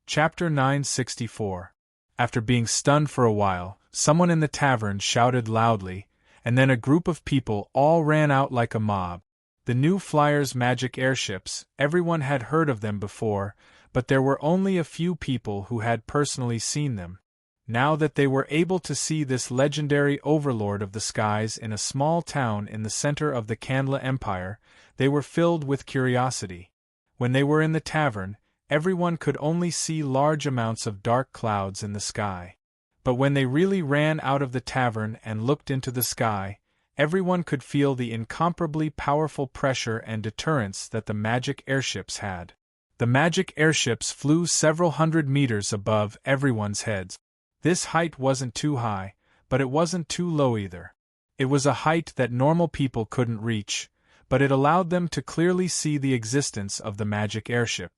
Chapter 964. After being stunned for a while, someone in the tavern shouted loudly, and then a group of people all ran out like a mob. The new Flyers' magic airships, everyone had heard of them before, but there were only a few people who had personally seen them. Now that they were able to see this legendary overlord of the skies in a small town in the center of the Candla Empire, they were filled with curiosity. When they were in the tavern, everyone could only see large amounts of dark clouds in the sky. But when they really ran out of the tavern and looked into the sky, everyone could feel the incomparably powerful pressure and deterrence that the magic airships had. The magic airships flew several hundred meters above everyone's heads. This height wasn't too high, but it wasn't too low either. It was a height that normal people couldn't reach, but it allowed them to clearly see the existence of the magic airship.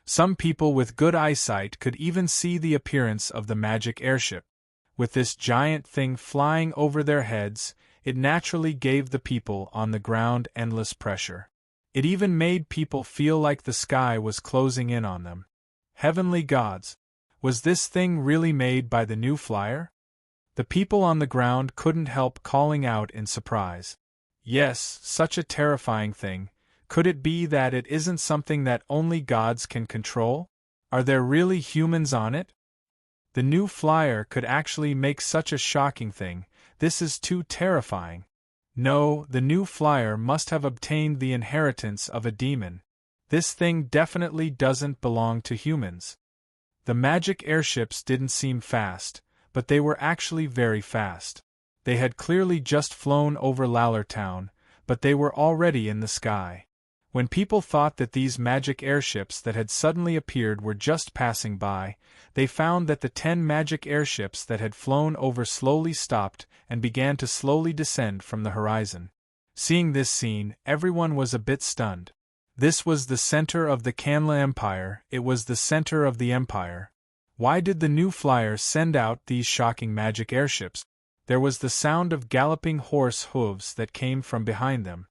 Some people with good eyesight could even see the appearance of the magic airship. With this giant thing flying over their heads, it naturally gave the people on the ground endless pressure. It even made people feel like the sky was closing in on them. Heavenly gods! Was this thing really made by the new flyer? The people on the ground couldn't help calling out in surprise. Yes, such a terrifying thing. Could it be that it isn't something that only gods can control? Are there really humans on it? The new flyer could actually make such a shocking thing. This is too terrifying. No, the new flyer must have obtained the inheritance of a demon. This thing definitely doesn't belong to humans. The magic airships didn't seem fast, but they were actually very fast. They had clearly just flown over Lallertown, but they were already in the sky. When people thought that these magic airships that had suddenly appeared were just passing by, they found that the 10 magic airships that had flown over slowly stopped and began to slowly descend from the horizon. Seeing this scene, everyone was a bit stunned. This was the center of the Candla Empire, it was the center of the empire. Why did the new flyer send out these shocking magic airships? There was the sound of galloping horse hooves that came from behind them.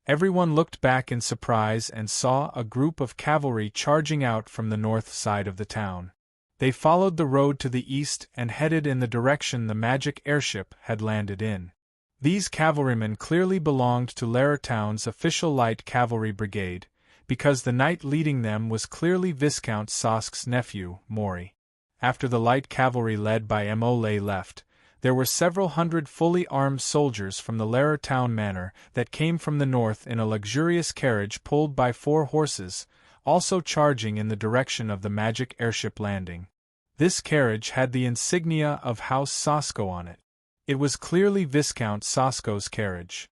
Everyone looked back in surprise and saw a group of cavalry charging out from the north side of the town. They followed the road to the east and headed in the direction the magic airship had landed in. These cavalrymen clearly belonged to Lallertown's official light cavalry brigade, because the knight leading them was clearly Viscount Sosk's nephew, Maury. After the light cavalry led by Mole left, there were several hundred fully armed soldiers from the Lallertown manor that came from the north in a luxurious carriage pulled by 4 horses, also charging in the direction of the magic airship landing. This carriage had the insignia of House Sosko on it. It was clearly Viscount Sosko's carriage.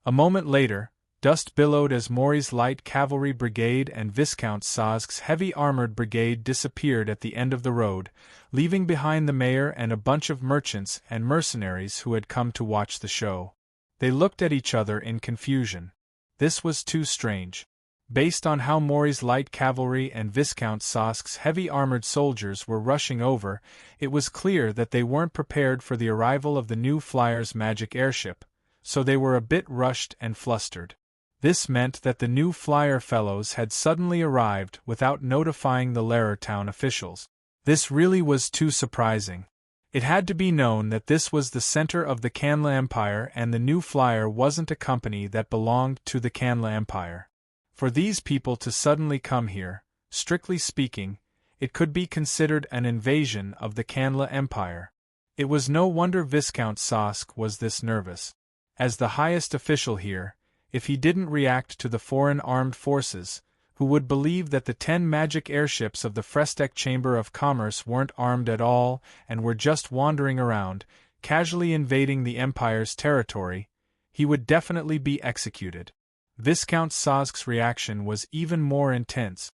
A moment later, dust billowed as Maury's light cavalry brigade and Viscount Sosk's heavy-armored brigade disappeared at the end of the road, leaving behind the mayor and a bunch of merchants and mercenaries who had come to watch the show. They looked at each other in confusion. This was too strange. Based on how Maury's light cavalry and Viscount Sosk's heavy-armored soldiers were rushing over, it was clear that they weren't prepared for the arrival of the new flyer's magic airship, so they were a bit rushed and flustered. This meant that the new flyer fellows had suddenly arrived without notifying the Lallertown officials. This really was too surprising. It had to be known that this was the center of the Candla Empire and the new flyer wasn't a company that belonged to the Candla Empire. For these people to suddenly come here, strictly speaking, it could be considered an invasion of the Candla Empire. It was no wonder Viscount Sosk was this nervous. As the highest official here, if he didn't react to the foreign armed forces, who would believe that the 10 magic airships of the Frestek Chamber of Commerce weren't armed at all and were just wandering around, casually invading the Empire's territory, he would definitely be executed. Viscount Sosk's reaction was even more intense.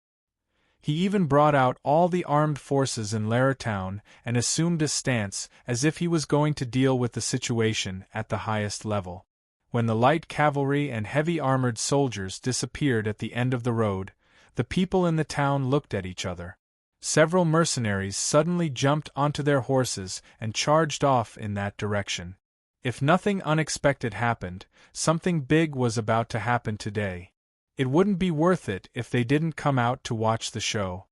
He even brought out all the armed forces in Lallertown and assumed a stance as if he was going to deal with the situation at the highest level. When the light cavalry and heavy-armored soldiers disappeared at the end of the road, the people in the town looked at each other. Several mercenaries suddenly jumped onto their horses and charged off in that direction. If nothing unexpected happened, something big was about to happen today. It wouldn't be worth it if they didn't come out to watch the show.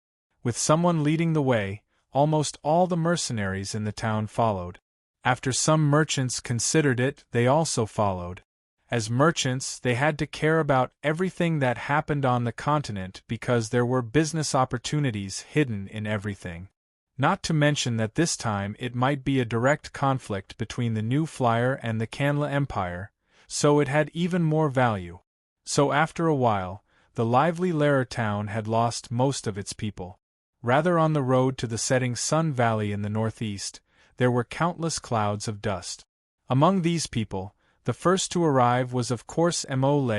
With someone leading the way, almost all the mercenaries in the town followed. After some merchants considered it, they also followed. As merchants, they had to care about everything that happened on the continent because there were business opportunities hidden in everything. Not to mention that this time it might be a direct conflict between the New Flyer and the Canla Empire, so it had even more value. So after a while, the lively Lair town had lost most of its people. Rather, on the road to the setting sun valley in the northeast, there were countless clouds of dust. Among these people, the first to arrive was of course Mo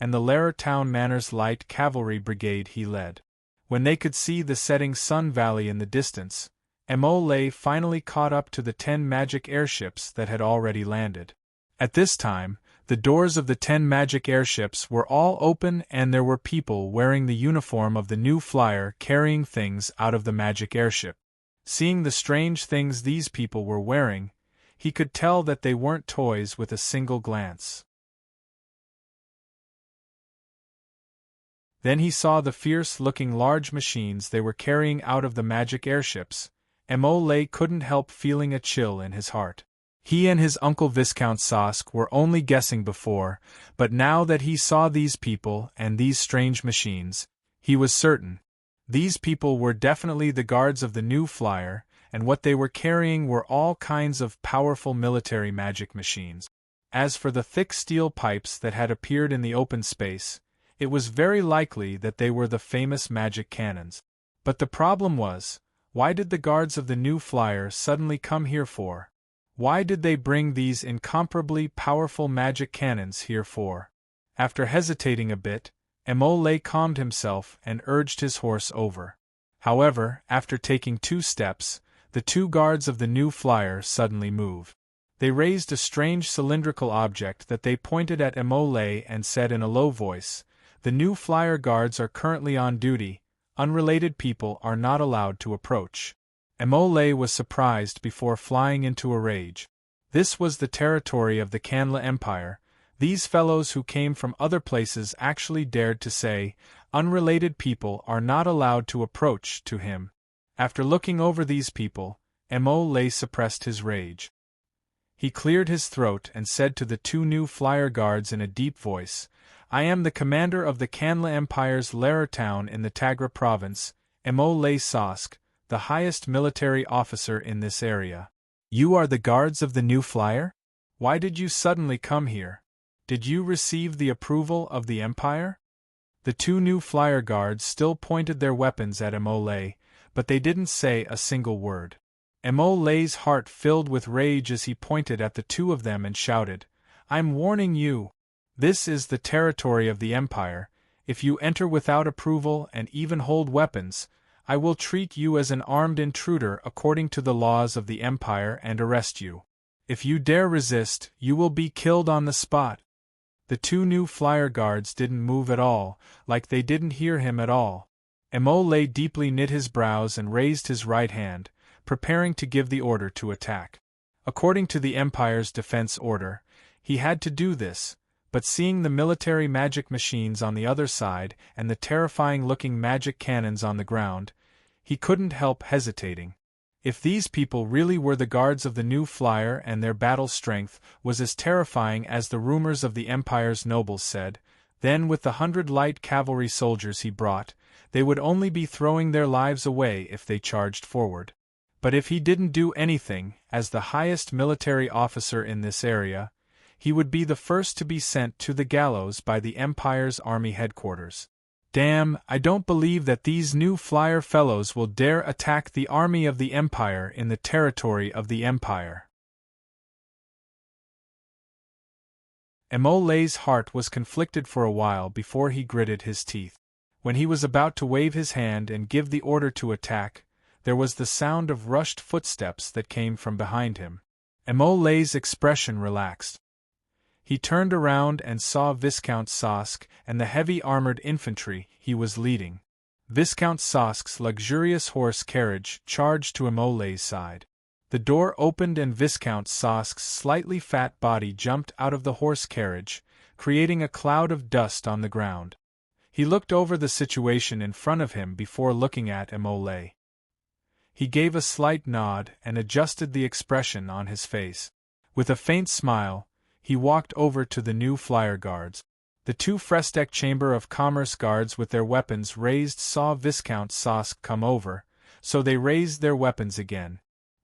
and the Lair town Manor's light cavalry brigade he led. When they could see the setting sun valley in the distance, Mo finally caught up to the 10 magic airships that had already landed. At this time, the doors of the 10 magic airships were all open and there were people wearing the uniform of the New Flyer carrying things out of the magic airship. Seeing the strange things these people were wearing, he could tell that they weren't toys with a single glance. Then he saw the fierce-looking large machines they were carrying out of the magic airships. Mo couldn't help feeling a chill in his heart. He and his uncle Viscount Sosk were only guessing before, but now that he saw these people and these strange machines, he was certain. These people were definitely the guards of the New Flyer, and what they were carrying were all kinds of powerful military magic machines. As for the thick steel pipes that had appeared in the open space, it was very likely that they were the famous magic cannons. But the problem was, why did the guards of the New Flyer suddenly come here for? Why did they bring these incomparably powerful magic cannons here for? After hesitating a bit, Mo calmed himself and urged his horse over. However, after taking 2 steps, the 2 guards of the New Flyer suddenly moved. They raised a strange cylindrical object that they pointed at Mo and said in a low voice, "The New Flyer guards are currently on duty. Unrelated people are not allowed to approach." Mo was surprised before flying into a rage. This was the territory of the Canla Empire. These fellows who came from other places actually dared to say, unrelated people are not allowed to approach to him. After looking over these people, Mo suppressed his rage. He cleared his throat and said to the 2 New Flyer guards in a deep voice, "I am the commander of the Canla Empire's Lair town in the Tagra province, Mo Sosk, the highest military officer in this area." "You are the guards of the New Flyer? Why did you suddenly come here? Did you receive the approval of the Empire?" The 2 New Flyer guards still pointed their weapons at Mo, but they didn't say a single word. Mo's heart filled with rage as he pointed at the 2 of them and shouted, "I'm warning you. This is the territory of the Empire. If you enter without approval and even hold weapons, I will treat you as an armed intruder according to the laws of the Empire and arrest you. If you dare resist, you will be killed on the spot." The 2 New Flyer guards didn't move at all, like they didn't hear him at all. Mo deeply knit his brows and raised his right hand, preparing to give the order to attack. According to the Empire's defense order, he had to do this, but seeing the military magic machines on the other side and the terrifying-looking magic cannons on the ground, he couldn't help hesitating. If these people really were the guards of the New Flyer and their battle strength was as terrifying as the rumors of the Empire's nobles said, then with the 100 light cavalry soldiers he brought, they would only be throwing their lives away if they charged forward. But if he didn't do anything, as the highest military officer in this area, he would be the first to be sent to the gallows by the Empire's army headquarters. Damn, I don't believe that these New Flyer fellows will dare attack the army of the Empire in the territory of the Empire. Mo's heart was conflicted for a while before he gritted his teeth. When he was about to wave his hand and give the order to attack, there was the sound of rushed footsteps that came from behind him. Mo's expression relaxed. He turned around and saw Viscount Sosk and the heavy armored infantry he was leading. Viscount Sosk's luxurious horse carriage charged to Mo's side. The door opened and Viscount Sosk's slightly fat body jumped out of the horse carriage, creating a cloud of dust on the ground. He looked over the situation in front of him before looking at Emole. He gave a slight nod and adjusted the expression on his face. With a faint smile, he walked over to the new flyer guards. The two Frestec Chamber of Commerce guards with their weapons raised saw Viscount Sosk come over, so they raised their weapons again.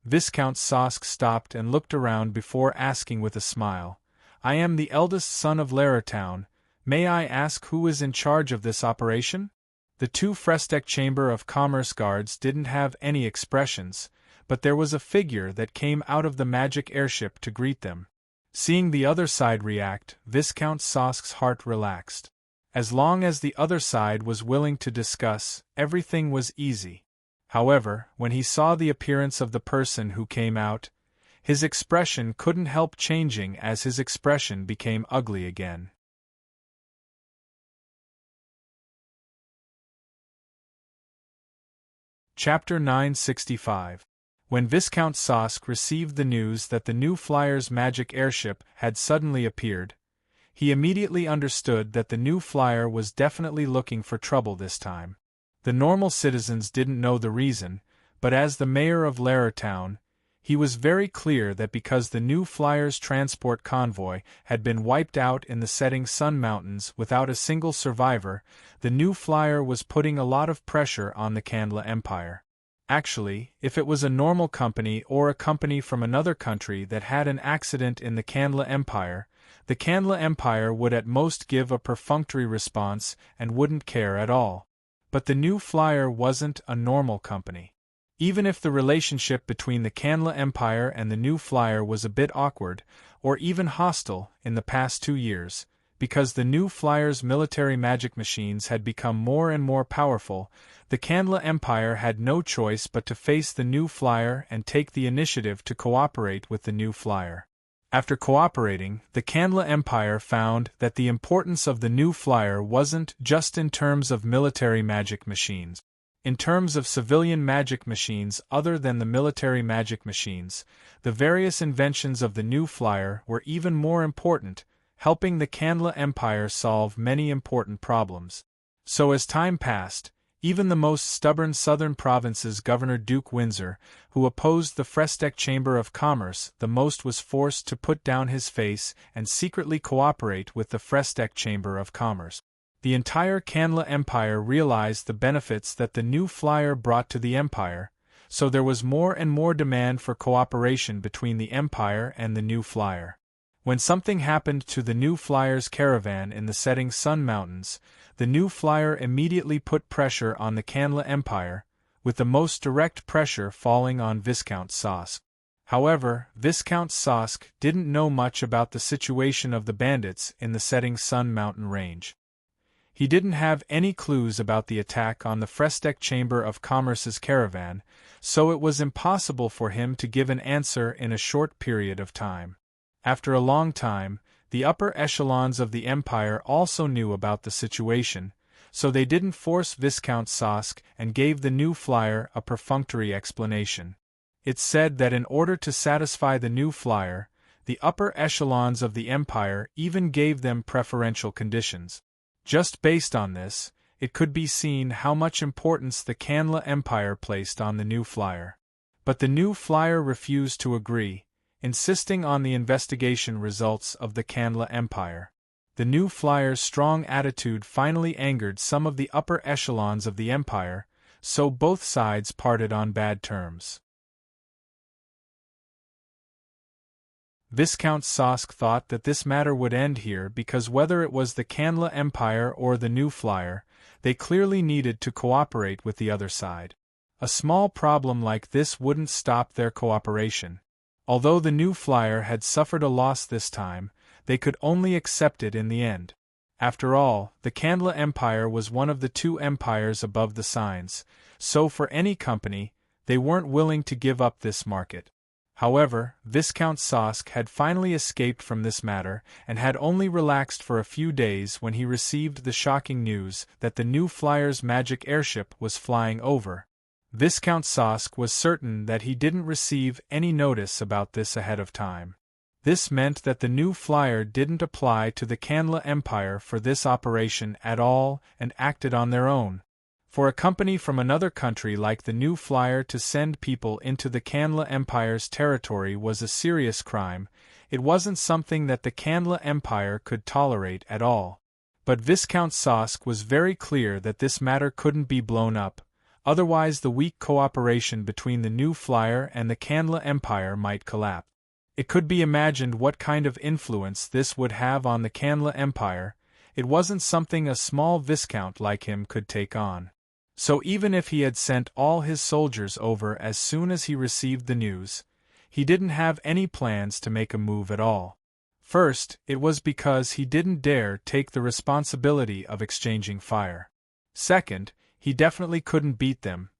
Viscount Sosk stopped and looked around before asking with a smile, "I am the eldest son of Laratown. May I ask who is in charge of this operation?" The two Frestec Chamber of Commerce guards didn't have any expressions, but there was a figure that came out of the magic airship to greet them. Seeing the other side react, Viscount Sosk's heart relaxed. As long as the other side was willing to discuss, everything was easy. However, when he saw the appearance of the person who came out, his expression couldn't help changing as his expression became ugly again. Chapter 965. When Viscount Sosk received the news that the new flyer's magic airship had suddenly appeared, he immediately understood that the new flyer was definitely looking for trouble this time. The normal citizens didn't know the reason, but as the mayor of Laratown, he was very clear that because the new flyer's transport convoy had been wiped out in the setting Sun Mountains without a single survivor, the new flyer was putting a lot of pressure on the Kandla Empire. Actually, if it was a normal company or a company from another country that had an accident in the Kandla Empire, the Kandla Empire would at most give a perfunctory response and wouldn't care at all. But the new flyer wasn't a normal company. Even if the relationship between the Kandla Empire and the new flyer was a bit awkward, or even hostile, in the past 2 years, because the new flyer's military magic machines had become more and more powerful, the Kandla Empire had no choice but to face the new flyer and take the initiative to cooperate with the new flyer. After cooperating, the Kandla Empire found that the importance of the new flyer wasn't just in terms of military magic machines. In terms of civilian magic machines other than the military magic machines, the various inventions of the new flyer were even more important, helping the Kandla Empire solve many important problems. So as time passed, even the most stubborn southern province's Governor Duke Windsor, who opposed the Frestec Chamber of Commerce the most, was forced to put down his face and secretly cooperate with the Frestec Chamber of Commerce. The entire Kandla Empire realized the benefits that the new flyer brought to the Empire, so there was more and more demand for cooperation between the Empire and the new flyer. When something happened to the new flyer's caravan in the setting Sun Mountains, the new flyer immediately put pressure on the Kandla Empire, with the most direct pressure falling on Viscount Sosk. However, Viscount Sosk didn't know much about the situation of the bandits in the setting Sun Mountain range. He didn't have any clues about the attack on the Frestec Chamber of Commerce's caravan, so it was impossible for him to give an answer in a short period of time. After a long time, the upper echelons of the Empire also knew about the situation, so they didn't force Viscount Sosk and gave the new flyer a perfunctory explanation. It's said that in order to satisfy the new flyer, the upper echelons of the Empire even gave them preferential conditions. Just based on this, it could be seen how much importance the Kandla Empire placed on the new flyer. But the new flyer refused to agree, insisting on the investigation results of the Kandla Empire. The new flyer's strong attitude finally angered some of the upper echelons of the Empire, so both sides parted on bad terms. Viscount Sosk thought that this matter would end here because whether it was the Kandla Empire or the new flyer, they clearly needed to cooperate with the other side. A small problem like this wouldn't stop their cooperation. Although the new flyer had suffered a loss this time, they could only accept it in the end. After all, the Kandla Empire was one of the two empires above the signs, so for any company, they weren't willing to give up this market. However, Viscount Sosk had finally escaped from this matter and had only relaxed for a few days when he received the shocking news that the new flyer's magic airship was flying over. Viscount Sosk was certain that he didn't receive any notice about this ahead of time. This meant that the new flyer didn't apply to the Canla Empire for this operation at all and acted on their own. For a company from another country like the new flyer to send people into the Canla Empire's territory was a serious crime. It wasn't something that the Canla Empire could tolerate at all. But Viscount Sosk was very clear that this matter couldn't be blown up, otherwise the weak cooperation between the new flyer and the Canla Empire might collapse. It could be imagined what kind of influence this would have on the Canla Empire. It wasn't something a small viscount like him could take on. So even if he had sent all his soldiers over as soon as he received the news, he didn't have any plans to make a move at all. First, it was because he didn't dare take the responsibility of exchanging fire. Second, he definitely couldn't beat them.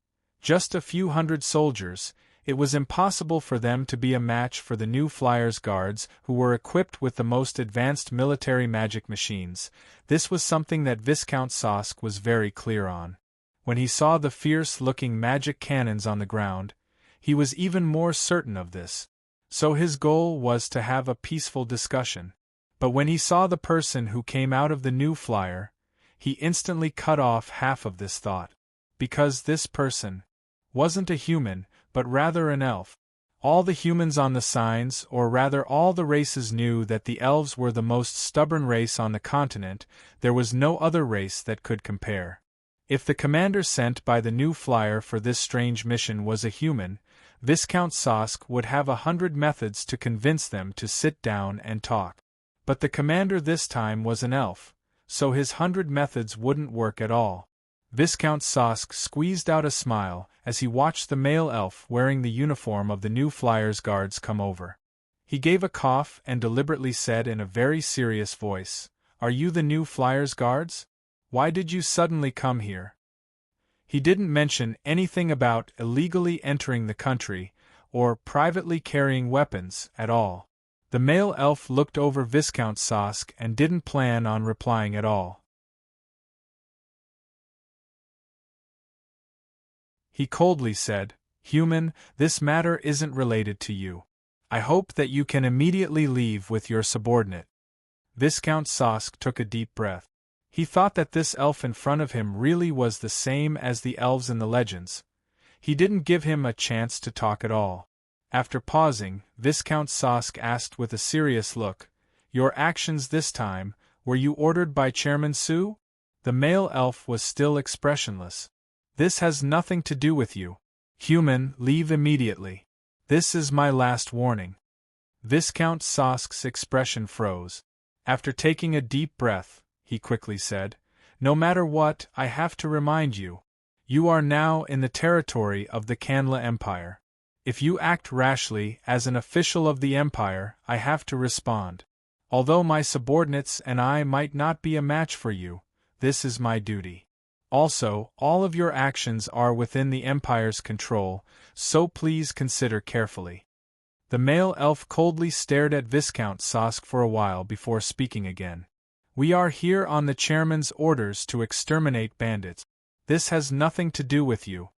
Just a few hundred soldiers. It was impossible for them to be a match for the new flyer's guards, who were equipped with the most advanced military magic machines. This was something that Viscount Sosk was very clear on. When he saw the fierce-looking magic cannons on the ground, he was even more certain of this. So his goal was to have a peaceful discussion. But when he saw the person who came out of the new flyer, he instantly cut off half of this thought. Because this person wasn't a human, but rather an elf. All the humans on the signs, or rather all the races, knew that the elves were the most stubborn race on the continent. There was no other race that could compare. If the commander sent by the new flyer for this strange mission was a human, Viscount Sosk would have 100 methods to convince them to sit down and talk. But the commander this time was an elf, so his 100 methods wouldn't work at all. Viscount Sosk squeezed out a smile as he watched the male elf wearing the uniform of the new flyer's guards come over. He gave a cough and deliberately said in a very serious voice, "Are you the new flyer's guards? Why did you suddenly come here?" He didn't mention anything about illegally entering the country or privately carrying weapons at all. The male elf looked over Viscount Sosk and didn't plan on replying at all. He coldly said, "Human, this matter isn't related to you. I hope that you can immediately leave with your subordinate." Viscount Sosk took a deep breath. He thought that this elf in front of him really was the same as the elves in the legends. He didn't give him a chance to talk at all. After pausing, Viscount Sosk asked with a serious look, "Your actions this time, were you ordered by Chairman Sue?" The male elf was still expressionless. "This has nothing to do with you. Human, leave immediately. This is my last warning." Viscount Sosk's expression froze. After taking a deep breath, he quickly said, "No matter what, I have to remind you. You are now in the territory of the Canla Empire. If you act rashly as an official of the Empire, I have to respond. Although my subordinates and I might not be a match for you, this is my duty. Also, all of your actions are within the Empire's control, so please consider carefully." The male elf coldly stared at Viscount Sosk for a while before speaking again. "We are here on the chairman's orders to exterminate bandits. This has nothing to do with you."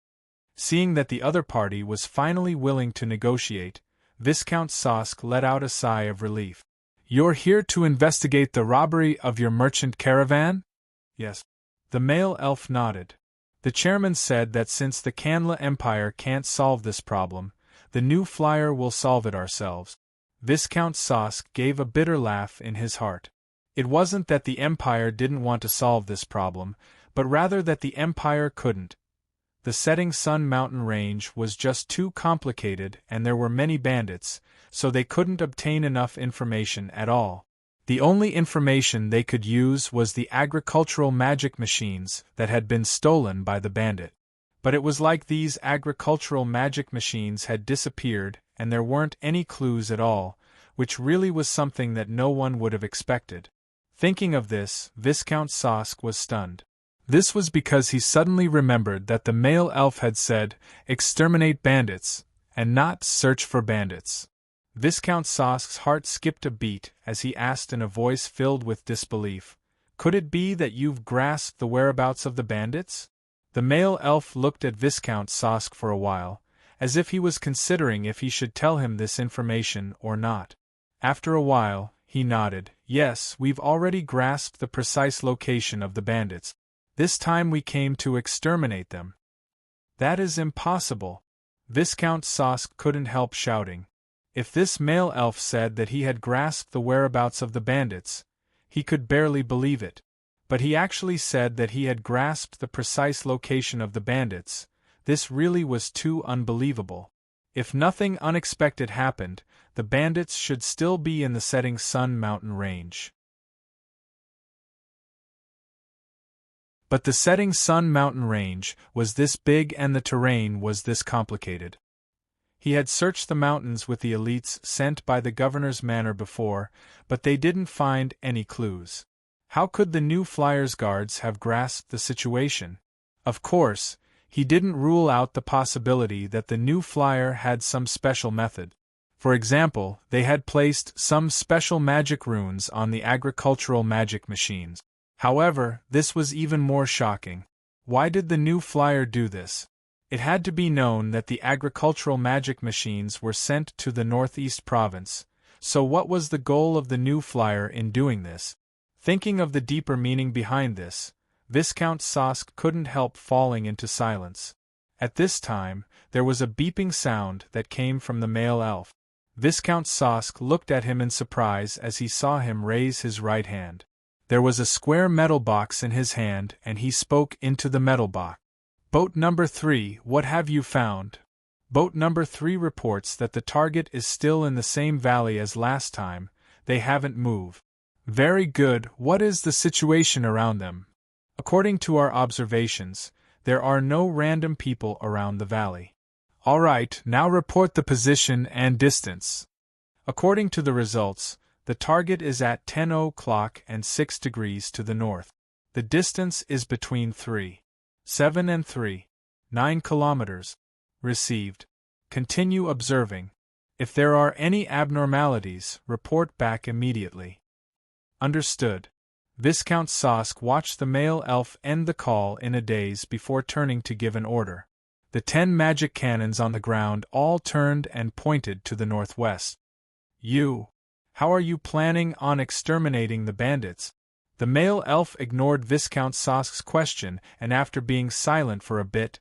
Seeing that the other party was finally willing to negotiate, Viscount Sosk let out a sigh of relief. "You're here to investigate the robbery of your merchant caravan?" "Yes." The male elf nodded. "The chairman said that since the Canla Empire can't solve this problem, the new flyer will solve it ourselves." Viscount Sosk gave a bitter laugh in his heart. It wasn't that the Empire didn't want to solve this problem, but rather that the Empire couldn't. The Setting Sun Mountain Range was just too complicated and there were many bandits, so they couldn't obtain enough information at all. The only information they could use was the agricultural magic machines that had been stolen by the bandit. But it was like these agricultural magic machines had disappeared and there weren't any clues at all, which really was something that no one would have expected. Thinking of this, Viscount Sosk was stunned. This was because he suddenly remembered that the male elf had said, "Exterminate bandits," and not "search for bandits." Viscount Sosk's heart skipped a beat as he asked in a voice filled with disbelief, "Could it be that you've grasped the whereabouts of the bandits?" The male elf looked at Viscount Sosk for a while, as if he was considering if he should tell him this information or not. After a while, he nodded. Yes, we've already grasped the precise location of the bandits. This time we came to exterminate them. That is impossible. Viscount Sosk couldn't help shouting. If this male elf said that he had grasped the whereabouts of the bandits, he could barely believe it. But he actually said that he had grasped the precise location of the bandits. This really was too unbelievable. If nothing unexpected happened, the bandits should still be in the setting sun mountain range. But the setting sun mountain range was this big and the terrain was this complicated. He had searched the mountains with the elites sent by the governor's manor before, but they didn't find any clues. How could the new Flyers guards have grasped the situation? Of course, he didn't rule out the possibility that the new Flyer had some special method. For example, they had placed some special magic runes on the agricultural magic machines. However, this was even more shocking. Why did the new Flyer do this? It had to be known that the agricultural magic machines were sent to the Northeast Province, so what was the goal of the new Flyer in doing this? Thinking of the deeper meaning behind this, Viscount Sosk couldn't help falling into silence. At this time, there was a beeping sound that came from the male elf. Viscount Sosk looked at him in surprise as he saw him raise his right hand. There was a square metal box in his hand and he spoke into the metal box. Boat number 3, what have you found? Boat number 3 reports that the target is still in the same valley as last time, they haven't moved. Very good, what is the situation around them? According to our observations, there are no random people around the valley. All right, now report the position and distance. According to the results, the target is at 10 o'clock and 6 degrees to the north. The distance is between 7 and 9 kilometers. Received. Continue observing. If there are any abnormalities, report back immediately. Understood. Viscount Sosk watched the male elf end the call in a daze before turning to give an order. The 10 magic cannons on the ground all turned and pointed to the northwest. How are you planning on exterminating the bandits? The male elf ignored Viscount Sosk's question and after being silent for a bit,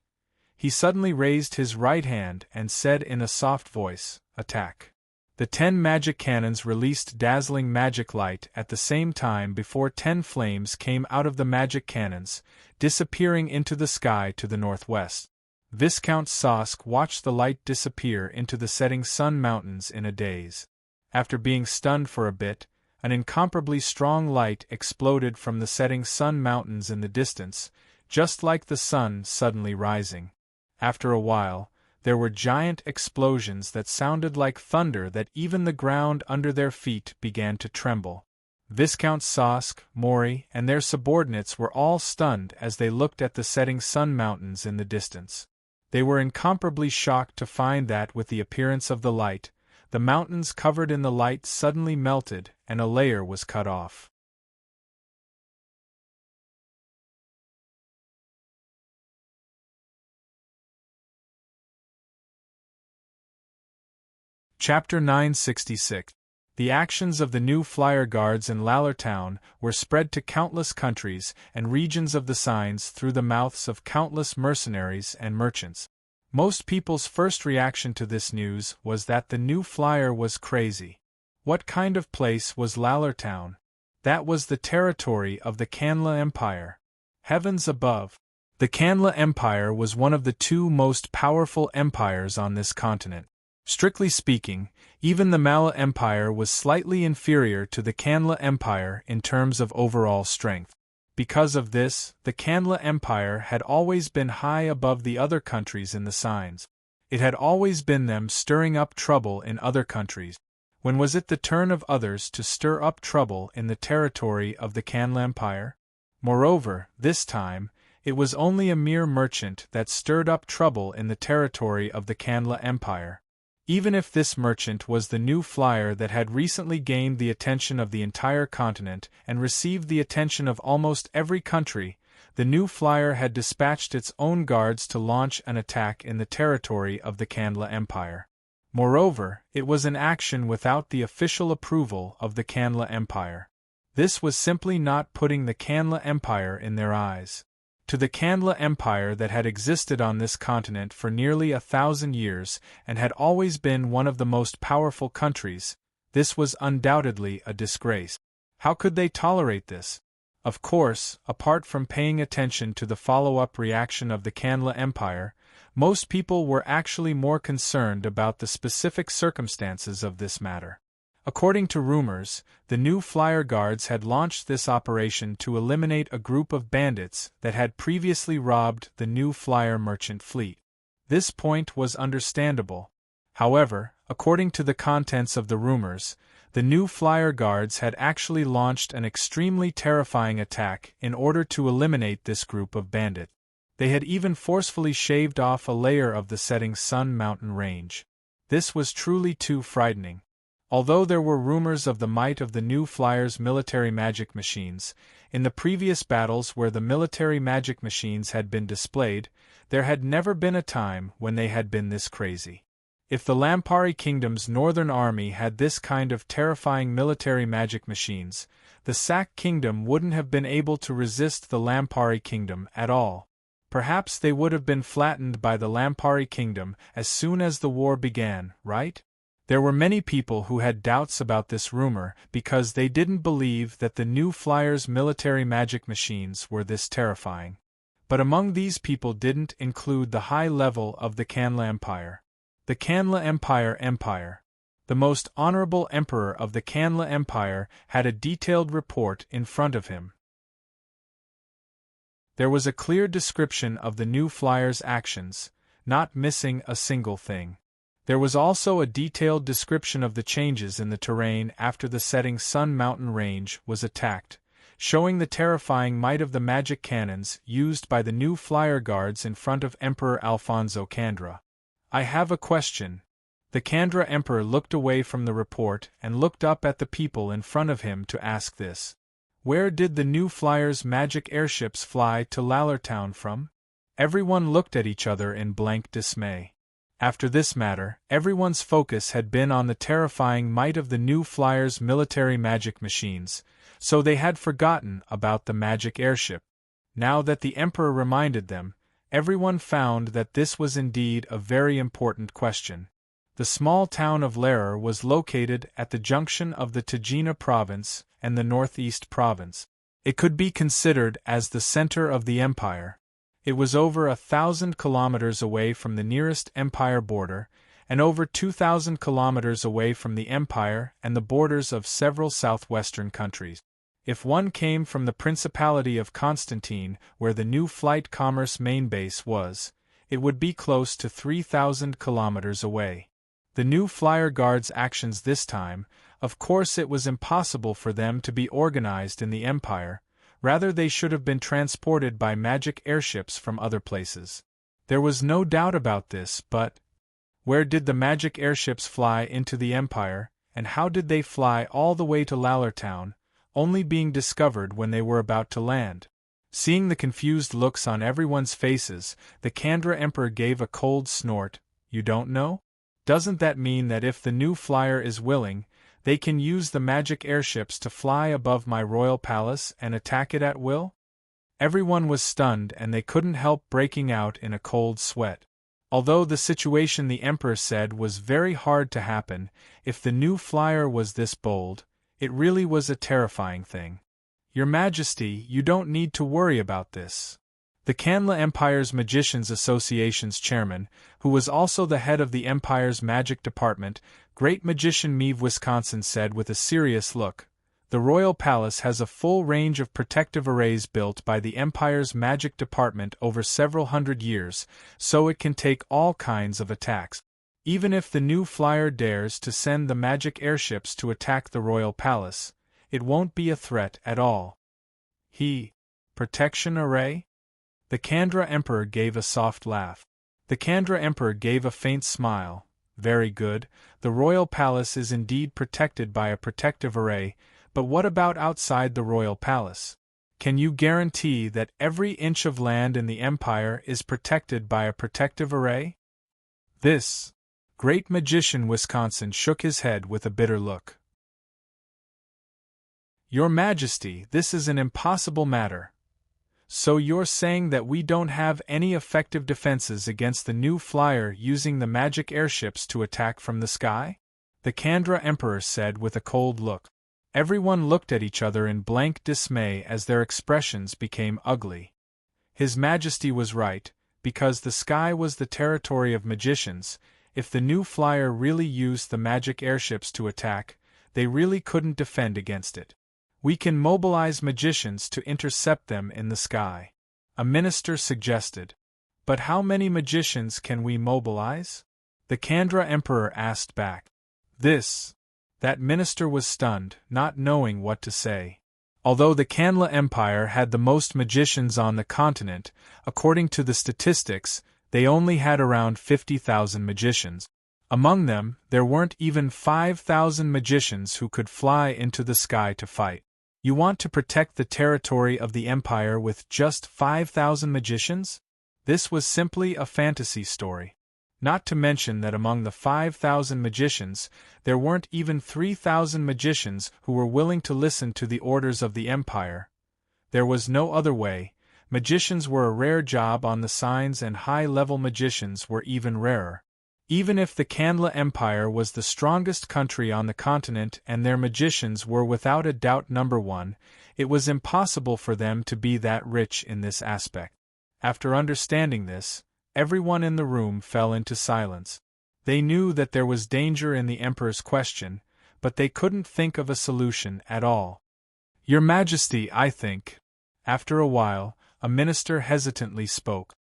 he suddenly raised his right hand and said in a soft voice, "Attack." The 10 magic cannons released dazzling magic light at the same time before 10 flames came out of the magic cannons, disappearing into the sky to the northwest. Viscount Sosk watched the light disappear into the setting sun mountains in a daze. After being stunned for a bit, an incomparably strong light exploded from the setting sun mountains in the distance, just like the sun suddenly rising. After a while, there were giant explosions that sounded like thunder that even the ground under their feet began to tremble. Viscount Sosk, Mori, and their subordinates were all stunned as they looked at the setting sun mountains in the distance. They were incomparably shocked to find that with the appearance of the light, the mountains covered in the light suddenly melted and a layer was cut off. Chapter 966. The actions of the new Flyer Guards in Lallertown were spread to countless countries and regions of the signs through the mouths of countless mercenaries and merchants. Most people's first reaction to this news was that the new Flyer was crazy. What kind of place was Lallertown? That was the territory of the Canla Empire. Heavens above! The Canla Empire was one of the 2 most powerful empires on this continent. Strictly speaking, even the Mala Empire was slightly inferior to the Canla Empire in terms of overall strength. Because of this, the Canla Empire had always been high above the other countries in the signs. It had always been them stirring up trouble in other countries. When was it the turn of others to stir up trouble in the territory of the Canla Empire? Moreover, this time, it was only a mere merchant that stirred up trouble in the territory of the Canla Empire. Even if this merchant was the new Flyer that had recently gained the attention of the entire continent and received the attention of almost every country, the new Flyer had dispatched its own guards to launch an attack in the territory of the Canla Empire. Moreover, it was an action without the official approval of the Kanla Empire. This was simply not putting the Kanla Empire in their eyes. To the Kanla Empire that had existed on this continent for nearly 1,000 years and had always been one of the most powerful countries, this was undoubtedly a disgrace. How could they tolerate this? Of course, apart from paying attention to the follow-up reaction of the Kanla Empire, most people were actually more concerned about the specific circumstances of this matter. According to rumors, the new flyer guards had launched this operation to eliminate a group of bandits that had previously robbed the new flyer merchant fleet. This point was understandable. However, according to the contents of the rumors, the new flyer guards had actually launched an extremely terrifying attack in order to eliminate this group of bandits. They had even forcefully shaved off a layer of the setting sun mountain range. This was truly too frightening. Although there were rumors of the might of the new flyers' military magic machines, in the previous battles where the military magic machines had been displayed, there had never been a time when they had been this crazy. If the Lampari Kingdom's northern army had this kind of terrifying military magic machines, the Sak Kingdom wouldn't have been able to resist the Lampari Kingdom at all. Perhaps they would have been flattened by the Lampari Kingdom as soon as the war began, right? There were many people who had doubts about this rumor because they didn't believe that the new flyers' military magic machines were this terrifying. But among these people didn't include the high level of the Kanla Empire. The Kanla Empire. The most honorable emperor of the Kanla Empire had a detailed report in front of him. There was a clear description of the new flyers' actions, not missing a single thing. There was also a detailed description of the changes in the terrain after the setting sun mountain range was attacked, showing the terrifying might of the magic cannons used by the new flyer guards in front of Emperor Alfonso Kandra. I have a question. The Kandra Emperor looked away from the report and looked up at the people in front of him to ask this. Where did the new flyers' magic airships fly to Lallertown from? Everyone looked at each other in blank dismay. After this matter, everyone's focus had been on the terrifying might of the new flyers' military magic machines, so they had forgotten about the magic airship. Now that the Emperor reminded them, everyone found that this was indeed a very important question. The small town of Larer was located at the junction of the Tajina province and the Northeast province. It could be considered as the center of the empire. It was over 1,000 kilometers away from the nearest empire border, and over 2,000 kilometers away from the empire and the borders of several southwestern countries. If one came from the Principality of Constantine, where the new flight commerce main base was, it would be close to 3,000 kilometers away. The new flyer guards' actions this time, of course it was impossible for them to be organized in the empire. Rather, they should have been transported by magic airships from other places. There was no doubt about this, but where did the magic airships fly into the empire, and how did they fly all the way to Lallertown, only being discovered when they were about to land? Seeing the confused looks on everyone's faces, the Kandra Emperor gave a cold snort. You don't know? Doesn't that mean that if the new flyer is willing, they can use the magic airships to fly above my royal palace and attack it at will? Everyone was stunned and they couldn't help breaking out in a cold sweat. Although the situation the Emperor said was very hard to happen, if the new flyer was this bold, it really was a terrifying thing. Your Majesty, you don't need to worry about this. The Kanla Empire's Magicians Association's chairman, who was also the head of the Empire's magic department, Great Magician Meave Wisconsin said with a serious look, the Royal Palace has a full range of protective arrays built by the Empire's magic department over several hundred years, so it can take all kinds of attacks. Even if the new flyer dares to send the magic airships to attack the Royal Palace, it won't be a threat at all. Protection array? The Kandra Emperor gave a soft laugh. The Kandra Emperor gave a faint smile. Very good, the royal palace is indeed protected by a protective array, but what about outside the royal palace? Can you guarantee that every inch of land in the empire is protected by a protective array? This. Great Magician Wisconsin shook his head with a bitter look. Your Majesty, this is an impossible matter. So you're saying that we don't have any effective defenses against the new flyer using the magic airships to attack from the sky? The Kandra Emperor said with a cold look. Everyone looked at each other in blank dismay as their expressions became ugly. His Majesty was right, because the sky was the territory of magicians. If the new flyer really used the magic airships to attack, they really couldn't defend against it. We can mobilize magicians to intercept them in the sky, a minister suggested. But how many magicians can we mobilize? The Kandra Emperor asked back. That minister was stunned, not knowing what to say. Although the Kanla Empire had the most magicians on the continent, according to the statistics, they only had around 50,000 magicians. Among them, there weren't even 5,000 magicians who could fly into the sky to fight. You want to protect the territory of the Empire with just 5,000 magicians? This was simply a fantasy story. Not to mention that among the 5,000 magicians, there weren't even 3,000 magicians who were willing to listen to the orders of the Empire. There was no other way. Magicians were a rare job on the signs, and high-level magicians were even rarer. Even if the Kanla Empire was the strongest country on the continent and their magicians were without a doubt number one, it was impossible for them to be that rich in this aspect. After understanding this, everyone in the room fell into silence. They knew that there was danger in the Emperor's question, but they couldn't think of a solution at all. Your Majesty, I think. After a while, a minister hesitantly spoke.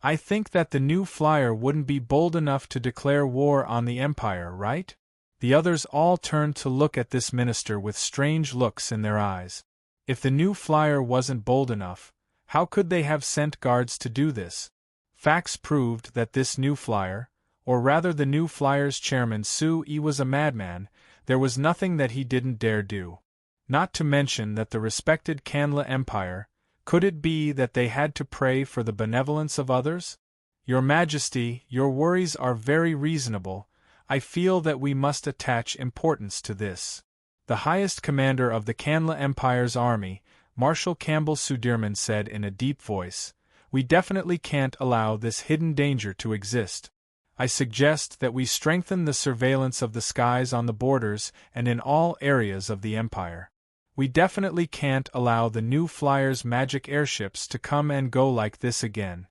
I think that the new flyer wouldn't be bold enough to declare war on the Empire, right? The others all turned to look at this minister with strange looks in their eyes. If the new flyer wasn't bold enough, how could they have sent guards to do this? Facts proved that this new flyer, or rather the new flyer's chairman Su-Yi, was a madman. There was nothing that he didn't dare do. Not to mention that the respected Kanla Empire, could it be that they had to pray for the benevolence of others? Your Majesty, your worries are very reasonable. I feel that we must attach importance to this. The highest commander of the Kanla Empire's army, Marshal Campbell Sudirman, said in a deep voice, "We definitely can't allow this hidden danger to exist. I suggest that we strengthen the surveillance of the skies on the borders and in all areas of the Empire. We definitely can't allow the new flyer's magic airships to come and go like this again."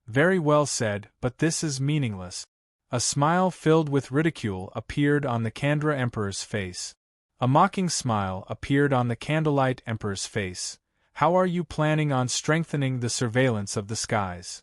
Very well said, but this is meaningless. A smile filled with ridicule appeared on the Kandra Emperor's face. A mocking smile appeared on the Candlelight Emperor's face. How are you planning on strengthening the surveillance of the skies?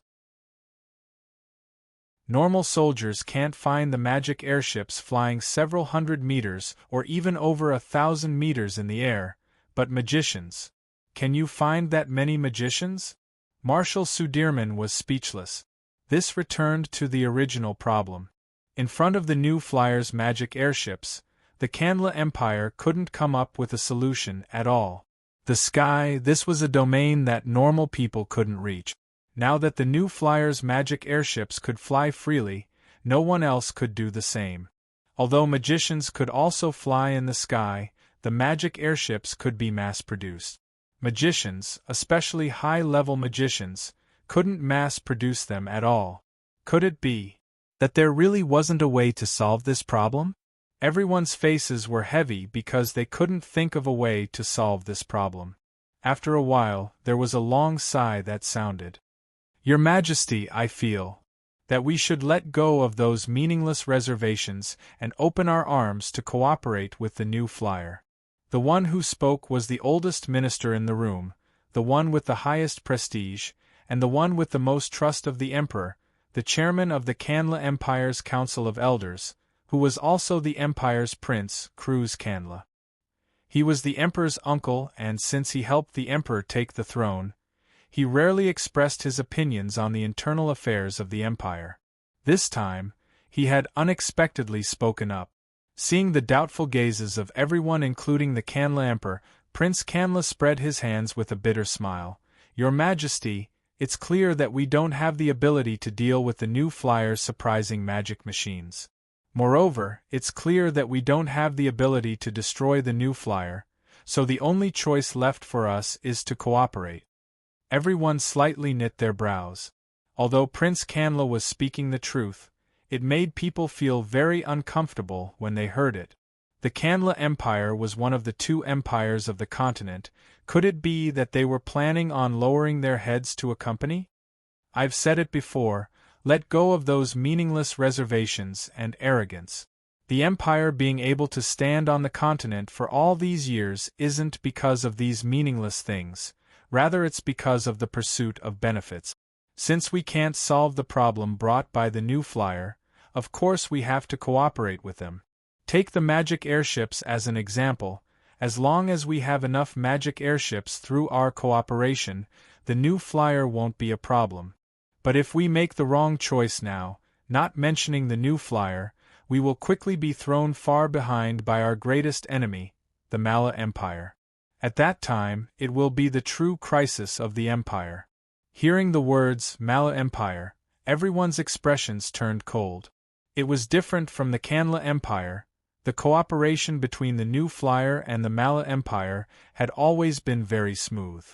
Normal soldiers can't find the magic airships flying several hundred meters or even over 1,000 meters in the air, but magicians. Can you find that many magicians? Marshal Sudirman was speechless. This returned to the original problem. In front of the new flyer's magic airships, the Kanla Empire couldn't come up with a solution at all. The sky, this was a domain that normal people couldn't reach. Now that the new flyer's magic airships could fly freely, no one else could do the same. Although magicians could also fly in the sky, the magic airships could be mass-produced. Magicians, especially high-level magicians, couldn't mass-produce them at all. Could it be that there really wasn't a way to solve this problem? Everyone's faces were heavy because they couldn't think of a way to solve this problem. After a while, there was a long sigh that sounded. Your Majesty, I feel that we should let go of those meaningless reservations and open our arms to cooperate with the new flyer. The one who spoke was the oldest minister in the room, the one with the highest prestige, and the one with the most trust of the Emperor, the chairman of the Kanla Empire's Council of Elders, who was also the Empire's Prince, Cruz Kanla. He was the Emperor's uncle, and since he helped the Emperor take the throne, he rarely expressed his opinions on the internal affairs of the Empire. This time, he had unexpectedly spoken up. Seeing the doubtful gazes of everyone including the Kanla Emperor, Prince Kanla spread his hands with a bitter smile. Your Majesty, it's clear that we don't have the ability to deal with the new flyer's surprising magic machines. Moreover, it's clear that we don't have the ability to destroy the new flyer, so the only choice left for us is to cooperate. Everyone slightly knit their brows. Although Prince Canla was speaking the truth, it made people feel very uncomfortable when they heard it. The Canla Empire was one of the two empires of the continent. Could it be that they were planning on lowering their heads to a company? I've said it before, let go of those meaningless reservations and arrogance. The empire being able to stand on the continent for all these years isn't because of these meaningless things, rather it's because of the pursuit of benefits. Since we can't solve the problem brought by the new flyer, of course we have to cooperate with them. Take the magic airships as an example. As long as we have enough magic airships through our cooperation, the new flyer won't be a problem. But if we make the wrong choice now, not mentioning the new flyer, we will quickly be thrown far behind by our greatest enemy, the Mala Empire. At that time, it will be the true crisis of the empire. Hearing the words Mala Empire, everyone's expressions turned cold. It was different from the Canla Empire. The cooperation between the new flyer and the Mala Empire had always been very smooth.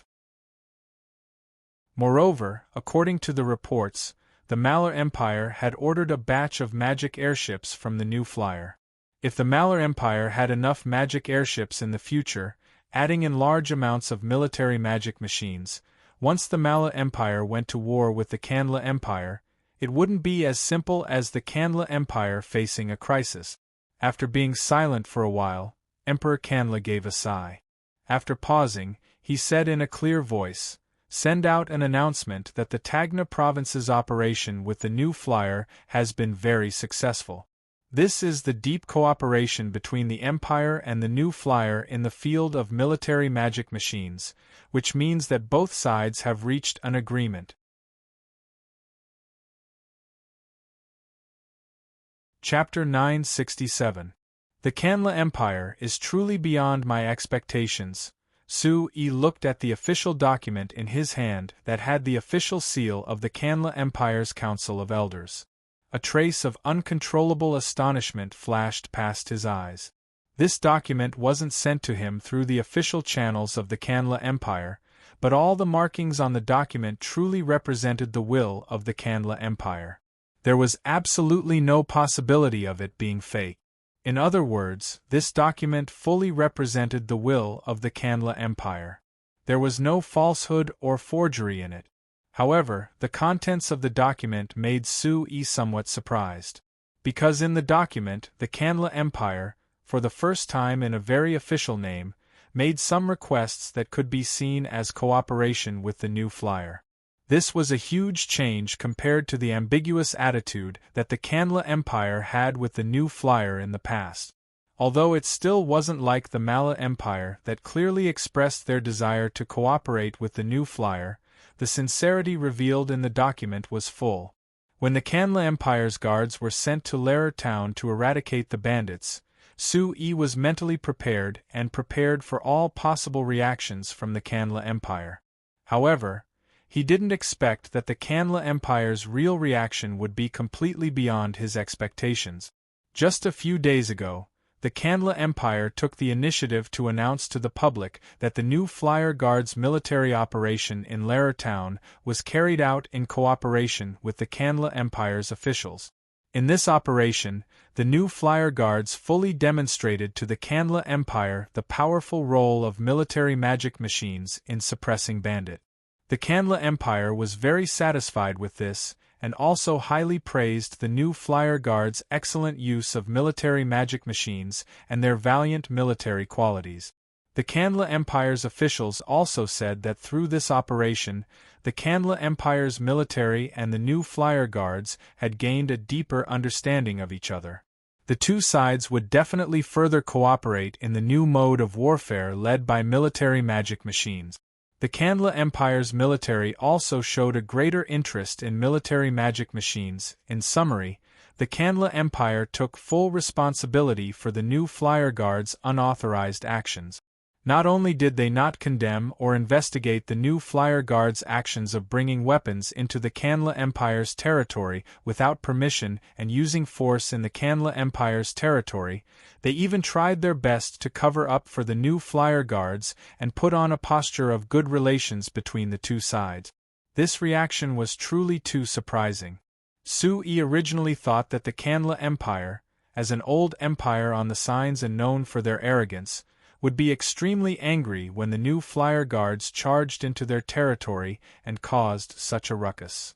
Moreover, according to the reports, the Mala Empire had ordered a batch of magic airships from the new flyer. If the Mala Empire had enough magic airships in the future, adding in large amounts of military magic machines, once the Mala Empire went to war with the Canla Empire, it wouldn't be as simple as the Canla Empire facing a crisis. After being silent for a while, Emperor Canla gave a sigh. After pausing, he said in a clear voice, "Send out an announcement that the Tagna province's operation with the new flyer has been very successful. This is the deep cooperation between the Empire and the new flyer in the field of military magic machines, which means that both sides have reached an agreement." Chapter 967. The Canla Empire is truly beyond my expectations. Su-Yi looked at the official document in his hand that had the official seal of the Canla Empire's Council of Elders. A trace of uncontrollable astonishment flashed past his eyes. This document wasn't sent to him through the official channels of the Canla Empire, but all the markings on the document truly represented the will of the Canla Empire. There was absolutely no possibility of it being fake. In other words, this document fully represented the will of the Canla Empire. There was no falsehood or forgery in it. However, the contents of the document made Su-Yi somewhat surprised. Because in the document, the Canla Empire, for the first time in a very official name, made some requests that could be seen as cooperation with the new flyer. This was a huge change compared to the ambiguous attitude that the Canla Empire had with the new flyer in the past. Although it still wasn't like the Mala Empire that clearly expressed their desire to cooperate with the new flyer, the sincerity revealed in the document was full. When the Canla Empire's guards were sent to Lair Town to eradicate the bandits, Su-Yi was mentally prepared and prepared for all possible reactions from the Canla Empire. However, he didn't expect that the Canla Empire's real reaction would be completely beyond his expectations. Just a few days ago, the Canla Empire took the initiative to announce to the public that the new Flyer Guard's military operation in Lair Town was carried out in cooperation with the Canla Empire's officials. In this operation, the new Flyer Guards fully demonstrated to the Canla Empire the powerful role of military magic machines in suppressing bandit. The Canla Empire was very satisfied with this, and also highly praised the new Flyer Guard's excellent use of military magic machines and their valiant military qualities. The Canla Empire's officials also said that through this operation, the Canla Empire's military and the new Flyer Guards had gained a deeper understanding of each other. The two sides would definitely further cooperate in the new mode of warfare led by military magic machines. The Canla Empire's military also showed a greater interest in military magic machines. In summary, the Canla Empire took full responsibility for the new Flyer Guard's unauthorized actions. Not only did they not condemn or investigate the new Flyer Guard's actions of bringing weapons into the Kanla Empire's territory without permission and using force in the Kanla Empire's territory, they even tried their best to cover up for the new Flyer Guards and put on a posture of good relations between the two sides. This reaction was truly too surprising. Sui originally thought that the Kanla Empire, as an old empire on the signs and known for their arrogance, would be extremely angry when the new Flyer Guards charged into their territory and caused such a ruckus.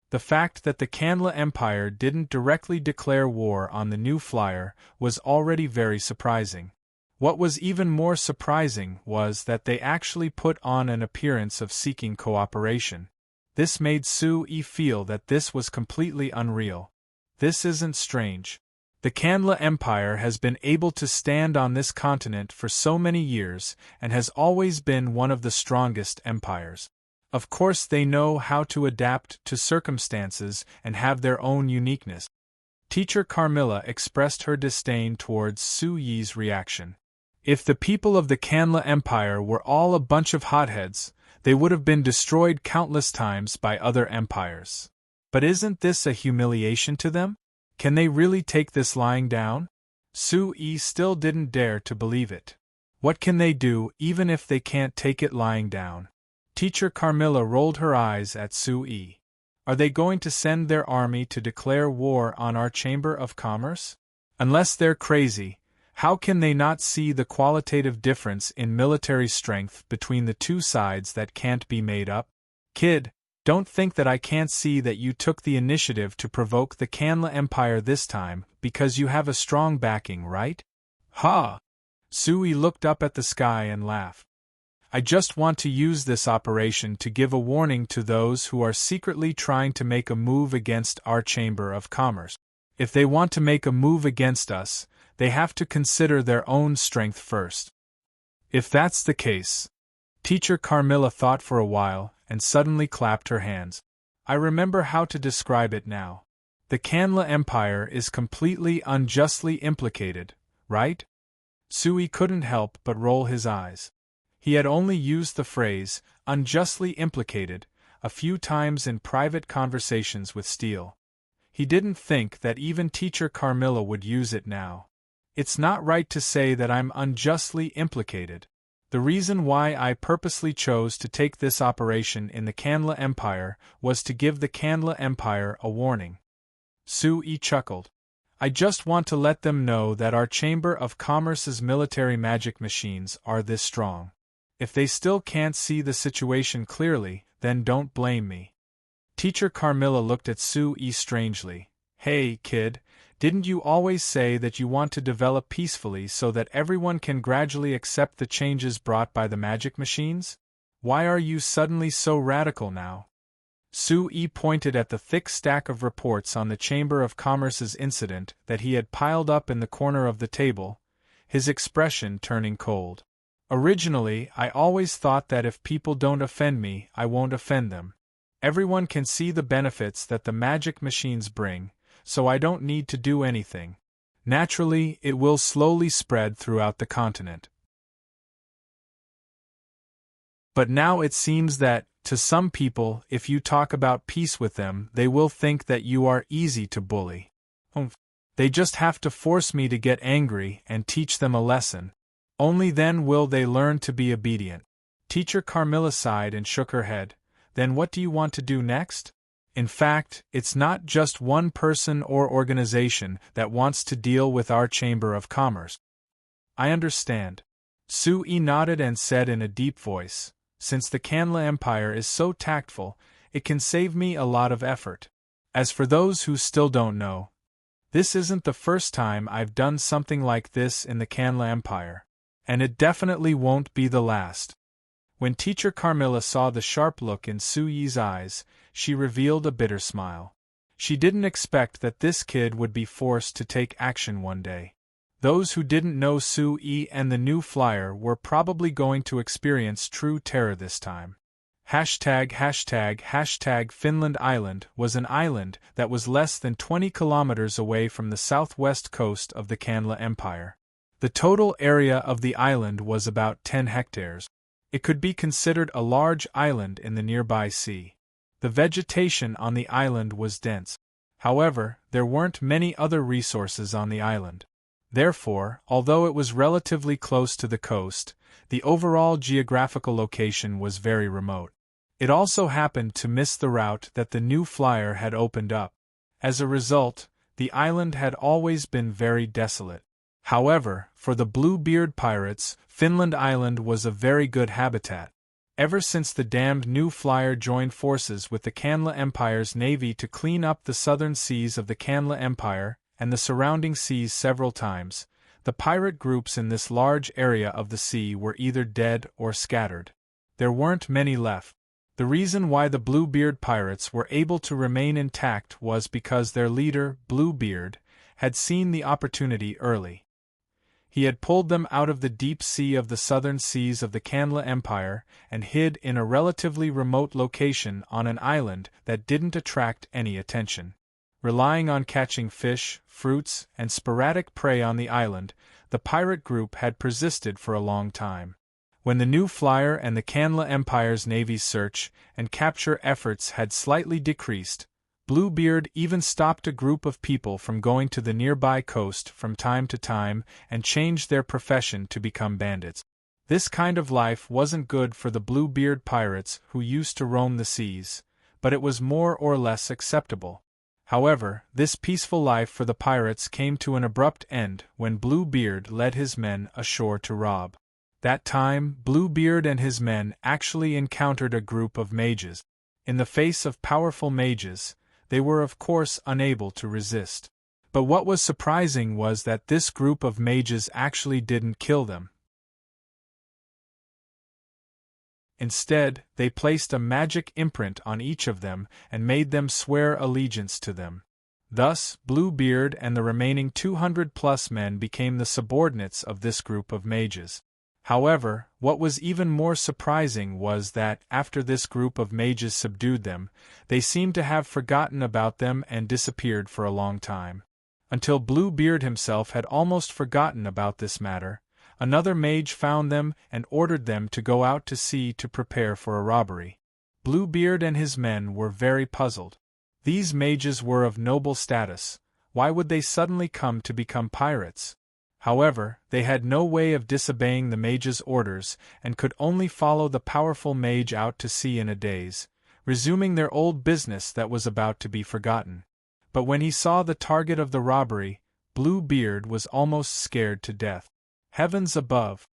The fact that the Kanla Empire didn't directly declare war on the new Flyer was already very surprising. What was even more surprising was that they actually put on an appearance of seeking cooperation. This made Sui feel that this was completely unreal. This isn't strange. The Kanla Empire has been able to stand on this continent for so many years and has always been one of the strongest empires. Of course, they know how to adapt to circumstances and have their own uniqueness. Teacher Carmilla expressed her disdain towards Suyi's reaction. If the people of the Kanla Empire were all a bunch of hotheads, they would have been destroyed countless times by other empires. But isn't this a humiliation to them? Can they really take this lying down? Sui still didn't dare to believe it. What can they do even if they can't take it lying down? Teacher Carmilla rolled her eyes at Sui. Are they going to send their army to declare war on our Chamber of Commerce? Unless they're crazy, how can they not see the qualitative difference in military strength between the two sides that can't be made up? Kid, don't think that I can't see that you took the initiative to provoke the Kanla Empire this time because you have a strong backing, right? Ha! Sui looked up at the sky and laughed. I just want to use this operation to give a warning to those who are secretly trying to make a move against our Chamber of Commerce. If they want to make a move against us, they have to consider their own strength first. If that's the case, Teacher Carmilla thought for a while and suddenly clapped her hands. I remember how to describe it now. The Kanla Empire is completely unjustly implicated, right? Sui couldn't help but roll his eyes. He had only used the phrase, unjustly implicated, a few times in private conversations with Steele. He didn't think that even Teacher Carmilla would use it now. It's not right to say that I'm unjustly implicated. The reason why I purposely chose to take this operation in the Kanla Empire was to give the Kanla Empire a warning. Sui chuckled. I just want to let them know that our Chamber of Commerce's military magic machines are this strong. If they still can't see the situation clearly, then don't blame me. Teacher Carmilla looked at Sui strangely. Hey, kid, didn't you always say that you want to develop peacefully so that everyone can gradually accept the changes brought by the magic machines? Why are you suddenly so radical now? Sui pointed at the thick stack of reports on the Chamber of Commerce's incident that he had piled up in the corner of the table, his expression turning cold. Originally, I always thought that if people don't offend me, I won't offend them. Everyone can see the benefits that the magic machines bring, so I don't need to do anything. Naturally, it will slowly spread throughout the continent. But now it seems that, to some people, if you talk about peace with them, they will think that you are easy to bully. They just have to force me to get angry and teach them a lesson. Only then will they learn to be obedient. Teacher Carmilla sighed and shook her head. Then what do you want to do next? In fact, it's not just one person or organization that wants to deal with our Chamber of Commerce. I understand. Sui nodded and said in a deep voice, since the Kanla Empire is so tactful, it can save me a lot of effort. As for those who still don't know, this isn't the first time I've done something like this in the Kanla Empire, and it definitely won't be the last. When Teacher Carmilla saw the sharp look in Suyi's eyes, she revealed a bitter smile. She didn't expect that this kid would be forced to take action one day. Those who didn't know Sui and the new flyer were probably going to experience true terror this time. ####Finland Island was an island that was less than 20 kilometers away from the southwest coast of the Kanla Empire. The total area of the island was about 10 hectares. It could be considered a large island in the nearby sea. The vegetation on the island was dense. However, there weren't many other resources on the island. Therefore, although it was relatively close to the coast, the overall geographical location was very remote. It also happened to miss the route that the new flyer had opened up. As a result, the island had always been very desolate. However, for the Bluebeard pirates, Finland Island was a very good habitat. Ever since the damned new flyer joined forces with the Kanla Empire's navy to clean up the southern seas of the Kanla Empire and the surrounding seas several times, the pirate groups in this large area of the sea were either dead or scattered. There weren't many left. The reason why the Bluebeard pirates were able to remain intact was because their leader, Bluebeard, had seen the opportunity early. He had pulled them out of the deep sea of the southern seas of the Kanla Empire and hid in a relatively remote location on an island that didn't attract any attention. Relying on catching fish, fruits, and sporadic prey on the island, the pirate group had persisted for a long time. When the new flyer and the Kanla Empire's navy's search and capture efforts had slightly decreased, Bluebeard even stopped a group of people from going to the nearby coast from time to time and changed their profession to become bandits. This kind of life wasn't good for the Bluebeard pirates who used to roam the seas, but it was more or less acceptable. However, this peaceful life for the pirates came to an abrupt end when Bluebeard led his men ashore to rob. That time, Bluebeard and his men actually encountered a group of mages. In the face of powerful mages, they were of course unable to resist. But what was surprising was that this group of mages actually didn't kill them. Instead, they placed a magic imprint on each of them and made them swear allegiance to them. Thus, Bluebeard and the remaining 200+ men became the subordinates of this group of mages. However, what was even more surprising was that, after this group of mages subdued them, they seemed to have forgotten about them and disappeared for a long time. Until Bluebeard himself had almost forgotten about this matter, another mage found them and ordered them to go out to sea to prepare for a robbery. Bluebeard and his men were very puzzled. These mages were of noble status. Why would they suddenly come to become pirates? However, they had no way of disobeying the mage's orders and could only follow the powerful mage out to sea in a daze, resuming their old business that was about to be forgotten. But when he saw the target of the robbery, Bluebeard was almost scared to death. Heavens above!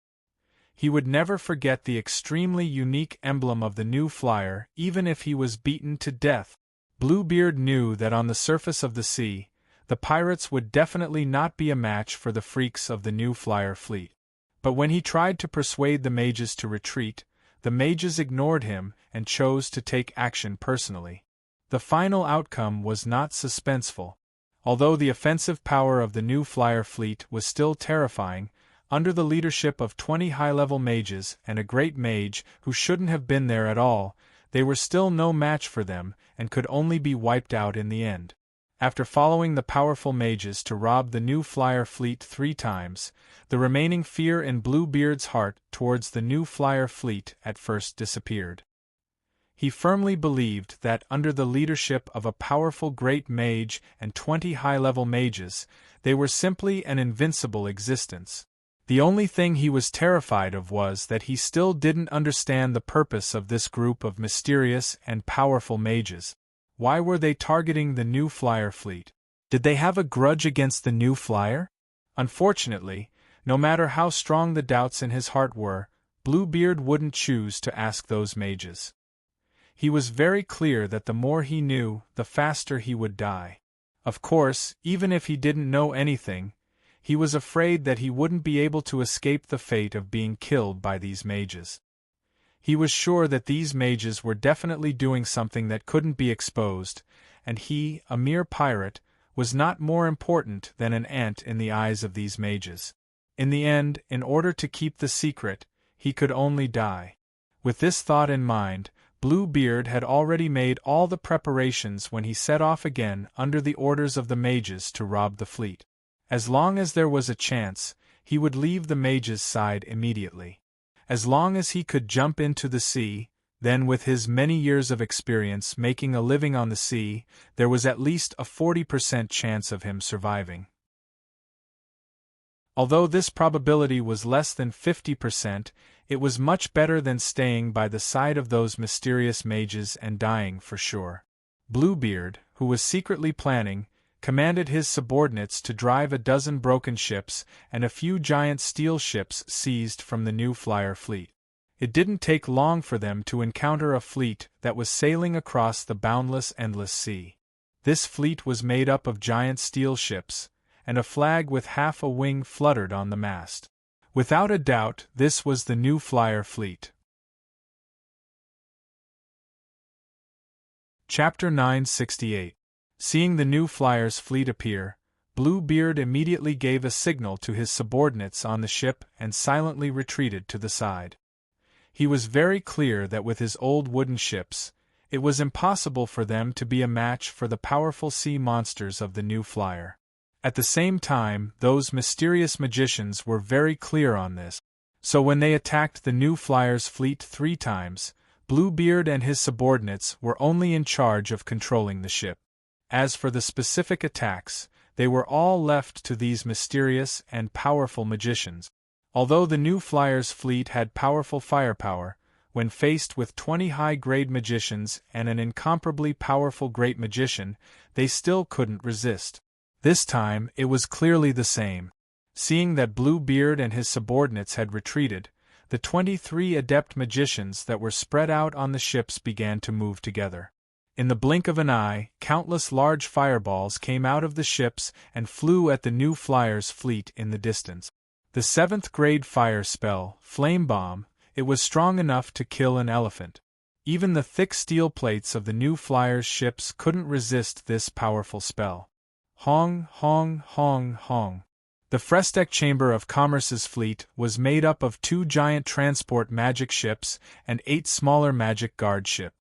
He would never forget the extremely unique emblem of the new flyer, even if he was beaten to death. Bluebeard knew that on the surface of the sea, the pirates would definitely not be a match for the freaks of the new flyer fleet. But when he tried to persuade the mages to retreat, the mages ignored him and chose to take action personally. The final outcome was not suspenseful. Although the offensive power of the new flyer fleet was still terrifying, under the leadership of 20 high-level mages and a great mage who shouldn't have been there at all, they were still no match for them and could only be wiped out in the end. After following the powerful mages to rob the new flyer fleet 3 times, the remaining fear in Bluebeard's heart towards the new flyer fleet at first disappeared. He firmly believed that under the leadership of a powerful great mage and 20 high-level mages, they were simply an invincible existence. The only thing he was terrified of was that he still didn't understand the purpose of this group of mysterious and powerful mages. Why were they targeting the new flyer fleet? Did they have a grudge against the new flyer? Unfortunately, no matter how strong the doubts in his heart were, Bluebeard wouldn't choose to ask those mages. He was very clear that the more he knew, the faster he would die. Of course, even if he didn't know anything, he was afraid that he wouldn't be able to escape the fate of being killed by these mages. He was sure that these mages were definitely doing something that couldn't be exposed, and he, a mere pirate, was not more important than an ant in the eyes of these mages. In the end, in order to keep the secret, he could only die. With this thought in mind, Bluebeard had already made all the preparations when he set off again under the orders of the mages to rob the fleet. As long as there was a chance, he would leave the mage's side immediately. As long as he could jump into the sea, then with his many years of experience making a living on the sea, there was at least a 40% chance of him surviving. Although this probability was less than 50%, it was much better than staying by the side of those mysterious mages and dying for sure. Bluebeard, who was secretly planning, commanded his subordinates to drive a dozen broken ships and a few giant steel ships seized from the new flyer fleet. It didn't take long for them to encounter a fleet that was sailing across the boundless endless sea. This fleet was made up of giant steel ships, and a flag with half a wing fluttered on the mast. Without a doubt, this was the new flyer fleet. Chapter 968. Seeing the new flyer's fleet appear, Bluebeard immediately gave a signal to his subordinates on the ship and silently retreated to the side. He was very clear that with his old wooden ships, it was impossible for them to be a match for the powerful sea monsters of the new flyer. At the same time, those mysterious magicians were very clear on this. So when they attacked the new flyer's fleet 3 times, Bluebeard and his subordinates were only in charge of controlling the ship. As for the specific attacks, they were all left to these mysterious and powerful magicians. Although the new flyer's fleet had powerful firepower, when faced with 20 high-grade magicians and an incomparably powerful great magician, they still couldn't resist. This time, it was clearly the same. Seeing that Bluebeard and his subordinates had retreated, the 23 adept magicians that were spread out on the ships began to move together. In the blink of an eye, countless large fireballs came out of the ships and flew at the new flyer's fleet in the distance. The 7th grade fire spell, Flame Bomb, it was strong enough to kill an elephant. Even the thick steel plates of the new flyer's ships couldn't resist this powerful spell. Hong, hong, hong, hong. The Frestec Chamber of Commerce's fleet was made up of 2 giant transport magic ships and 8 smaller magic guard ships.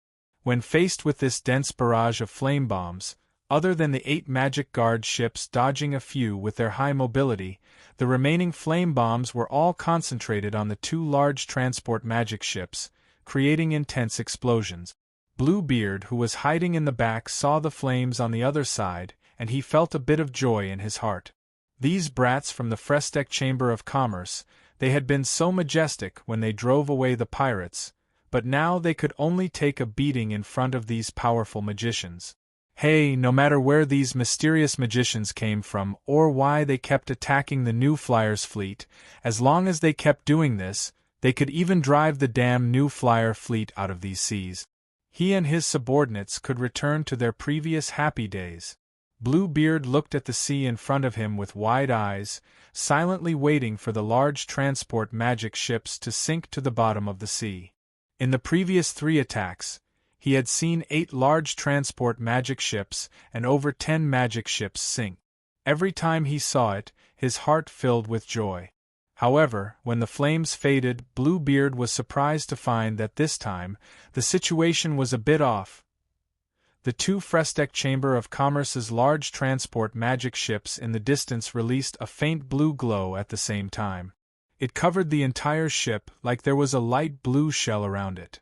When faced with this dense barrage of flame bombs, other than the 8 magic guard ships dodging a few with their high mobility, the remaining flame bombs were all concentrated on the 2 large transport magic ships, creating intense explosions. Bluebeard, who was hiding in the back, saw the flames on the other side, and he felt a bit of joy in his heart. These brats from the Frestec Chamber of Commerce, they had been so majestic when they drove away the pirates, but now they could only take a beating in front of these powerful magicians. Hey, no matter where these mysterious magicians came from or why they kept attacking the new flyer's fleet, as long as they kept doing this, they could even drive the damn new flyer fleet out of these seas. He and his subordinates could return to their previous happy days. Bluebeard looked at the sea in front of him with wide eyes, silently waiting for the large transport magic ships to sink to the bottom of the sea. In the previous 3 attacks, he had seen 8 large transport magic ships and over 10 magic ships sink. Every time he saw it, his heart filled with joy. However, when the flames faded, Bluebeard was surprised to find that this time, the situation was a bit off. The 2 Frestec Chamber of Commerce's large transport magic ships in the distance released a faint blue glow at the same time. It covered the entire ship like there was a light blue shell around it.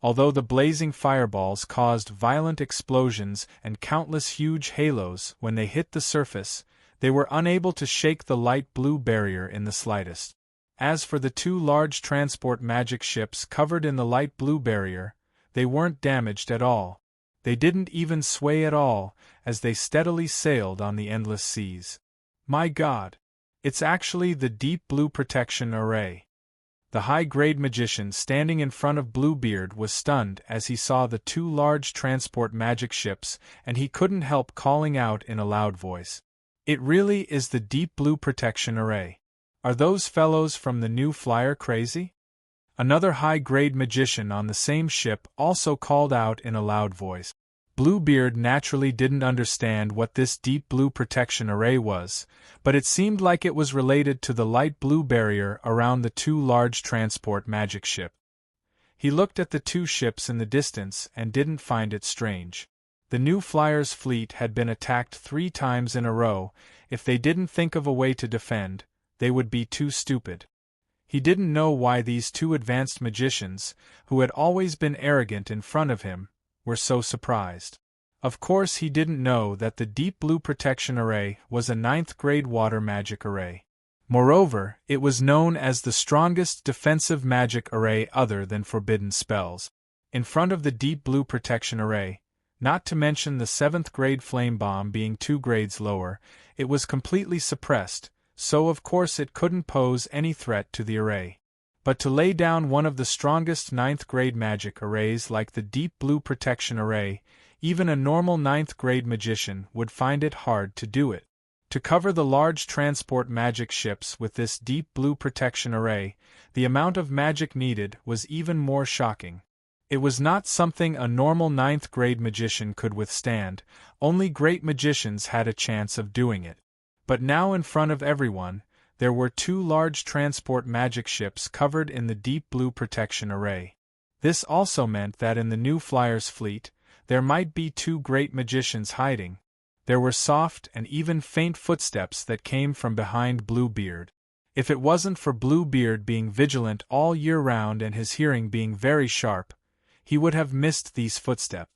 Although the blazing fireballs caused violent explosions and countless huge halos when they hit the surface, they were unable to shake the light blue barrier in the slightest. As for the 2 large transport magic ships covered in the light blue barrier, they weren't damaged at all. They didn't even sway at all as they steadily sailed on the endless seas. My God! It's actually the Deep Blue Protection Array. The high-grade magician standing in front of Bluebeard was stunned as he saw the 2 large transport magic ships, and he couldn't help calling out in a loud voice. It really is the Deep Blue Protection Array. Are those fellows from the new flyer crazy? Another high-grade magician on the same ship also called out in a loud voice. Bluebeard naturally didn't understand what this Deep Blue Protection Array was, but it seemed like it was related to the light blue barrier around the 2 large transport magic ships. He looked at the 2 ships in the distance and didn't find it strange. The new flyers' fleet had been attacked 3 times in a row. If they didn't think of a way to defend, they would be too stupid. He didn't know why these 2 advanced magicians, who had always been arrogant in front of him, were so surprised. Of course he didn't know that the Deep Blue Protection Array was a 9th grade water magic array. Moreover, it was known as the strongest defensive magic array other than forbidden spells. In front of the Deep Blue Protection Array, not to mention the 7th grade flame bomb being 2 grades lower, it was completely suppressed, so of course it couldn't pose any threat to the array. But to lay down one of the strongest 9th grade magic arrays like the Deep Blue Protection Array, even a normal 9th grade magician would find it hard to do it. To cover the large transport magic ships with this Deep Blue Protection Array, the amount of magic needed was even more shocking. It was not something a normal 9th grade magician could withstand, only great magicians had a chance of doing it. But now in front of everyone, there were 2 large transport magic ships covered in the Deep Blue Protection Array. This also meant that in the new flyers' fleet, there might be 2 great magicians hiding. There were soft and even faint footsteps that came from behind Bluebeard. If it wasn't for Bluebeard being vigilant all year round and his hearing being very sharp, he would have missed these footsteps.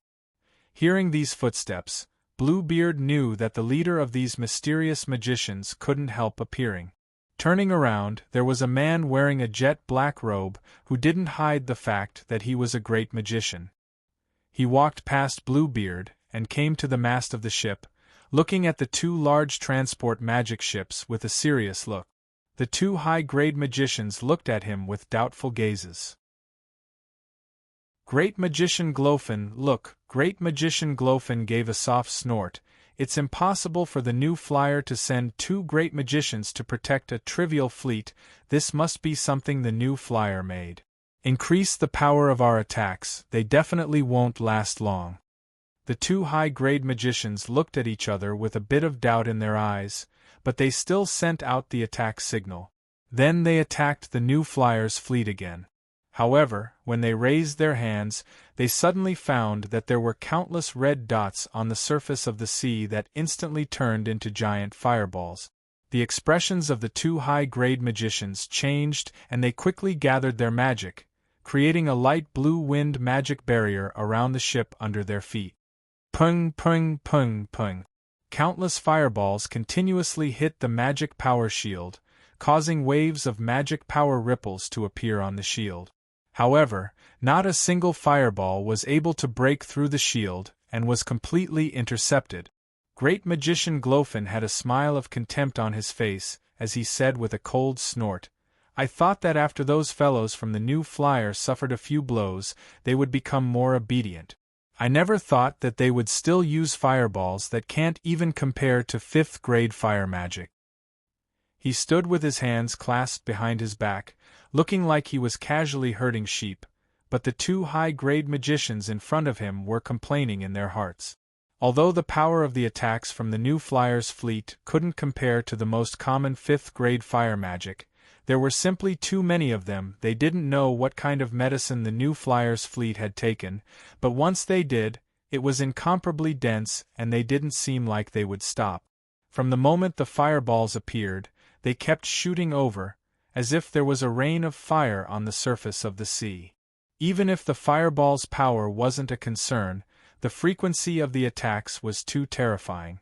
Hearing these footsteps, Bluebeard knew that the leader of these mysterious magicians couldn't help appearing. Turning around, there was a man wearing a jet-black robe who didn't hide the fact that he was a great magician. He walked past Bluebeard and came to the mast of the ship, looking at the 2 large transport magic ships with a serious look. The 2 high-grade magicians looked at him with doubtful gazes. Great Magician Glowfin, look, Great Magician Glowfin gave a soft snort. It's impossible for the new flyer to send 2 great magicians to protect a trivial fleet. This must be something the new flyer made. Increase the power of our attacks, they definitely won't last long. The 2 high-grade magicians looked at each other with a bit of doubt in their eyes, but they still sent out the attack signal. Then they attacked the new flyer's fleet again. However, when they raised their hands, they suddenly found that there were countless red dots on the surface of the sea that instantly turned into giant fireballs. The expressions of the 2 high-grade magicians changed and they quickly gathered their magic, creating a light blue wind magic barrier around the ship under their feet. Pung pung pung pung. Countless fireballs continuously hit the magic power shield, causing waves of magic power ripples to appear on the shield. However, not a single fireball was able to break through the shield and was completely intercepted. Great Magician Glowfin had a smile of contempt on his face as he said with a cold snort, I thought that after those fellows from the new flyer suffered a few blows, they would become more obedient. I never thought that they would still use fireballs that can't even compare to 5th grade fire magic. He stood with his hands clasped behind his back, looking like he was casually herding sheep, but the 2 high-grade magicians in front of him were complaining in their hearts. Although the power of the attacks from the new flyer's fleet couldn't compare to the most common 5th grade fire magic, there were simply too many of them. They didn't know what kind of medicine the new flyer's fleet had taken, but once they did, it was incomparably dense and they didn't seem like they would stop. From the moment the fireballs appeared, they kept shooting over, as if there was a rain of fire on the surface of the sea. Even if the fireball's power wasn't a concern, the frequency of the attacks was too terrifying.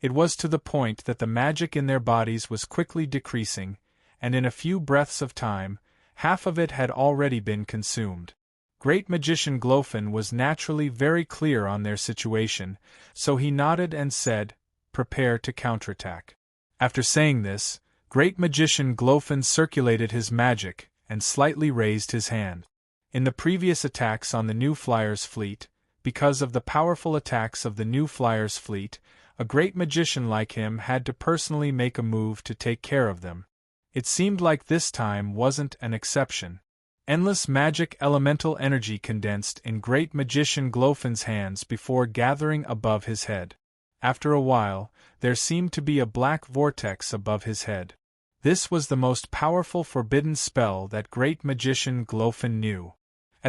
It was to the point that the magic in their bodies was quickly decreasing, and in a few breaths of time, half of it had already been consumed. Great Magician Glowfin was naturally very clear on their situation, so he nodded and said, "Prepare to counterattack." After saying this, Great Magician Glowfin circulated his magic and slightly raised his hand. In the previous attacks on the new flyer's fleet, because of the powerful attacks of the new flyer's fleet, a great magician like him had to personally make a move to take care of them. It seemed like this time wasn't an exception. Endless magic elemental energy condensed in Great Magician Glowfin's hands before gathering above his head. After a while, there seemed to be a black vortex above his head. This was the most powerful forbidden spell that Great Magician Glowfin knew.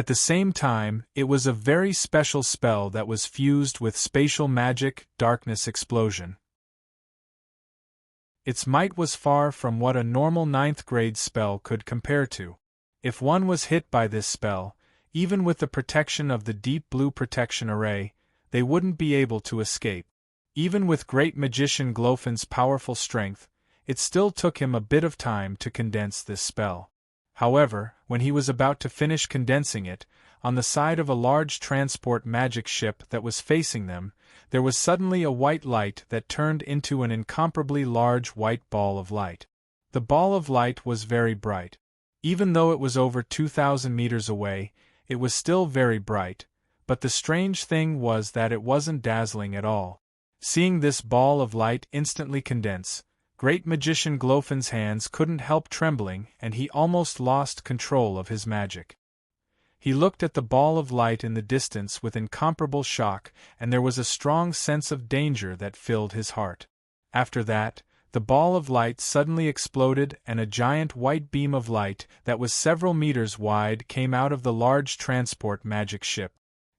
At the same time, it was a very special spell that was fused with spatial magic, darkness explosion. Its might was far from what a normal 9th grade spell could compare to. If one was hit by this spell, even with the protection of the deep blue protection array, they wouldn't be able to escape. Even with great magician Glofin's powerful strength, it still took him a bit of time to condense this spell. However, when he was about to finish condensing it, on the side of a large transport magic ship that was facing them, there was suddenly a white light that turned into an incomparably large white ball of light. The ball of light was very bright. Even though it was over 2,000 meters away, it was still very bright, but the strange thing was that it wasn't dazzling at all. Seeing this ball of light instantly condense, great magician Glofin's hands couldn't help trembling and he almost lost control of his magic. He looked at the ball of light in the distance with incomparable shock, and there was a strong sense of danger that filled his heart. After that, the ball of light suddenly exploded and a giant white beam of light that was several meters wide came out of the large transport magic ship.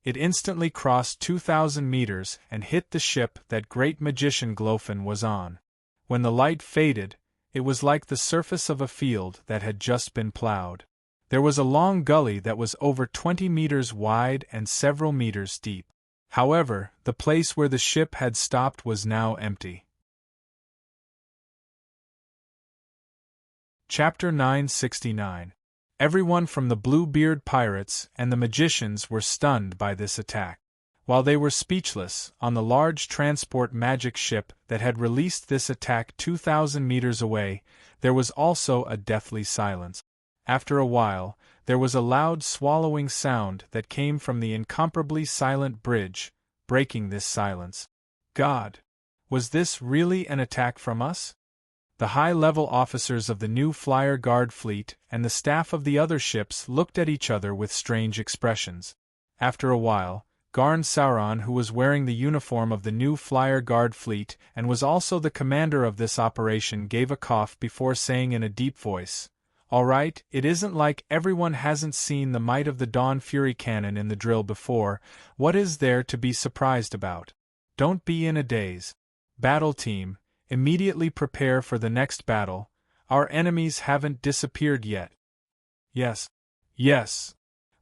It instantly crossed 2,000 meters and hit the ship that great magician Glofin was on. When the light faded, it was like the surface of a field that had just been plowed. There was a long gully that was over 20 meters wide and several meters deep. However, the place where the ship had stopped was now empty. Chapter 969. Everyone from the Bluebeard pirates and the magicians were stunned by this attack. While they were speechless, on the large transport magic ship that had released this attack 2,000 meters away, there was also a deathly silence. After a while, there was a loud swallowing sound that came from the incomparably silent bridge, breaking this silence. God! Was this really an attack from us? The high-level officers of the new Flyer Guard fleet and the staff of the other ships looked at each other with strange expressions. After a while, Garn Sauron, who was wearing the uniform of the new Flyer Guard fleet and was also the commander of this operation, gave a cough before saying in a deep voice, "All right, it isn't like everyone hasn't seen the might of the Dawn Fury cannon in the drill before. What is there to be surprised about? Don't be in a daze. Battle team, immediately prepare for the next battle. Our enemies haven't disappeared yet." Yes. Yes.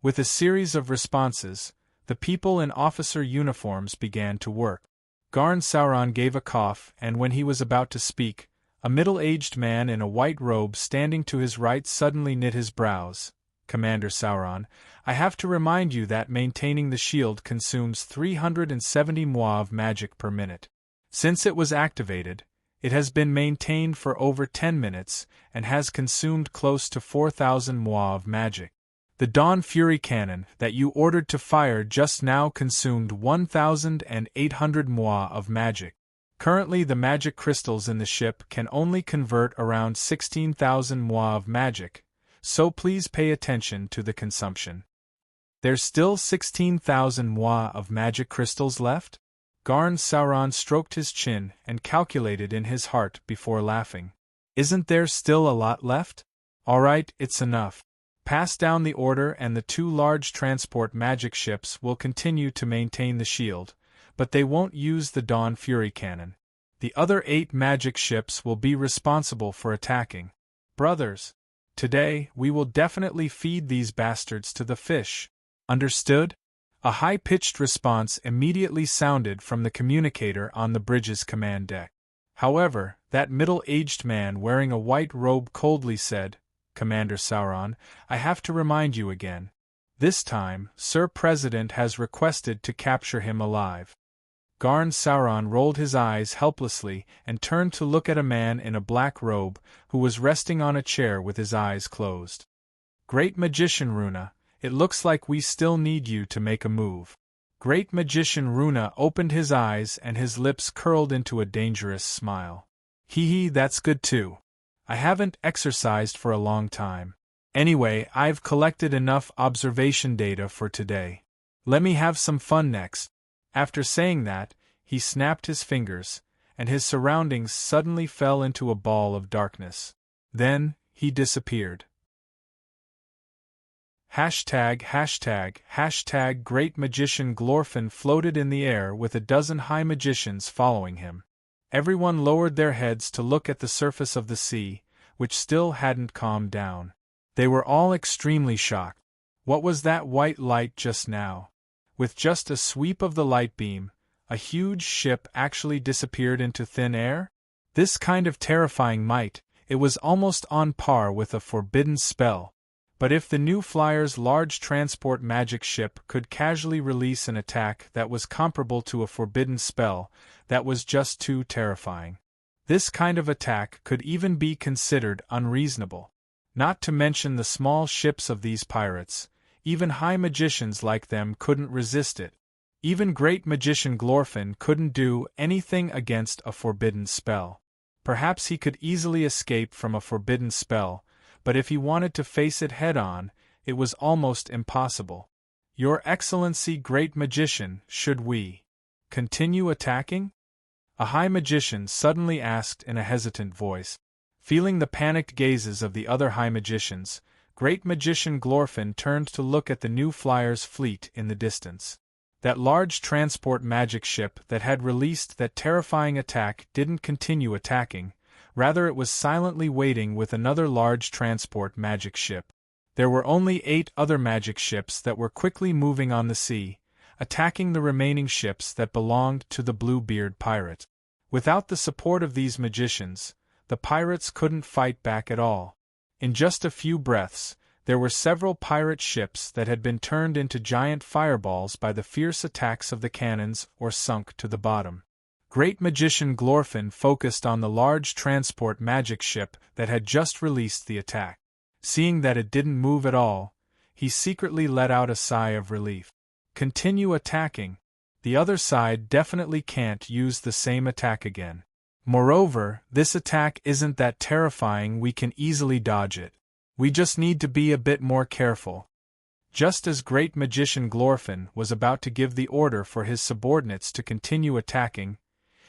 With a series of responses, the people in officer uniforms began to work. Garn Sauron gave a cough, and when he was about to speak, a middle-aged man in a white robe standing to his right suddenly knit his brows. "Commander Sauron, I have to remind you that maintaining the shield consumes 370 mois of magic per minute. Since it was activated, it has been maintained for over 10 minutes and has consumed close to 4,000 mois of magic. The Dawn Fury cannon that you ordered to fire just now consumed 1,800 mois of magic. Currently the magic crystals in the ship can only convert around 16,000 mois of magic, so please pay attention to the consumption." "There's still 16,000 mois of magic crystals left?" Garn Sauron stroked his chin and calculated in his heart before laughing. "Isn't there still a lot left? All right, it's enough. Pass down the order and the 2 large transport magic ships will continue to maintain the shield, but they won't use the Dawn Fury cannon. The other 8 magic ships will be responsible for attacking. Brothers, today we will definitely feed these bastards to the fish. Understood?" A high-pitched response immediately sounded from the communicator on the bridge's command deck. However, that middle-aged man wearing a white robe coldly said, "Commander Sauron, I have to remind you again. This time, Sir President has requested to capture him alive." Garn Sauron rolled his eyes helplessly and turned to look at a man in a black robe who was resting on a chair with his eyes closed. "Great Magician Runa, it looks like we still need you to make a move." Great Magician Runa opened his eyes and his lips curled into a dangerous smile. "Hee, that's good too. I haven't exercised for a long time. Anyway, I've collected enough observation data for today. Let me have some fun next." After saying that, he snapped his fingers, and his surroundings suddenly fell into a ball of darkness. Then, he disappeared. Hashtag Great Magician Glorfin floated in the air with a dozen high magicians following him. Everyone lowered their heads to look at the surface of the sea, which still hadn't calmed down. They were all extremely shocked. What was that white light just now? With just a sweep of the light beam, a huge ship actually disappeared into thin air? This kind of terrifying might, it was almost on par with a forbidden spell. But if the new flyer's large transport magic ship could casually release an attack that was comparable to a forbidden spell, that was just too terrifying. This kind of attack could even be considered unreasonable. Not to mention the small ships of these pirates, even high magicians like them couldn't resist it. Even Great Magician Glorfin couldn't do anything against a forbidden spell. Perhaps he could easily escape from a forbidden spell, but if he wanted to face it head-on, it was almost impossible. Your Excellency Great Magician, should we continue attacking? A high magician suddenly asked in a hesitant voice. Feeling the panicked gazes of the other high magicians, Great Magician Glorfin turned to look at the new flyer's fleet in the distance. That large transport magic ship that had released that terrifying attack didn't continue attacking, rather it was silently waiting with another large transport magic ship. There were only 8 other magic ships that were quickly moving on the sea, attacking the remaining ships that belonged to the Bluebeard pirate. Without the support of these magicians, the pirates couldn't fight back at all. In just a few breaths, there were several pirate ships that had been turned into giant fireballs by the fierce attacks of the cannons or sunk to the bottom. Great Magician Glorfin focused on the large transport magic ship that had just released the attack. Seeing that it didn't move at all, he secretly let out a sigh of relief. Continue attacking. The other side definitely can't use the same attack again. Moreover, this attack isn't that terrifying, we can easily dodge it. We just need to be a bit more careful. Just as Great Magician Glorfin was about to give the order for his subordinates to continue attacking,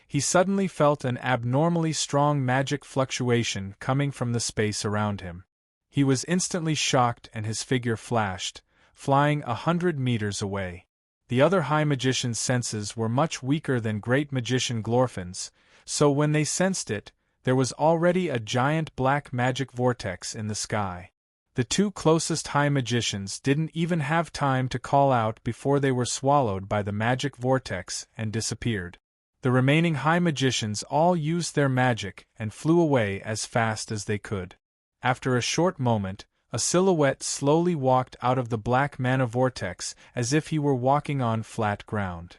he suddenly felt an abnormally strong magic fluctuation coming from the space around him. He was instantly shocked and his figure flashed, flying 100 meters away. The other high magician's senses were much weaker than Great Magician Glorfin's, so when they sensed it, there was already a giant black magic vortex in the sky. The 2 closest high magicians didn't even have time to call out before they were swallowed by the magic vortex and disappeared. The remaining high magicians all used their magic and flew away as fast as they could. After a short moment, a silhouette slowly walked out of the black mana vortex as if he were walking on flat ground.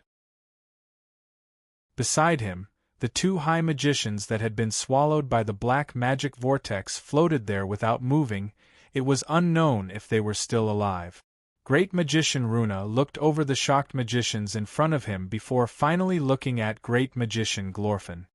Beside him, the 2 high magicians that had been swallowed by the black magic vortex floated there without moving. It was unknown if they were still alive. Great Magician Runa looked over the shocked magicians in front of him before finally looking at Great Magician Glorfin.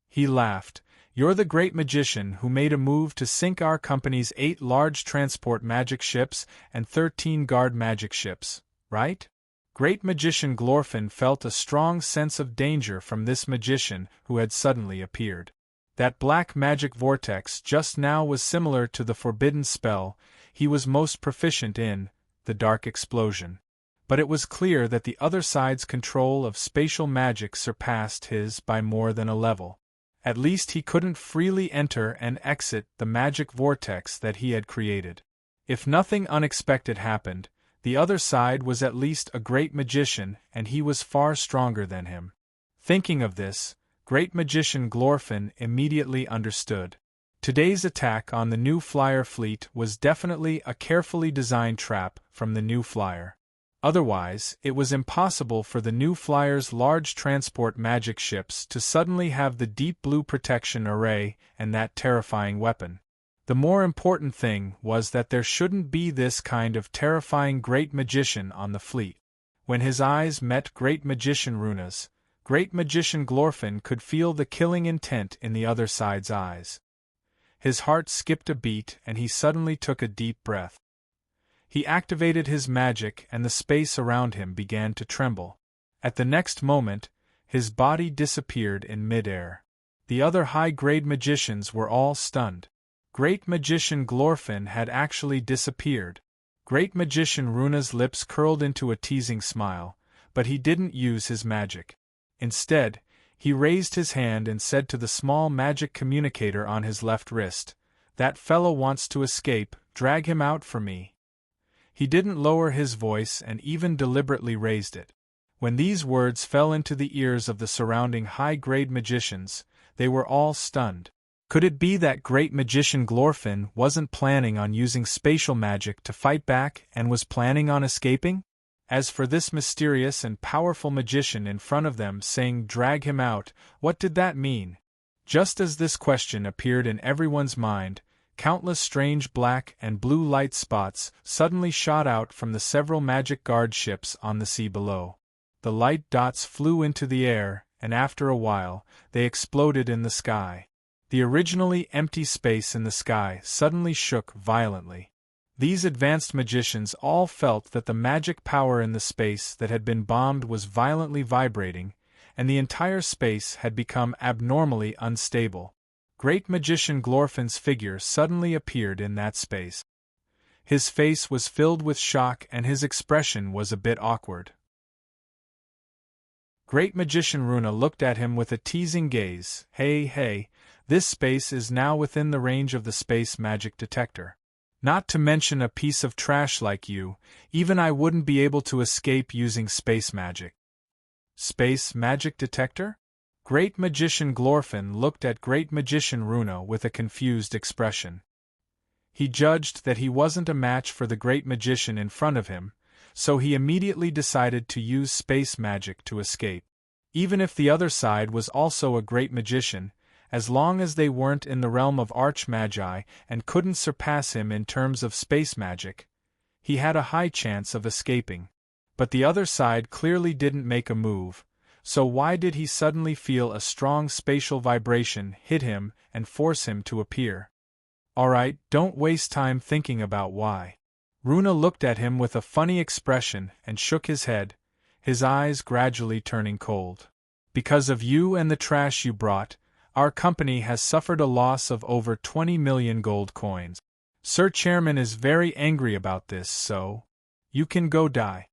He laughed. You're the Great Magician who made a move to sink our company's 8 large transport magic ships and 13 guard magic ships, right? Great Magician Glorfin felt a strong sense of danger from this magician who had suddenly appeared. That black magic vortex just now was similar to the forbidden spell he was most proficient in, the Dark Explosion. But it was clear that the other side's control of spatial magic surpassed his by more than a level. At least he couldn't freely enter and exit the magic vortex that he had created. If nothing unexpected happened, the other side was at least a great magician and he was far stronger than him. Thinking of this, Great Magician Glorfin immediately understood. Today's attack on the new flyer fleet was definitely a carefully designed trap from the new flyer. Otherwise, it was impossible for the new flyer's large transport magic ships to suddenly have the deep blue protection array and that terrifying weapon. The more important thing was that there shouldn't be this kind of terrifying great magician on the fleet. When his eyes met Great Magician Runa's, Great Magician Glorfin could feel the killing intent in the other side's eyes. His heart skipped a beat and he suddenly took a deep breath. He activated his magic and the space around him began to tremble. At the next moment, his body disappeared in mid-air. The other high-grade magicians were all stunned. Great Magician Glorfin had actually disappeared. Great Magician Runa's lips curled into a teasing smile, but he didn't use his magic. Instead, he raised his hand and said to the small magic communicator on his left wrist, "That fellow wants to escape, drag him out for me." He didn't lower his voice and even deliberately raised it. When these words fell into the ears of the surrounding high-grade magicians, they were all stunned. Could it be that Great Magician Glorfin wasn't planning on using spatial magic to fight back and was planning on escaping? As for this mysterious and powerful magician in front of them saying drag him out, what did that mean? Just as this question appeared in everyone's mind, countless strange black and blue light spots suddenly shot out from the several magic guard ships on the sea below. The light dots flew into the air, and after a while, they exploded in the sky. The originally empty space in the sky suddenly shook violently. These advanced magicians all felt that the magic power in the space that had been bombed was violently vibrating, and the entire space had become abnormally unstable. Great Magician Glorfin's figure suddenly appeared in that space. His face was filled with shock and his expression was a bit awkward. Great Magician Runa looked at him with a teasing gaze. Hey, this space is now within the range of the space magic detector. Not to mention a piece of trash like you, even I wouldn't be able to escape using space magic. Space magic detector? Great Magician Glorfin looked at Great Magician Runa with a confused expression. He judged that he wasn't a match for the Great Magician in front of him, so he immediately decided to use space magic to escape. Even if the other side was also a great magician, as long as they weren't in the realm of arch-magi and couldn't surpass him in terms of space magic, he had a high chance of escaping. But the other side clearly didn't make a move, so why did he suddenly feel a strong spatial vibration hit him and force him to appear? Alright, don't waste time thinking about why. Runa looked at him with a funny expression and shook his head, his eyes gradually turning cold. Because of you and the trash you brought, our company has suffered a loss of over 20 million gold coins. Sir Chairman is very angry about this, so you can go die.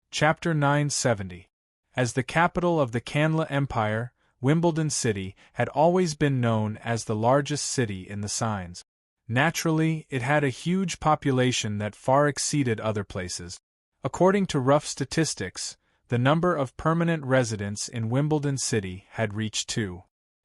Chapter 970. As the capital of the Canla Empire, Wimbledon City had always been known as the largest city in the signs. Naturally, it had a huge population that far exceeded other places. According to rough statistics, the number of permanent residents in Wimbledon City had reached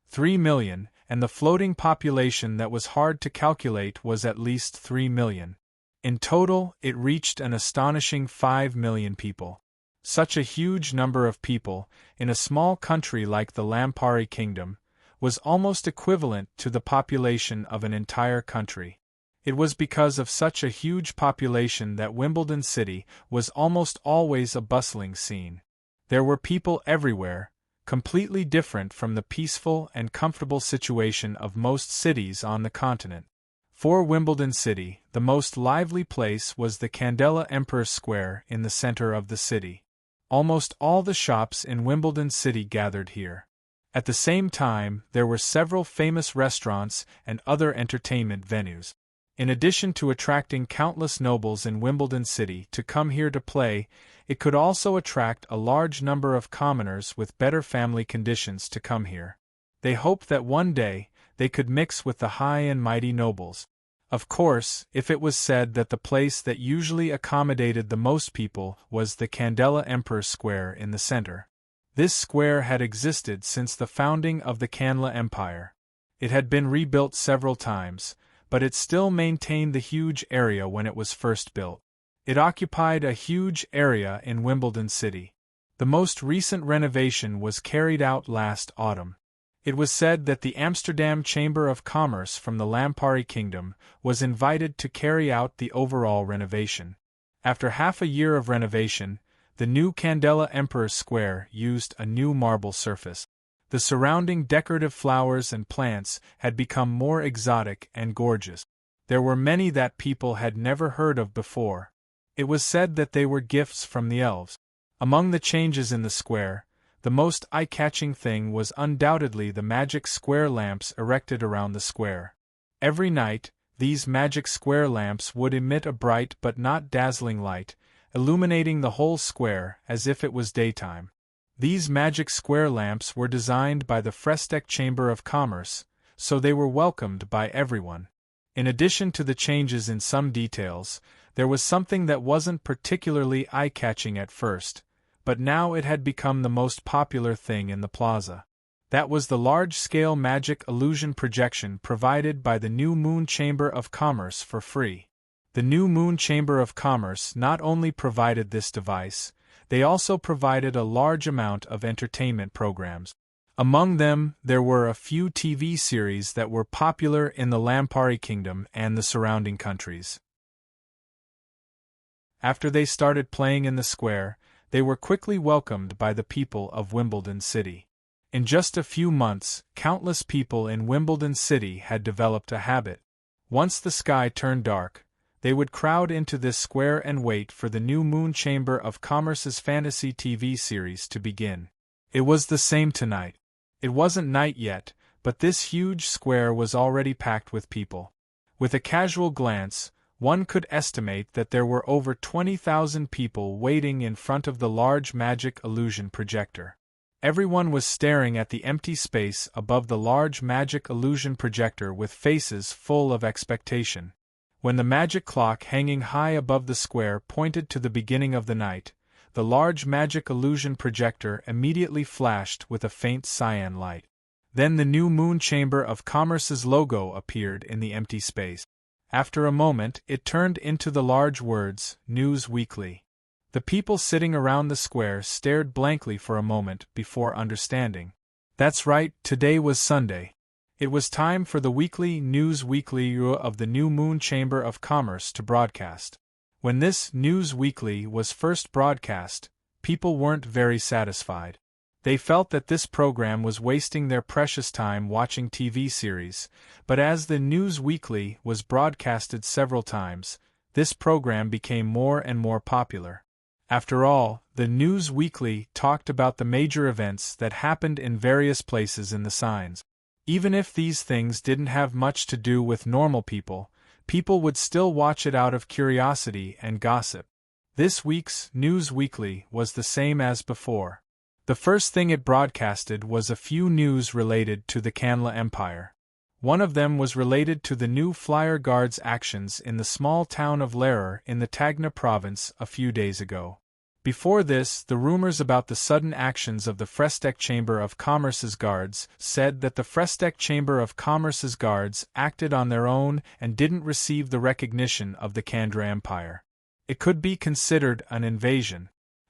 3 million, and the floating population that was hard to calculate was at least 3 million. In total, it reached an astonishing 5 million people. Such a huge number of people, in a small country like the Lampari Kingdom, was almost equivalent to the population of an entire country. It was because of such a huge population that Wimbledon City was almost always a bustling scene. There were people everywhere, completely different from the peaceful and comfortable situation of most cities on the continent. For Wimbledon City, the most lively place was the Candela Emperor Square in the center of the city. Almost all the shops in Wimbledon City gathered here. At the same time, there were several famous restaurants and other entertainment venues. In addition to attracting countless nobles in Wimbledon City to come here to play, it could also attract a large number of commoners with better family conditions to come here. They hoped that one day, they could mix with the high and mighty nobles. Of course, if it was said that the place that usually accommodated the most people was the Candela Emperor Square in the center. This square had existed since the founding of the Canla Empire. It had been rebuilt several times, but it still maintained the huge area when it was first built. It occupied a huge area in Wimbledon City. The most recent renovation was carried out last autumn. It was said that the Amsterdam Chamber of Commerce from the Lampari Kingdom was invited to carry out the overall renovation. After half a year of renovation, the new Candela Emperor Square used a new marble surface. The surrounding decorative flowers and plants had become more exotic and gorgeous. There were many that people had never heard of before. It was said that they were gifts from the elves. Among the changes in the square, the most eye-catching thing was undoubtedly the magic square lamps erected around the square. Every night, these magic square lamps would emit a bright but not dazzling light, illuminating the whole square as if it was daytime. These magic square lamps were designed by the Frestec Chamber of Commerce, so they were welcomed by everyone. In addition to the changes in some details, there was something that wasn't particularly eye-catching at first, but now it had become the most popular thing in the plaza. That was the large-scale magic illusion projection provided by the New Moon Chamber of Commerce for free. The New Moon Chamber of Commerce not only provided this device, they also provided a large amount of entertainment programs. Among them, there were a few TV series that were popular in the Lampari Kingdom and the surrounding countries. After they started playing in the square, they were quickly welcomed by the people of Wimbledon City. In just a few months, countless people in Wimbledon City had developed a habit. Once the sky turned dark, they would crowd into this square and wait for the New Moon Chamber of Commerce's fantasy TV series to begin. It was the same tonight. It wasn't night yet, but this huge square was already packed with people. With a casual glance, one could estimate that there were over 20,000 people waiting in front of the large magic illusion projector. Everyone was staring at the empty space above the large magic illusion projector with faces full of expectation. When the magic clock hanging high above the square pointed to the beginning of the night, the large magic illusion projector immediately flashed with a faint cyan light. Then the New Moon Chamber of Commerce's logo appeared in the empty space. After a moment, it turned into the large words, News Weekly. The people sitting around the square stared blankly for a moment before understanding. That's right, today was Sunday. It was time for the weekly News Weekly of the New Moon Chamber of Commerce to broadcast. When this News Weekly was first broadcast, people weren't very satisfied. They felt that this program was wasting their precious time watching TV series, but as the News Weekly was broadcasted several times, this program became more and more popular. After all, the News Weekly talked about the major events that happened in various places in the signs. Even if these things didn't have much to do with normal people, people would still watch it out of curiosity and gossip. This week's News Weekly was the same as before. The first thing it broadcasted was a few news related to the Kanla Empire. One of them was related to the new Flyer Guard's actions in the small town of Larer in the Tagna province a few days ago. Before this, the rumors about the sudden actions of the Frestec Chamber of Commerce's guards said that the Frestec Chamber of Commerce's guards acted on their own and didn't receive the recognition of the Kandra Empire. It could be considered an invasion.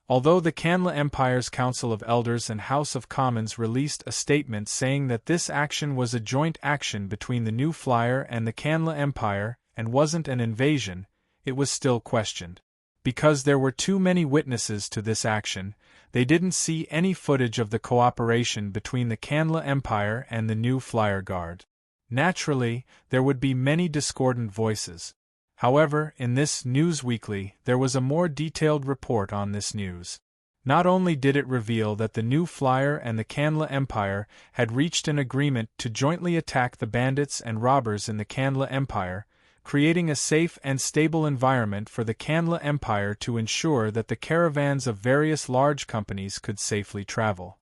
Although the Kanla Empire's Council of Elders and House of Commons released a statement saying that this action was a joint action between the New Flyer and the Kanla Empire and wasn't an invasion, it was still questioned. Because there were too many witnesses to this action, they didn't see any footage of the cooperation between the Kanla Empire and the New Flyer Guard. Naturally, there would be many discordant voices. However, in this News Weekly, there was a more detailed report on this news. Not only did it reveal that the New Flyer and the Kanla Empire had reached an agreement to jointly attack the bandits and robbers in the Kanla Empire, creating a safe and stable environment for the Kanla Empire to ensure that the caravans of various large companies could safely travel.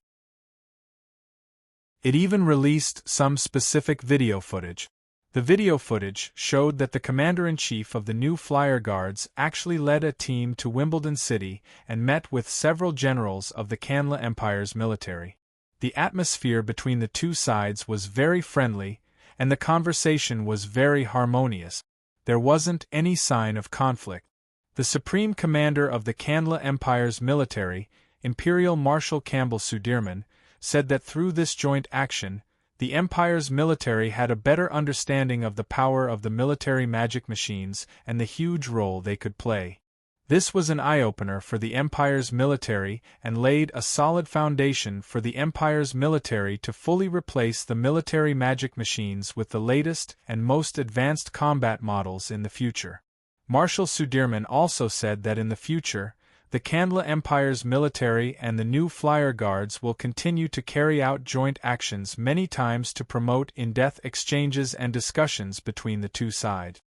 It even released some specific video footage. The video footage showed that the commander-in-chief of the New Flyer Guards actually led a team to Wimbledon City and met with several generals of the Kanla Empire's military. The atmosphere between the two sides was very friendly, and the conversation was very harmonious. There wasn't any sign of conflict. The supreme commander of the Kanla Empire's military, Imperial Marshal Campbell Sudirman, said that through this joint action, the Empire's military had a better understanding of the power of the military magic machines and the huge role they could play. This was an eye-opener for the Empire's military and laid a solid foundation for the Empire's military to fully replace the military magic machines with the latest and most advanced combat models in the future. Marshal Sudirman also said that in the future, The Kandla Empire's military and the new Flyer Guards will continue to carry out joint actions many times to promote in-depth exchanges and discussions between the two sides.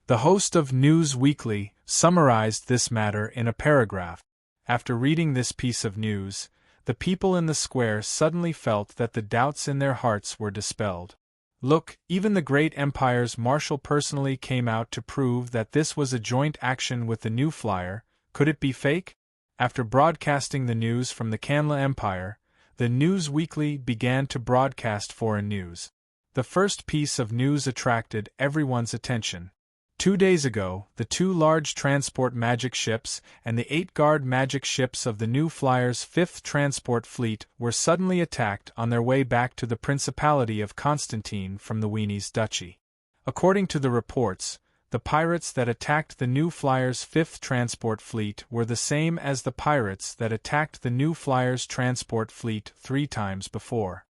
The host of News Weekly summarized this matter in a paragraph. After reading this piece of news, the people in the square suddenly felt that the doubts in their hearts were dispelled. Look, even the great empire's marshal personally came out to prove that this was a joint action with the new Flyer. Could it be fake? After broadcasting the news from the Kandla Empire, the News Weekly began to broadcast foreign news. The first piece of news attracted everyone's attention. 2 days ago, the 2 large transport magic ships and the 8 guard magic ships of the new Flyer's 5th transport fleet were suddenly attacked on their way back to the Principality of Constantine from the Weenie's Duchy. According to the reports, the pirates that attacked the new Flyer's 5th transport fleet were the same as the pirates that attacked the new Flyer's transport fleet 3 times before.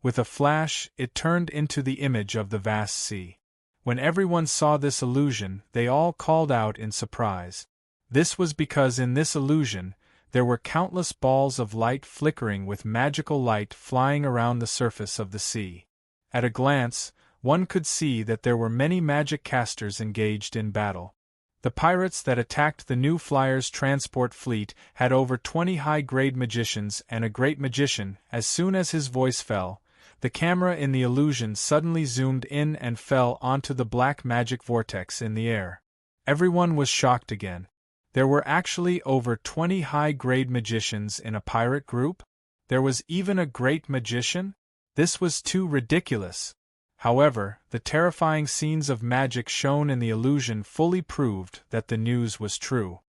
With a flash, it turned into the image of the vast sea. When everyone saw this illusion, they all called out in surprise. This was because in this illusion, there were countless balls of light flickering with magical light flying around the surface of the sea. At a glance, one could see that there were many magic casters engaged in battle. The pirates that attacked the new Flyer's transport fleet had over 20 high-grade magicians and a great magician. As soon as his voice fell, the camera in the illusion suddenly zoomed in and fell onto the black magic vortex in the air. Everyone was shocked again. There were actually over 20 high-grade magicians in a pirate group? There was even a great magician? This was too ridiculous. However, the terrifying scenes of magic shown in the illusion fully proved that the news was true.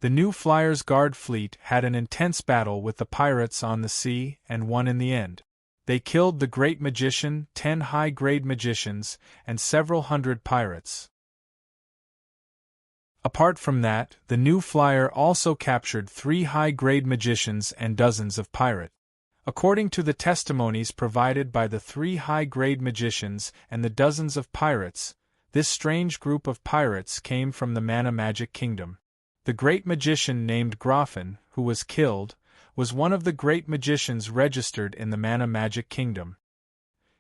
The new Flyer's guard fleet had an intense battle with the pirates on the sea and won in the end. They killed the great magician, 10 high-grade magicians, and several hundred pirates. Apart from that, the new Flyer also captured 3 high-grade magicians and dozens of pirates. According to the testimonies provided by the 3 high-grade magicians and the dozens of pirates, this strange group of pirates came from the Mana Magic Kingdom. The great magician named Groffin, who was killed, was one of the great magicians registered in the Mana Magic Kingdom.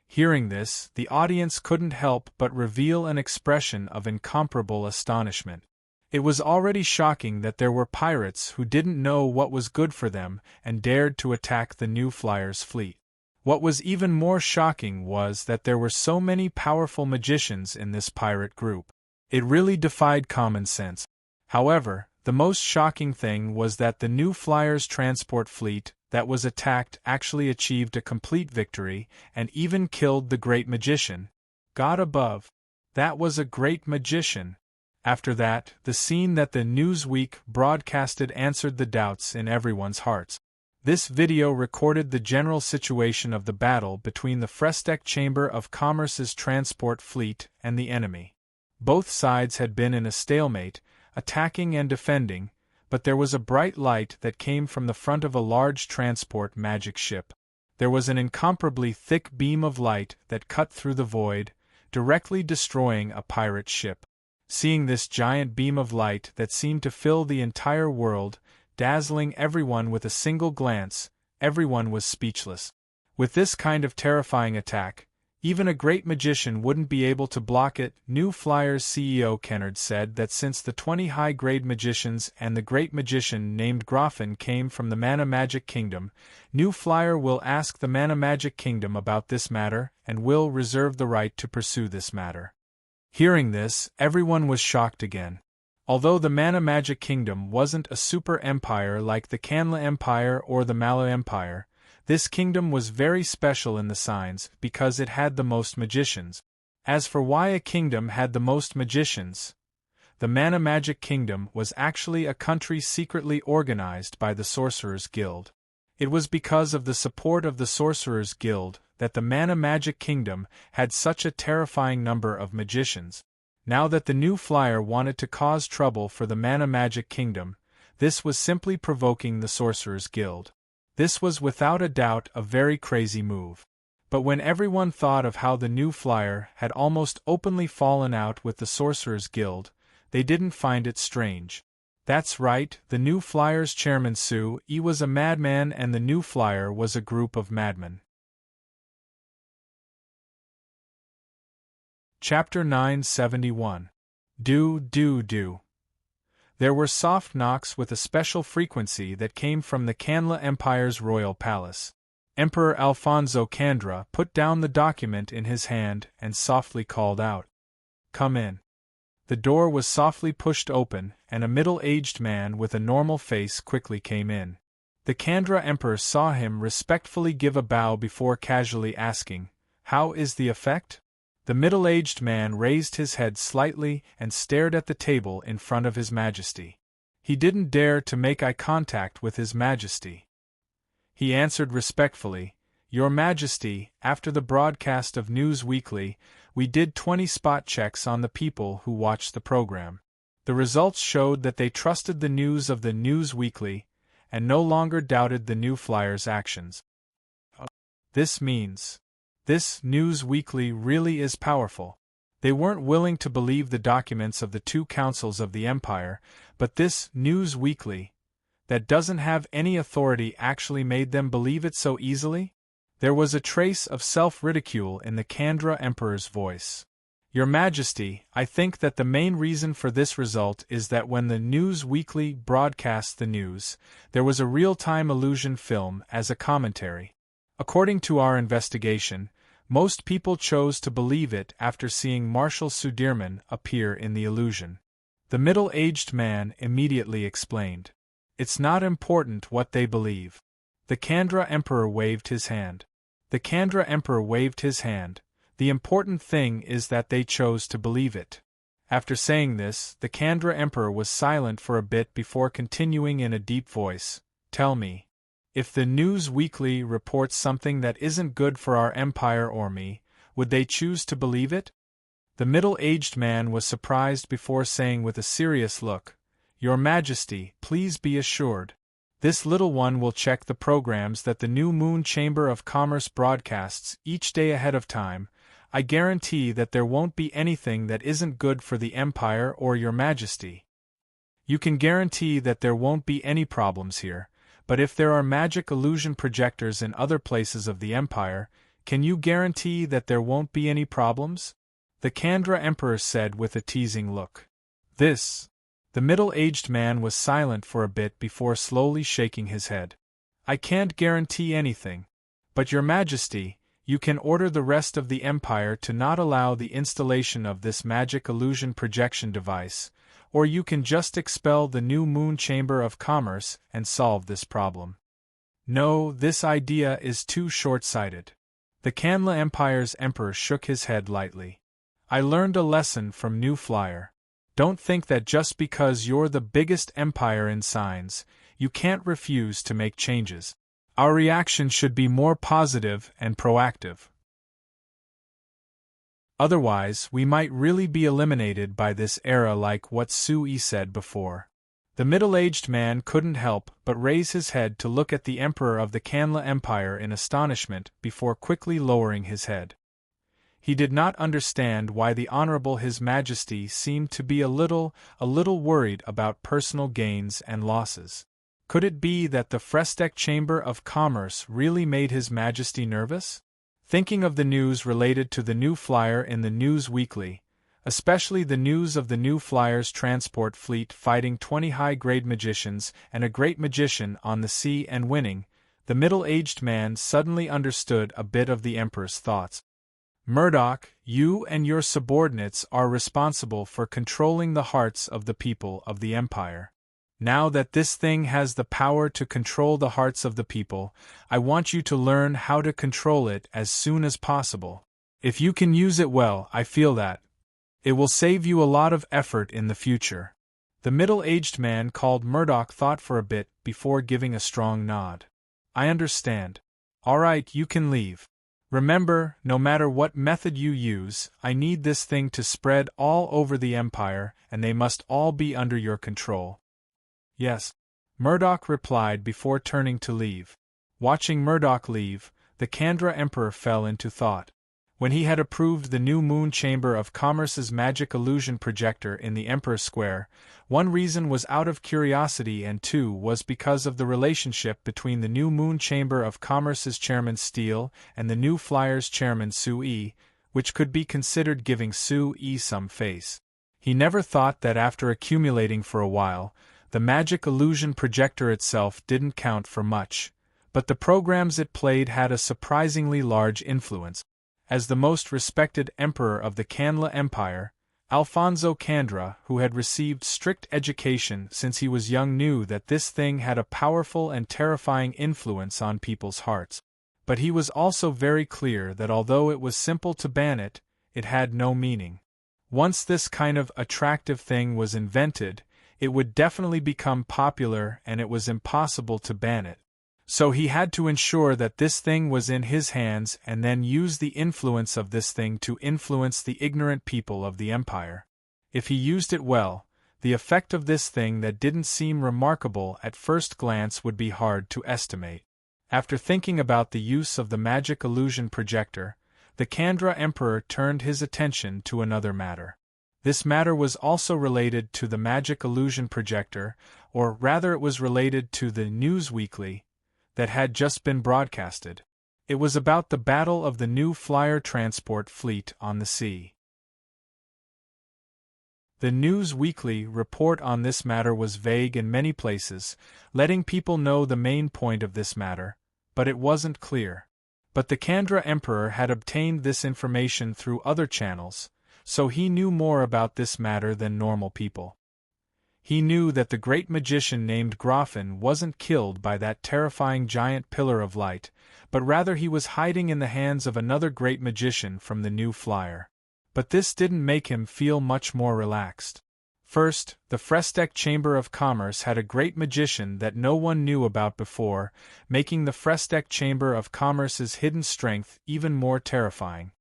Hearing this, the audience couldn't help but reveal an expression of incomparable astonishment. It was already shocking that there were pirates who didn't know what was good for them and dared to attack the new Flyer's fleet. What was even more shocking was that there were so many powerful magicians in this pirate group. It really defied common sense. However, the most shocking thing was that the new Flyer's transport fleet that was attacked actually achieved a complete victory and even killed the great magician. God above! That was a great magician! After that, the scene that the Newsweek broadcasted answered the doubts in everyone's hearts. This video recorded the general situation of the battle between the Fresteck Chamber of Commerce's transport fleet and the enemy. Both sides had been in a stalemate, attacking and defending, but there was a bright light that came from the front of a large transport magic ship. There was an incomparably thick beam of light that cut through the void, directly destroying a pirate ship. Seeing this giant beam of light that seemed to fill the entire world, dazzling everyone with a single glance, everyone was speechless. With this kind of terrifying attack, even a great magician wouldn't be able to block it. New Flyer's CEO Kennard said that since the 20 high-grade magicians and the great magician named Groffin came from the Mana Magic Kingdom, New Flyer will ask the Mana Magic Kingdom about this matter and will reserve the right to pursue this matter. Hearing this, everyone was shocked again. Although the Mana Magic Kingdom wasn't a super empire like the Kandla Empire or the Malo Empire, this kingdom was very special in the signs because it had the most magicians. As for why a kingdom had the most magicians, the Mana Magic Kingdom was actually a country secretly organized by the Sorcerers Guild. It was because of the support of the Sorcerers Guild that the Mana Magic Kingdom had such a terrifying number of magicians. Now that the new Flyer wanted to cause trouble for the Mana Magic Kingdom, this was simply provoking the Sorcerers Guild. This was without a doubt a very crazy move. But when everyone thought of how the new Flyer had almost openly fallen out with the Sorcerers Guild, they didn't find it strange. That's right, the New Flyers chairman Sue-E was a madman and the New Flyer was a group of madmen. Chapter 971. Do. There were soft knocks with a special frequency that came from the Canla Empire's royal palace. Emperor Alfonso Candra put down the document in his hand and softly called out, "Come in." The door was softly pushed open, and a middle-aged man with a normal face quickly came in. The Candra Emperor saw him respectfully give a bow before casually asking, "How is the effect?" The middle-aged man raised his head slightly and stared at the table in front of His Majesty. He didn't dare to make eye contact with His Majesty. He answered respectfully, "Your Majesty, after the broadcast of News Weekly, we did 20 spot checks on the people who watched the program. The results showed that they trusted the news of the News Weekly and no longer doubted the New Flyers' actions. This means this News Weekly really is powerful. They weren't willing to believe the documents of the two councils of the Empire, but this News Weekly, that doesn't have any authority, actually made them believe it so easily?" There was a trace of self-ridicule in the Candra Emperor's voice. "Your Majesty, I think that the main reason for this result is that when the News Weekly broadcast the news, there was a real-time illusion film as a commentary. According to our investigation, most people chose to believe it after seeing Marshal Sudirman appear in the illusion." The middle-aged man immediately explained, "It's not important what they believe." The Candra Emperor waved his hand. "The important thing is that they chose to believe it." After saying this, the Candra Emperor was silent for a bit before continuing in a deep voice, "Tell me, if the News Weekly reports something that isn't good for our empire or me, would they choose to believe it?" The middle-aged man was surprised before saying with a serious look, "Your Majesty, please be assured. This little one will check the programs that the New Moon Chamber of Commerce broadcasts each day ahead of time. I guarantee that there won't be anything that isn't good for the Empire or Your Majesty. You can guarantee that there won't be any problems here, but if there are magic illusion projectors in other places of the Empire, can you guarantee that there won't be any problems?" the Candra Emperor said with a teasing look. The middle-aged man was silent for a bit before slowly shaking his head. "I can't guarantee anything. But Your Majesty, you can order the rest of the Empire to not allow the installation of this magic illusion projection device, or you can just expel the New Moon Chamber of Commerce and solve this problem." "No, this idea is too short-sighted." The Canla Empire's Emperor shook his head lightly. "I learned a lesson from New Flyer. Don't think that just because you're the biggest empire in signs, you can't refuse to make changes. Our reaction should be more positive and proactive. Otherwise, we might really be eliminated by this era, like what Sue-E said before." The middle-aged man couldn't help but raise his head to look at the Emperor of the Canla Empire in astonishment before quickly lowering his head. He did not understand why the Honorable His Majesty seemed to be a little worried about personal gains and losses. Could it be that the Frestec Chamber of Commerce really made His Majesty nervous? Thinking of the news related to the New Flyer in the News Weekly, especially the news of the New Flyer's transport fleet fighting 20 high-grade magicians and a great magician on the sea and winning, the middle-aged man suddenly understood a bit of the Emperor's thoughts. "Murdoch, you and your subordinates are responsible for controlling the hearts of the people of the Empire. Now that this thing has the power to control the hearts of the people, I want you to learn how to control it as soon as possible. If you can use it well, I feel that it will save you a lot of effort in the future." The middle-aged man called Murdoch thought for a bit before giving a strong nod. "I understand. All right, you can leave. Remember, no matter what method you use, I need this thing to spread all over the Empire, and they must all be under your control." "Yes," Murdoch replied before turning to leave. Watching Murdoch leave, the Candra Emperor fell into thought. When he had approved the new moon chamber of commerce's magic illusion projector in the Emperor Square, one reason was out of curiosity and two was because of the relationship between the new moon chamber of commerce's chairman Steele and the new Flyers chairman Sue, which could be considered giving Sue some face. He never thought that after accumulating for a while, the magic illusion projector itself didn't count for much, but the programs it played had a surprisingly large influence. As the most respected emperor of the Kanla Empire, Alfonso Kandra, who had received strict education since he was young, knew that this thing had a powerful and terrifying influence on people's hearts. But he was also very clear that although it was simple to ban it, it had no meaning. Once this kind of attractive thing was invented, it would definitely become popular and it was impossible to ban it. So he had to ensure that this thing was in his hands and then use the influence of this thing to influence the ignorant people of the empire. If he used it well, the effect of this thing that didn't seem remarkable at first glance would be hard to estimate. After thinking about the use of the magic illusion projector, the Kandra Emperor turned his attention to another matter. This matter was also related to the magic illusion projector, or rather it was related to the news weekly that had just been broadcasted. It was about the battle of the new flyer transport fleet on the sea. The News Weekly report on this matter was vague in many places, letting people know the main point of this matter, but it wasn't clear. But the Kandra Emperor had obtained this information through other channels, so he knew more about this matter than normal people. He knew that the great magician named Grofin wasn't killed by that terrifying giant pillar of light, but rather he was hiding in the hands of another great magician from the new flyer. But this didn't make him feel much more relaxed. First, the Frestek Chamber of Commerce had a great magician that no one knew about before, making the Frestek Chamber of Commerce's hidden strength even more terrifying.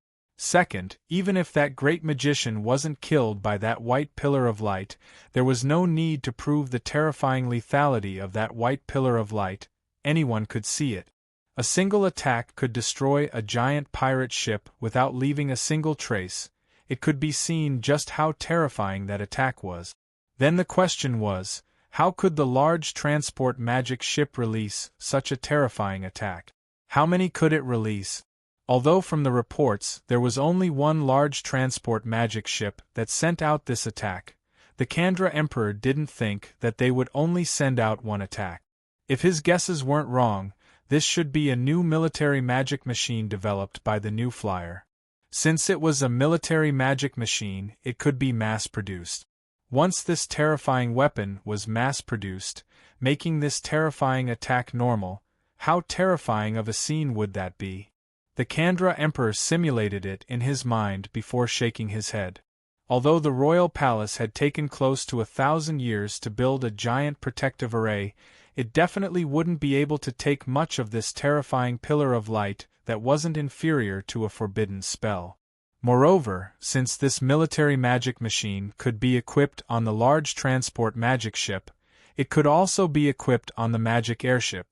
Second, even if that great magician wasn't killed by that white pillar of light, there was no need to prove the terrifying lethality of that white pillar of light. Anyone could see it. A single attack could destroy a giant pirate ship without leaving a single trace. It could be seen just how terrifying that attack was. Then the question was, how could the large transport magic ship release such a terrifying attack? How many could it release? Although from the reports there was only one large transport magic ship that sent out this attack, the Kandra Emperor didn't think that they would only send out one attack. If his guesses weren't wrong, this should be a new military magic machine developed by the new flyer. Since it was a military magic machine, it could be mass-produced. Once this terrifying weapon was mass-produced, making this terrifying attack normal, how terrifying of a scene would that be? The Kandra Emperor simulated it in his mind before shaking his head. Although the royal palace had taken close to 1,000 years to build a giant protective array, it definitely wouldn't be able to take much of this terrifying pillar of light that wasn't inferior to a forbidden spell. Moreover, since this military magic machine could be equipped on the large transport magic ship, it could also be equipped on the magic airship.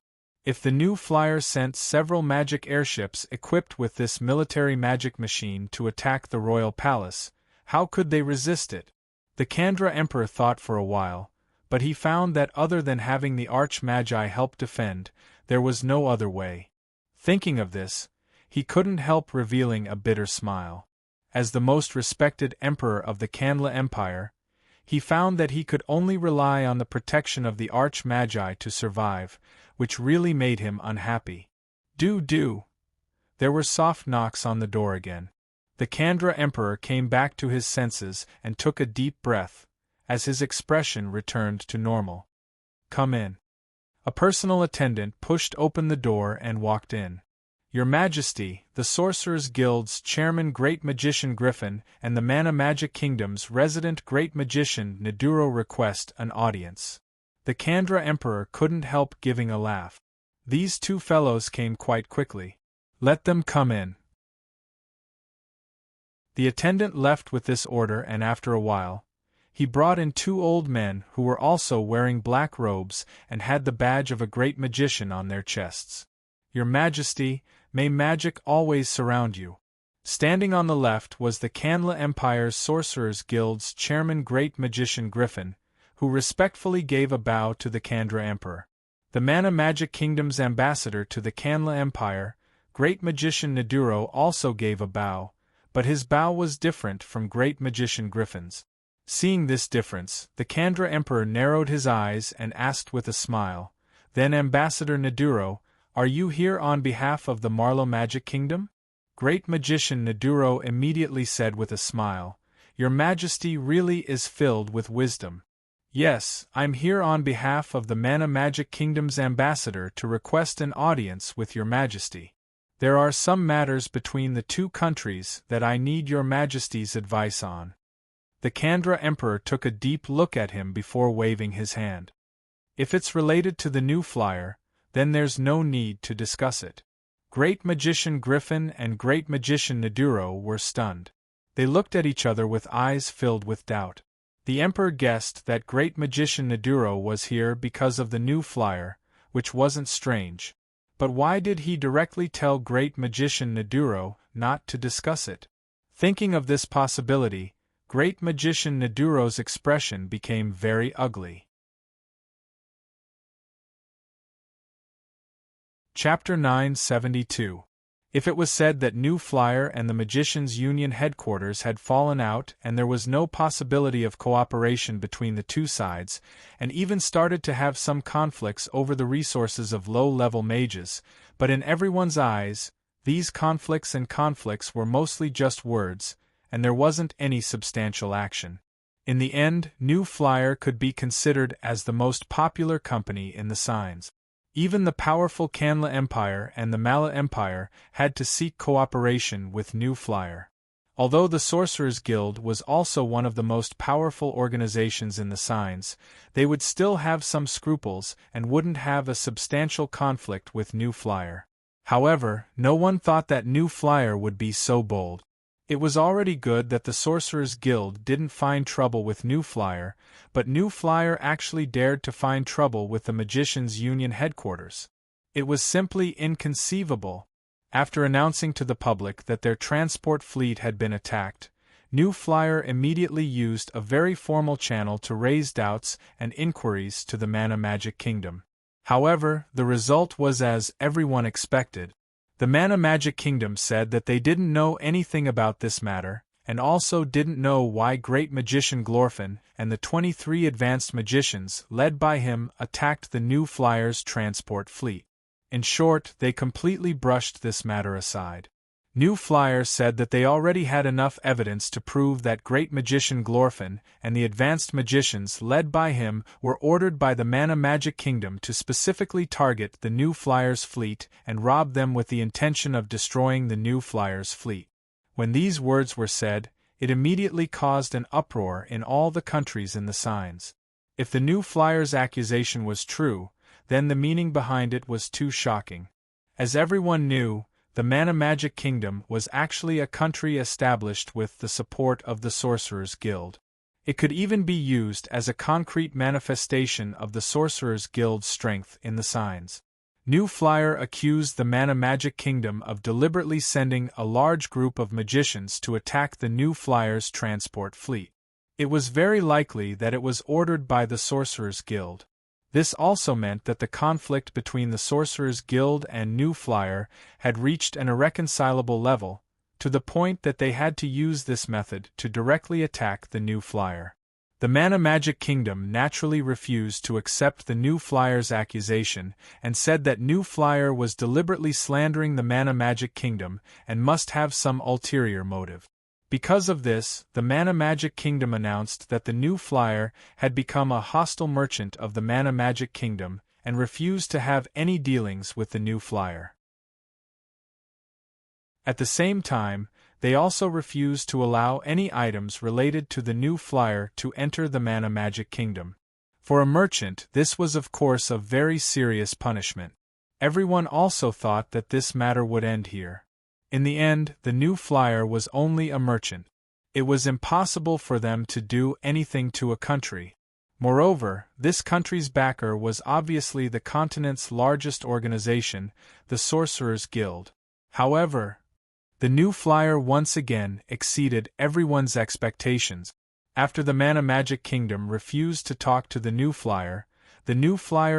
If the new flyer sent several magic airships equipped with this military magic machine to attack the royal palace, how could they resist it? The Kandra Emperor thought for a while, but he found that other than having the Arch-Magi help defend, there was no other way. Thinking of this, he couldn't help revealing a bitter smile. As the most respected emperor of the Kanla Empire, he found that he could only rely on the protection of the Arch-Magi to survive, which really made him unhappy. Do. There were soft knocks on the door again. The Kandra Emperor came back to his senses and took a deep breath, as his expression returned to normal. Come in. A personal attendant pushed open the door and walked in. Your Majesty, the Sorcerers Guild's chairman Great Magician Griffin and the Mana Magic Kingdom's resident Great Magician Naduro request an audience. The Kandra Emperor couldn't help giving a laugh. These two fellows came quite quickly. Let them come in. The attendant left with this order, and after a while, he brought in two old men who were also wearing black robes and had the badge of a great magician on their chests. Your Majesty, may magic always surround you. Standing on the left was the Canla Empire's Sorcerers Guild's chairman Great Magician Griffin, who respectfully gave a bow to the Kandra Emperor. The Mana Magic Kingdom's ambassador to the Canla Empire, Great Magician Naduro, also gave a bow, but his bow was different from Great Magician Griffin's. Seeing this difference, the Kandra Emperor narrowed his eyes and asked with a smile, "Then Ambassador Naduro, are you here on behalf of the Marlow Magic Kingdom?" Great Magician Naduro immediately said with a smile, "Your Majesty really is filled with wisdom. Yes, I'm here on behalf of the Mana Magic Kingdom's ambassador to request an audience with your Majesty. There are some matters between the two countries that I need your Majesty's advice on." The Kandra Emperor took a deep look at him before waving his hand. "If it's related to the new flyer, then there's no need to discuss it." Great Magician Griffin and Great Magician Naduro were stunned. They looked at each other with eyes filled with doubt. The Emperor guessed that Great Magician Naduro was here because of the new flyer, which wasn't strange. But why did he directly tell Great Magician Naduro not to discuss it? Thinking of this possibility, Great Magician Naduro's expression became very ugly. Chapter 972. If it was said that New Flyer and the Magicians' Union headquarters had fallen out and there was no possibility of cooperation between the two sides, and even started to have some conflicts over the resources of low-level mages, but in everyone's eyes, these conflicts were mostly just words, and there wasn't any substantial action. In the end, New Flyer could be considered as the most popular company in the signs. Even the powerful Canla Empire and the Mala Empire had to seek cooperation with New Flyer. Although the Sorcerers Guild was also one of the most powerful organizations in the signs, they would still have some scruples and wouldn't have a substantial conflict with New Flyer. However, no one thought that New Flyer would be so bold. It was already good that the Sorcerers Guild didn't find trouble with New Flyer, but New Flyer actually dared to find trouble with the Magicians' Union headquarters. It was simply inconceivable. After announcing to the public that their transport fleet had been attacked, New Flyer immediately used a very formal channel to raise doubts and inquiries to the Mana Magic Kingdom. However, the result was as everyone expected. The Mana Magic Kingdom said that they didn't know anything about this matter, and also didn't know why Great Magician Glorfin and the 23 advanced magicians led by him attacked the New Flyer's transport fleet. In short, they completely brushed this matter aside. New Flyer said that they already had enough evidence to prove that Great Magician Glorfin and the advanced magicians led by him were ordered by the Mana Magic Kingdom to specifically target the New Flyer's fleet and rob them with the intention of destroying the New Flyer's fleet. When these words were said, it immediately caused an uproar in all the countries in the signs. If the New Flyer's accusation was true, then the meaning behind it was too shocking. As everyone knew, the Mana Magic Kingdom was actually a country established with the support of the Sorcerers Guild. It could even be used as a concrete manifestation of the Sorcerers Guild's strength in the signs. New Flyer accused the Mana Magic Kingdom of deliberately sending a large group of magicians to attack the New Flyer's transport fleet. It was very likely that it was ordered by the Sorcerers Guild. This also meant that the conflict between the Sorcerers Guild and New Flyer had reached an irreconcilable level, to the point that they had to use this method to directly attack the New Flyer. The Mana Magic Kingdom naturally refused to accept the New Flyer's accusation and said that New Flyer was deliberately slandering the Mana Magic Kingdom and must have some ulterior motive. Because of this, the Mana Magic Kingdom announced that the New Flyer had become a hostile merchant of the Mana Magic Kingdom and refused to have any dealings with the New Flyer. At the same time, they also refused to allow any items related to the New Flyer to enter the Mana Magic Kingdom. For a merchant, this was of course a very serious punishment. Everyone also thought that this matter would end here. In the end, the New Flyer was only a merchant. It was impossible for them to do anything to a country. Moreover, this country's backer was obviously the continent's largest organization, the Sorcerers Guild. However, The new flyer once again exceeded everyone's expectations. After the Mana Magic Kingdom refused to talk to the new flyer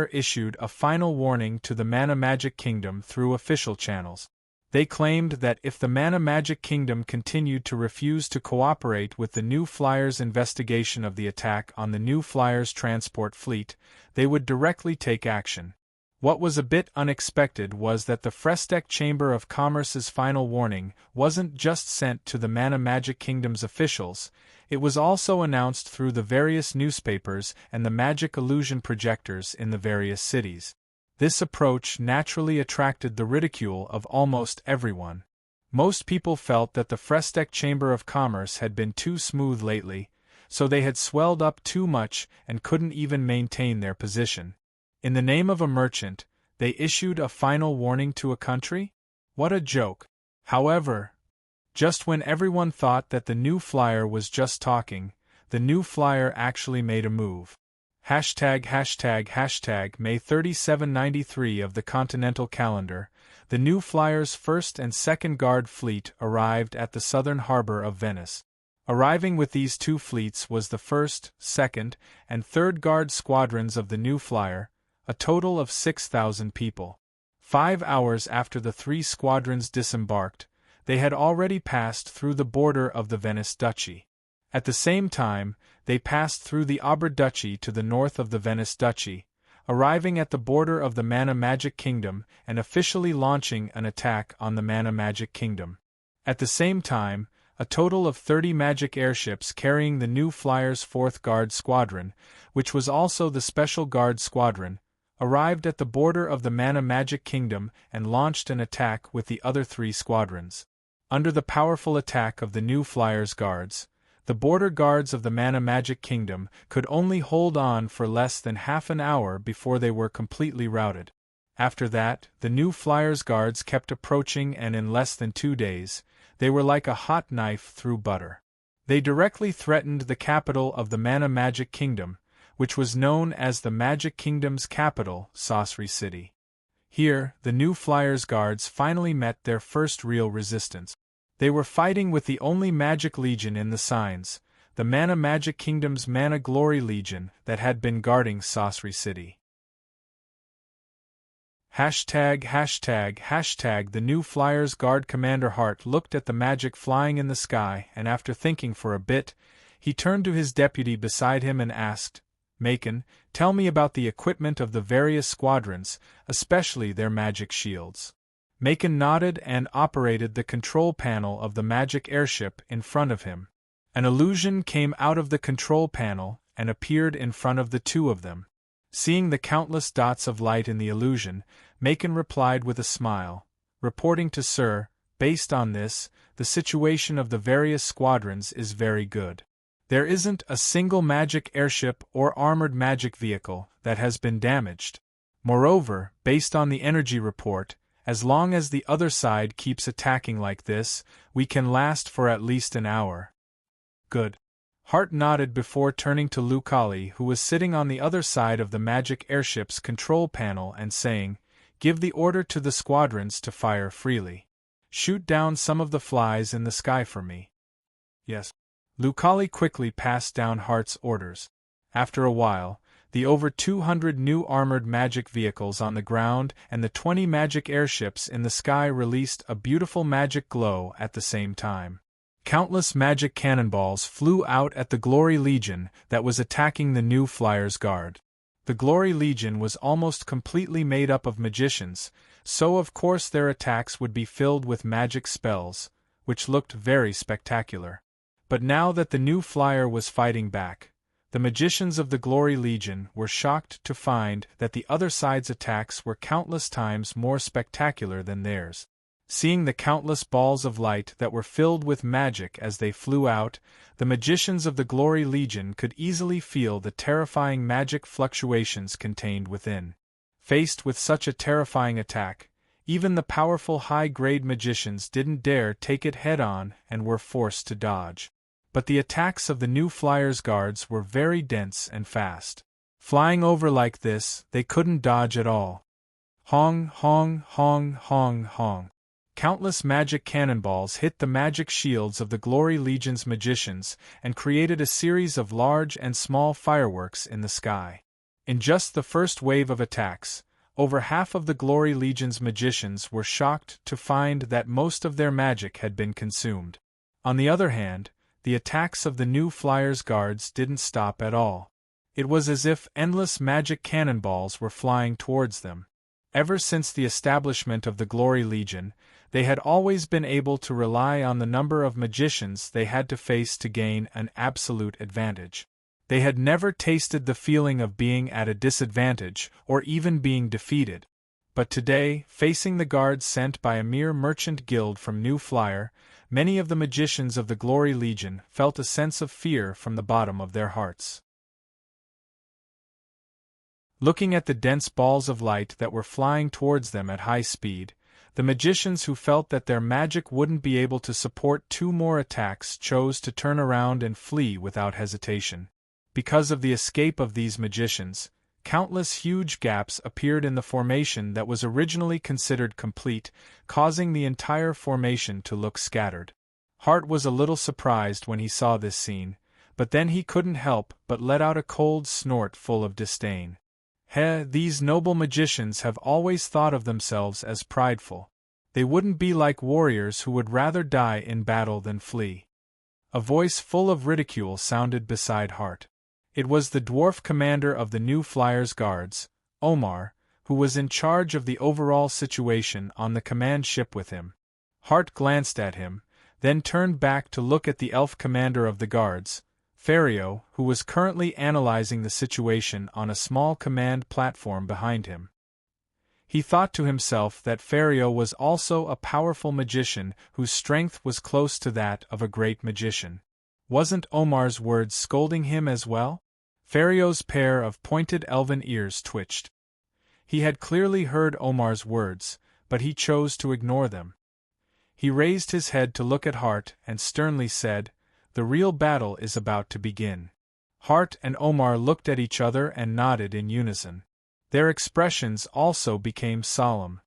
issued a final warning to the Mana Magic Kingdom through official channels. They claimed that if the Mana Magic Kingdom continued to refuse to cooperate with the new flyer's investigation of the attack on the new flyer's transport fleet, they would directly take action. What was a bit unexpected was that the Frestec Chamber of Commerce's final warning wasn't just sent to the Mana Magic Kingdom's officials, it was also announced through the various newspapers and the magic illusion projectors in the various cities. This approach naturally attracted the ridicule of almost everyone. Most people felt that the Frestec Chamber of Commerce had been too smooth lately, so they had swelled up too much and couldn't even maintain their position. In the name of a merchant, they issued a final warning to a country? What a joke! However, just when everyone thought that the new flyer was just talking, the new flyer actually made a move. Hashtag May 3793 of the Continental Calendar, the new flyer's 1st and 2nd Guard fleet arrived at the southern harbor of Venice. Arriving with these two fleets was the 1st, 2nd, and 3rd Guard squadrons of the new flyer, a total of 6,000 people. 5 hours after the 3 squadrons disembarked, they had already passed through the border of the Venice Duchy. At the same time, they passed through the Auber Duchy to the north of the Venice Duchy, arriving at the border of the Mana Magic Kingdom and officially launching an attack on the Mana Magic Kingdom. At the same time, a total of 30 magic airships carrying the new flyer's 4th Guard Squadron, which was also the Special Guard Squadron, arrived at the border of the Mana Magic Kingdom and launched an attack with the other 3 squadrons. Under the powerful attack of the new flyer's guards, the border guards of the Mana Magic Kingdom could only hold on for less than half an hour before they were completely routed. After that, the new flyer's guards kept approaching, and in less than 2 days, they were like a hot knife through butter. They directly threatened the capital of the Mana Magic Kingdom, which was known as the Magic Kingdom's capital, Sorcery City. Here, the new flyer's guards finally met their first real resistance. They were fighting with the only magic legion in the signs, the Mana Magic Kingdom's Mana Glory Legion that had been guarding Sorcery City. Hashtag The new flyer's guard commander Hart looked at the magic flying in the sky, and after thinking for a bit, he turned to his deputy beside him and asked, "Macon, tell me about the equipment of the various squadrons, especially their magic shields." Macon nodded and operated the control panel of the magic airship in front of him. An illusion came out of the control panel and appeared in front of the two of them. Seeing the countless dots of light in the illusion, Macon replied with a smile, reporting to Sir, "Based on this, the situation of the various squadrons is very good. There isn't a single magic airship or armored magic vehicle that has been damaged. Moreover, based on the energy report, as long as the other side keeps attacking like this, we can last for at least an hour." "Good." Hart nodded before turning to Lucali, who was sitting on the other side of the magic airship's control panel, and saying, "Give the order to the squadrons to fire freely. Shoot down some of the flies in the sky for me." "Yes." Lucali quickly passed down Hart's orders. After a while, the over 200 new armored magic vehicles on the ground and the 20 magic airships in the sky released a beautiful magic glow at the same time. Countless magic cannonballs flew out at the Glory Legion that was attacking the new flyer's guard. The Glory Legion was almost completely made up of magicians, so of course their attacks would be filled with magic spells, which looked very spectacular. But now that the new flyer was fighting back, the magicians of the Glory Legion were shocked to find that the other side's attacks were countless times more spectacular than theirs. Seeing the countless balls of light that were filled with magic as they flew out, the magicians of the Glory Legion could easily feel the terrifying magic fluctuations contained within. Faced with such a terrifying attack, even the powerful high-grade magicians didn't dare take it head-on and were forced to dodge. But the attacks of the new flyer's guards were very dense and fast. Flying over like this, they couldn't dodge at all. Hong, hong, hong, hong, hong. countless magic cannonballs hit the magic shields of the Glory Legion's magicians and created a series of large and small fireworks in the sky. In just the first wave of attacks, over half of the Glory Legion's magicians were shocked to find that most of their magic had been consumed. On the other hand, the attacks of the New Flyers' guards didn't stop at all. It was as if endless magic cannonballs were flying towards them. Ever since the establishment of the Glory Legion, they had always been able to rely on the number of magicians they had to face to gain an absolute advantage. They had never tasted the feeling of being at a disadvantage or even being defeated. But today, facing the guards sent by a mere merchant guild from New Flyer, many of the magicians of the Glory Legion felt a sense of fear from the bottom of their hearts. Looking at the dense balls of light that were flying towards them at high speed, the magicians who felt that their magic wouldn't be able to support 2 more attacks chose to turn around and flee without hesitation. Because of the escape of these magicians, countless huge gaps appeared in the formation that was originally considered complete, causing the entire formation to look scattered. Hart was a little surprised when he saw this scene, but then he couldn't help but let out a cold snort full of disdain. These noble magicians have always thought of themselves as prideful. They wouldn't be like warriors who would rather die in battle than flee. A voice full of ridicule sounded beside Hart. It was the dwarf commander of the New Flyers Guards, Omar, who was in charge of the overall situation on the command ship with him. Hart glanced at him, then turned back to look at the elf commander of the guards, Fario, who was currently analyzing the situation on a small command platform behind him. He thought to himself that Fario was also a powerful magician whose strength was close to that of a great magician. Wasn't Omar's words scolding him as well? Fario's pair of pointed elven ears twitched. He had clearly heard Omar's words, but he chose to ignore them. He raised his head to look at Hart and sternly said, "The real battle is about to begin." Hart and Omar looked at each other and nodded in unison. Their expressions also became solemn.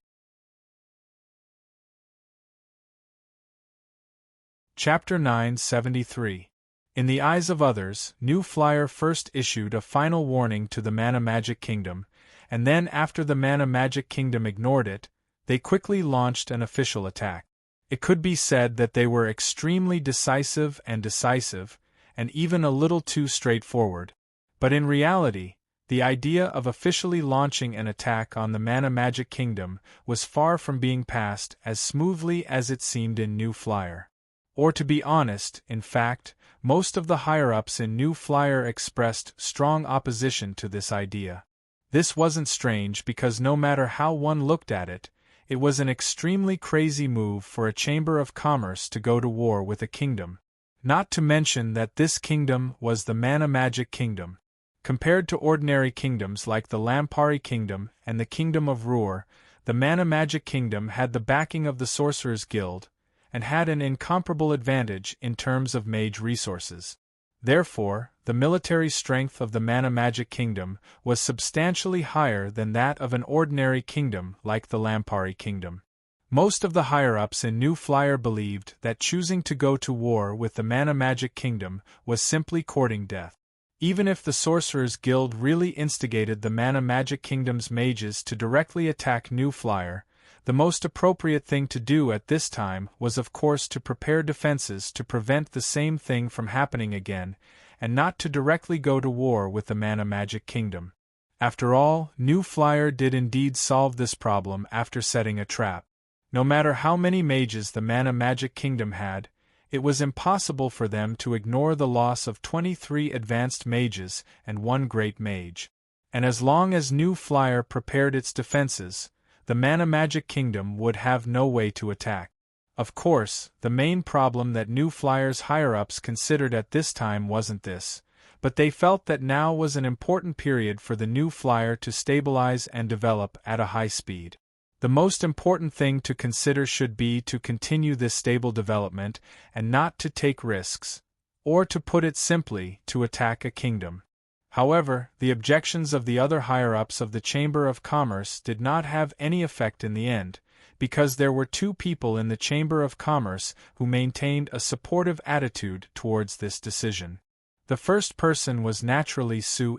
Chapter 973. In the eyes of others, New Flyer first issued a final warning to the Mana Magic Kingdom, and then after the Mana Magic Kingdom ignored it, they quickly launched an official attack. It could be said that they were extremely decisive, and even a little too straightforward. But in reality, the idea of officially launching an attack on the Mana Magic Kingdom was far from being passed as smoothly as it seemed in New Flyer. Or to be honest, in fact, most of the higher-ups in New Flyer expressed strong opposition to this idea. This wasn't strange because no matter how one looked at it, it was an extremely crazy move for a Chamber of Commerce to go to war with a kingdom. Not to mention that this kingdom was the Mana Magic Kingdom. Compared to ordinary kingdoms like the Lampari Kingdom and the Kingdom of Ruhr, the Mana Magic Kingdom had the backing of the Sorcerers' Guild, and had an incomparable advantage in terms of mage resources. Therefore, the military strength of the Mana Magic Kingdom was substantially higher than that of an ordinary kingdom like the Lampari Kingdom. Most of the higher-ups in New Flyer believed that choosing to go to war with the Mana Magic Kingdom was simply courting death. Even if the Sorcerers' Guild really instigated the Mana Magic Kingdom's mages to directly attack New Flyer, the most appropriate thing to do at this time was of course to prepare defenses to prevent the same thing from happening again, and not to directly go to war with the Mana Magic Kingdom. After all, New Flyer did indeed solve this problem after setting a trap. No matter how many mages the Mana Magic Kingdom had, it was impossible for them to ignore the loss of 23 advanced mages and 1 great mage. And as long as New Flyer prepared its defenses, the Mana Magic Kingdom would have no way to attack. Of course, the main problem that New Flyer's higher-ups considered at this time wasn't this, but they felt that now was an important period for the New Flyer to stabilize and develop at a high speed. The most important thing to consider should be to continue this stable development and not to take risks, or to put it simply, to attack a kingdom. However, the objections of the other higher-ups of the Chamber of Commerce did not have any effect in the end, because there were two people in the Chamber of Commerce who maintained a supportive attitude towards this decision. The first person was naturally Sue.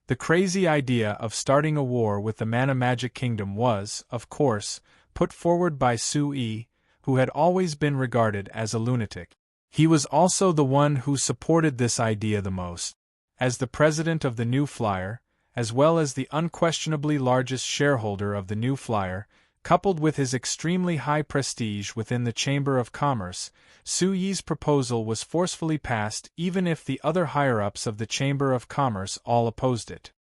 The crazy idea of starting a war with the Mana Magic Kingdom was, of course, put forward by Sue, who had always been regarded as a lunatic. He was also the one who supported this idea the most. As the president of the New Flyer, as well as the unquestionably largest shareholder of the New Flyer, coupled with his extremely high prestige within the Chamber of Commerce, Sue's proposal was forcefully passed even if the other higher-ups of the Chamber of Commerce all opposed it.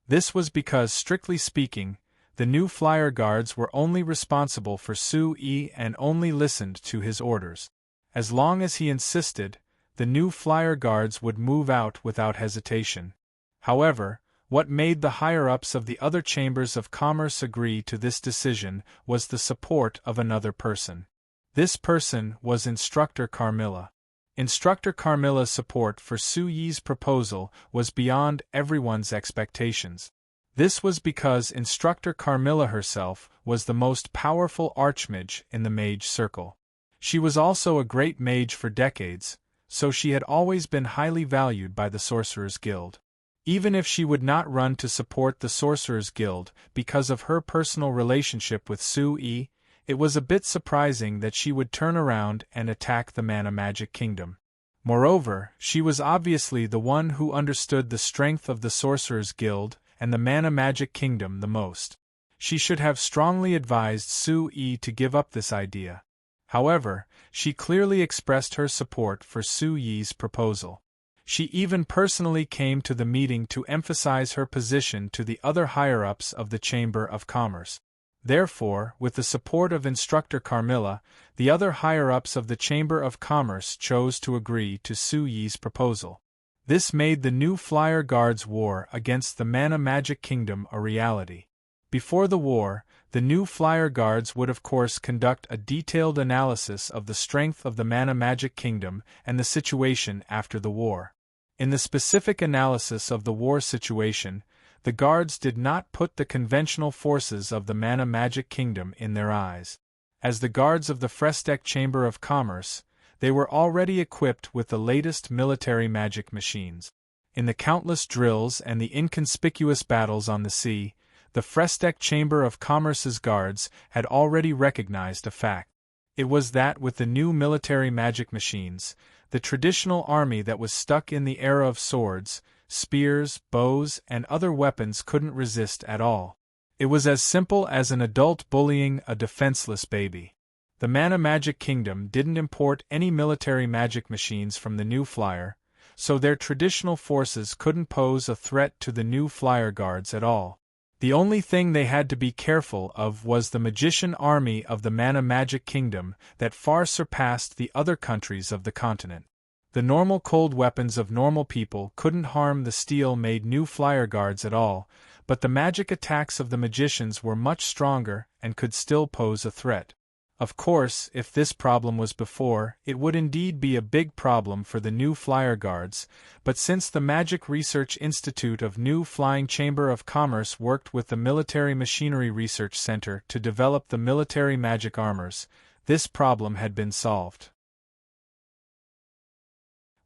This was because, strictly speaking, the New Flyer guards were only responsible for Sue and only listened to his orders. As long as he insisted, the New Flyer guards would move out without hesitation. However, what made the higher-ups of the other chambers of commerce agree to this decision was the support of another person. This person was Instructor Carmilla. Instructor Carmilla's support for Sue's proposal was beyond everyone's expectations. This was because Instructor Carmilla herself was the most powerful archmage in the mage circle. She was also a great mage for decades, so she had always been highly valued by the Sorcerers' Guild. Even if she would not run to support the Sorcerers' Guild because of her personal relationship with Sue, it was a bit surprising that she would turn around and attack the Mana Magic Kingdom. Moreover, she was obviously the one who understood the strength of the Sorcerers' Guild and the Mana Magic Kingdom the most. She should have strongly advised Sue to give up this idea. However, she clearly expressed her support for Sue's proposal. She even personally came to the meeting to emphasize her position to the other higher-ups of the Chamber of Commerce. Therefore, with the support of Instructor Carmilla, the other higher-ups of the Chamber of Commerce chose to agree to Sue's proposal. This made the New Flyer Guards' war against the Mana Magic Kingdom a reality. Before the war, the New Flyer Guards would of course conduct a detailed analysis of the strength of the Mana Magic Kingdom and the situation after the war. In the specific analysis of the war situation, the guards did not put the conventional forces of the Mana Magic Kingdom in their eyes. As the guards of the Frestek Chamber of Commerce, they were already equipped with the latest military magic machines. In the countless drills and the inconspicuous battles on the sea, the Frestek Chamber of Commerce's guards had already recognized a fact. It was that with the new military magic machines, the traditional army that was stuck in the era of swords, spears, bows, and other weapons couldn't resist at all. It was as simple as an adult bullying a defenseless baby. The Mana Magic Kingdom didn't import any military magic machines from the New Flyer, so their traditional forces couldn't pose a threat to the New Flyer Guards at all. The only thing they had to be careful of was the magician army of the Mana Magic Kingdom that far surpassed the other countries of the continent. The normal cold weapons of normal people couldn't harm the steel-made New Flyer Guards at all, but the magic attacks of the magicians were much stronger and could still pose a threat. Of course, if this problem was before, it would indeed be a big problem for the New Flyer Guards, but since the Magic Research Institute of New Flying Chamber of Commerce worked with the Military Machinery Research Center to develop the military magic armors, this problem had been solved.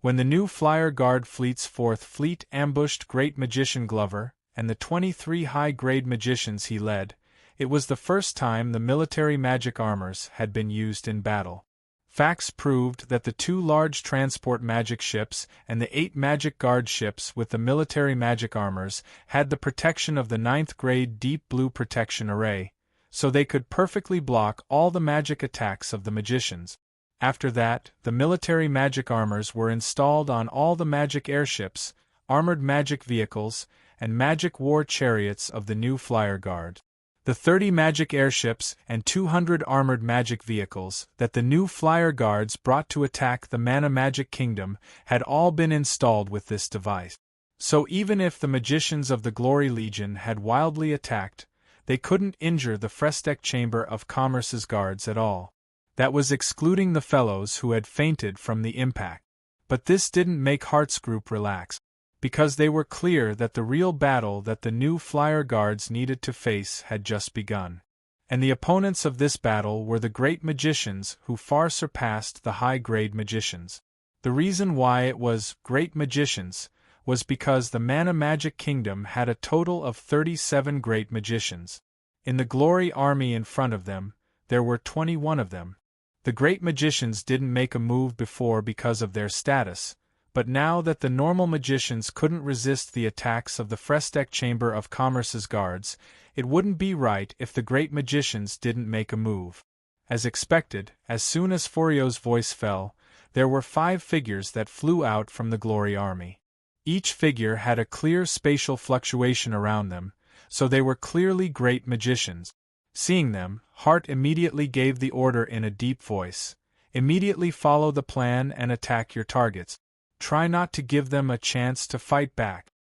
When the New Flyer Guard Fleet's fourth fleet ambushed Great Magician Glover and the 23 high-grade magicians he led, it was the first time the military magic armors had been used in battle. Facts proved that the 2 large transport magic ships and the 8 magic guard ships with the military magic armors had the protection of the 9th grade deep blue protection array, so they could perfectly block all the magic attacks of the magicians. After that, the military magic armors were installed on all the magic airships, armored magic vehicles, and magic war chariots of the New Flyer Guard. The 30 magic airships and 200 armored magic vehicles that the New Flyer Guards brought to attack the Mana Magic Kingdom had all been installed with this device. So even if the magicians of the Glory Legion had wildly attacked, they couldn't injure the Frestek Chamber of Commerce's guards at all. That was excluding the fellows who had fainted from the impact. But this didn't make Heart's group relax. because they were clear that the real battle that the new flyer guards needed to face had just begun. And the opponents of this battle were the great magicians who far surpassed the high-grade magicians. The reason why it was great magicians was because the Mana Magic Kingdom had a total of 37 great magicians. In the Glory Army in front of them, there were 21 of them. The great magicians didn't make a move before because of their status, but now that the normal magicians couldn't resist the attacks of the Frestek Chamber of Commerce's guards, it wouldn't be right if the great magicians didn't make a move. As expected, as soon as Forio's voice fell, there were 5 figures that flew out from the Glory Army. Each figure had a clear spatial fluctuation around them, so they were clearly great magicians. Seeing them, Hart immediately gave the order in a deep voice. Immediately follow the plan and attack your targets. Try not to give them a chance to fight back.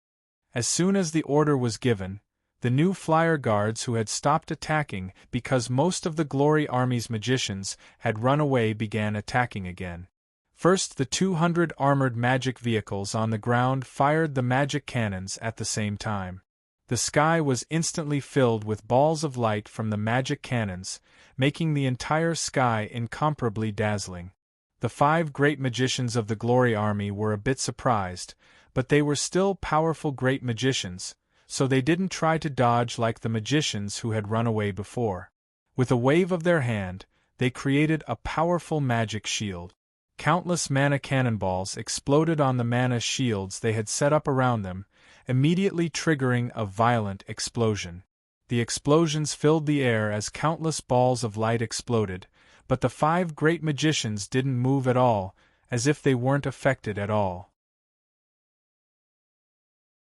As soon as the order was given, the new flyer guards who had stopped attacking because most of the Glory Army's magicians had run away began attacking again. First, the 200 armored magic vehicles on the ground fired the magic cannons at the same time. The sky was instantly filled with balls of light from the magic cannons, making the entire sky incomparably dazzling. The 5 great magicians of the Glory Army were a bit surprised, but they were still powerful great magicians, so they didn't try to dodge like the magicians who had run away before. With a wave of their hand, they created a powerful magic shield. Countless mana cannonballs exploded on the mana shields they had set up around them, immediately triggering a violent explosion. The explosions filled the air as countless balls of light exploded, but the 5 great magicians didn't move at all, as if they weren't affected at all.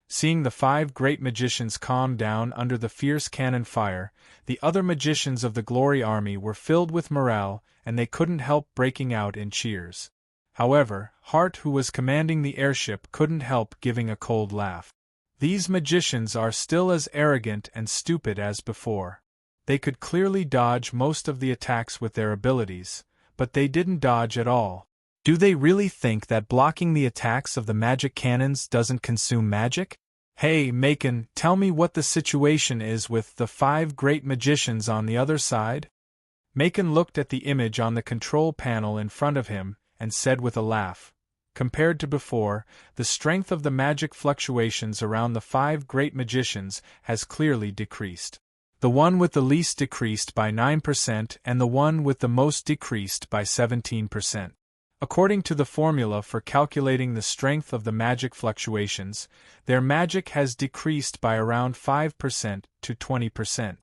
Seeing the 5 great magicians calm down under the fierce cannon fire, the other magicians of the Glory Army were filled with morale, and they couldn't help breaking out in cheers. However, Hart, who was commanding the airship, couldn't help giving a cold laugh. These magicians are still as arrogant and stupid as before. They could clearly dodge most of the attacks with their abilities, but they didn't dodge at all. Do they really think that blocking the attacks of the magic cannons doesn't consume magic? Hey, Macon, tell me what the situation is with the 5 great magicians on the other side? Macon looked at the image on the control panel in front of him and said with a laugh, compared to before, the strength of the magic fluctuations around the 5 great magicians has clearly decreased. The one with the least decreased by 9% and the one with the most decreased by 17%. According to the formula for calculating the strength of the magic fluctuations, their magic has decreased by around 5% to 20%.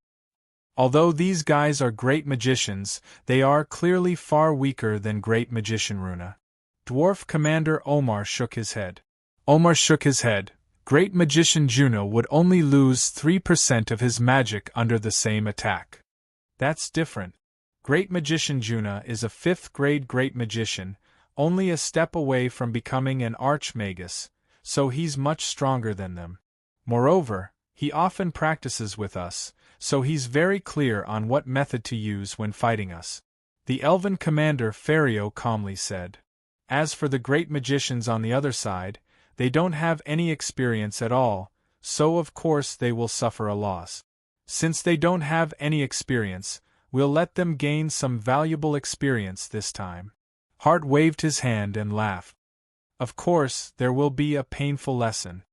Although these guys are great magicians, they are clearly far weaker than Great Magician Runa. Dwarf Commander Omar shook his head. Great Magician Juno would only lose 3% of his magic under the same attack. That's different. Great Magician Juno is a 5th grade Great Magician, only a step away from becoming an Archmagus, so he's much stronger than them. Moreover, he often practices with us, so he's very clear on what method to use when fighting us. The Elven Commander Fario calmly said. As for the great magicians on the other side, they don't have any experience at all, so of course they will suffer a loss. Since they don't have any experience, we'll let them gain some valuable experience this time. Hart waved his hand and laughed. Of course, there will be a painful lesson.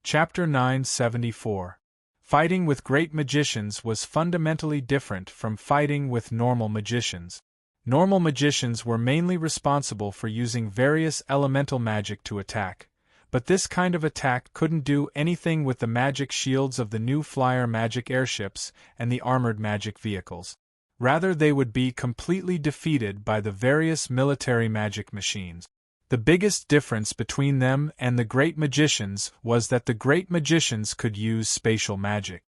Chapter 974. Fighting with great magicians was fundamentally different from fighting with normal magicians. Normal magicians were mainly responsible for using various elemental magic to attack, but this kind of attack couldn't do anything with the magic shields of the new flyer magic airships and the armored magic vehicles. Rather, they would be completely defeated by the various military magic machines. The biggest difference between them and the great magicians was that the great magicians could use spatial magic.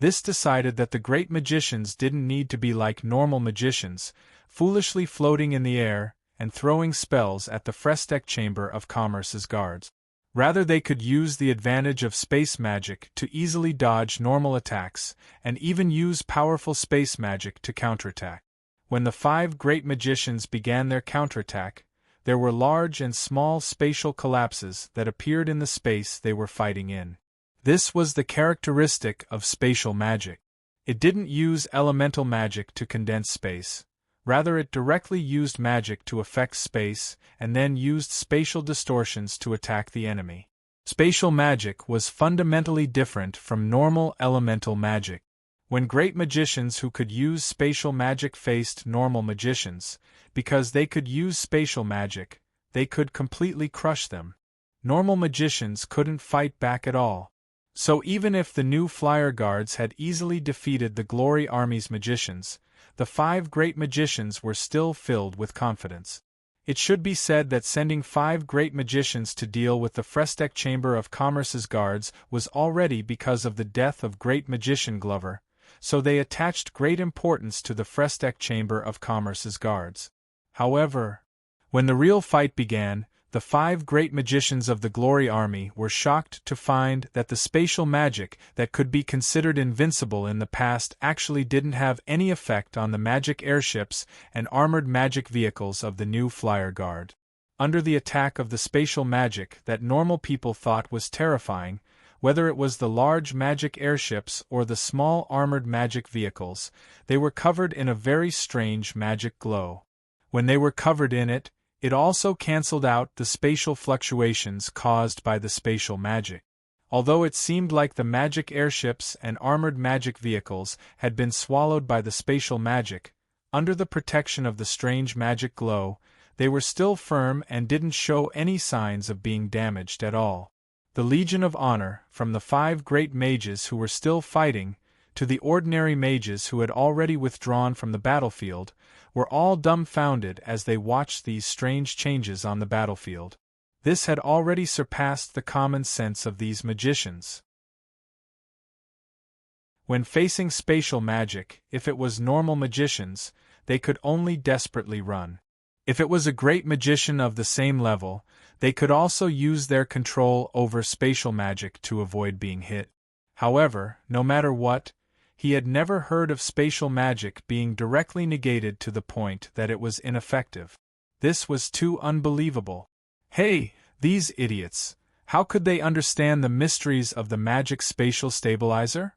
This decided that the great magicians didn't need to be like normal magicians, foolishly floating in the air and throwing spells at the Frestek Chamber of Commerce's guards. Rather, they could use the advantage of space magic to easily dodge normal attacks, and even use powerful space magic to counterattack. When the 5 great magicians began their counterattack, there were large and small spatial collapses that appeared in the space they were fighting in. This was the characteristic of spatial magic. It didn't use elemental magic to condense space. Rather, it directly used magic to affect space and then used spatial distortions to attack the enemy. Spatial magic was fundamentally different from normal elemental magic. When great magicians who could use spatial magic faced normal magicians, because they could use spatial magic, they could completely crush them. Normal magicians couldn't fight back at all. So even if the new flyer guards had easily defeated the Glory Army's magicians, the 5 great magicians were still filled with confidence. It should be said that sending 5 great magicians to deal with the Frestec Chamber of Commerce's guards was already because of the death of great magician Glover, so they attached great importance to the Frestec Chamber of Commerce's guards. However, when the real fight began, the 5 great magicians of the Glory Army were shocked to find that the spatial magic that could be considered invincible in the past actually didn't have any effect on the magic airships and armored magic vehicles of the new flyer guard. Under the attack of the spatial magic that normal people thought was terrifying, whether it was the large magic airships or the small armored magic vehicles, they were covered in a very strange magic glow. When they were covered in it, it also cancelled out the spatial fluctuations caused by the spatial magic. Although it seemed like the magic airships and armored magic vehicles had been swallowed by the spatial magic, under the protection of the strange magic glow, they were still firm and didn't show any signs of being damaged at all. The Legion of Honor, from the 5 great mages who were still fighting, to the ordinary mages who had already withdrawn from the battlefield, were all dumbfounded as they watched these strange changes on the battlefield. This had already surpassed the common sense of these magicians. When facing spatial magic, if it was normal magicians, they could only desperately run. If it was a great magician of the same level, they could also use their control over spatial magic to avoid being hit. However, no matter what, he had never heard of spatial magic being directly negated to the point that it was ineffective. This was too unbelievable. Hey, these idiots! How could they understand the mysteries of the magic spatial stabilizer?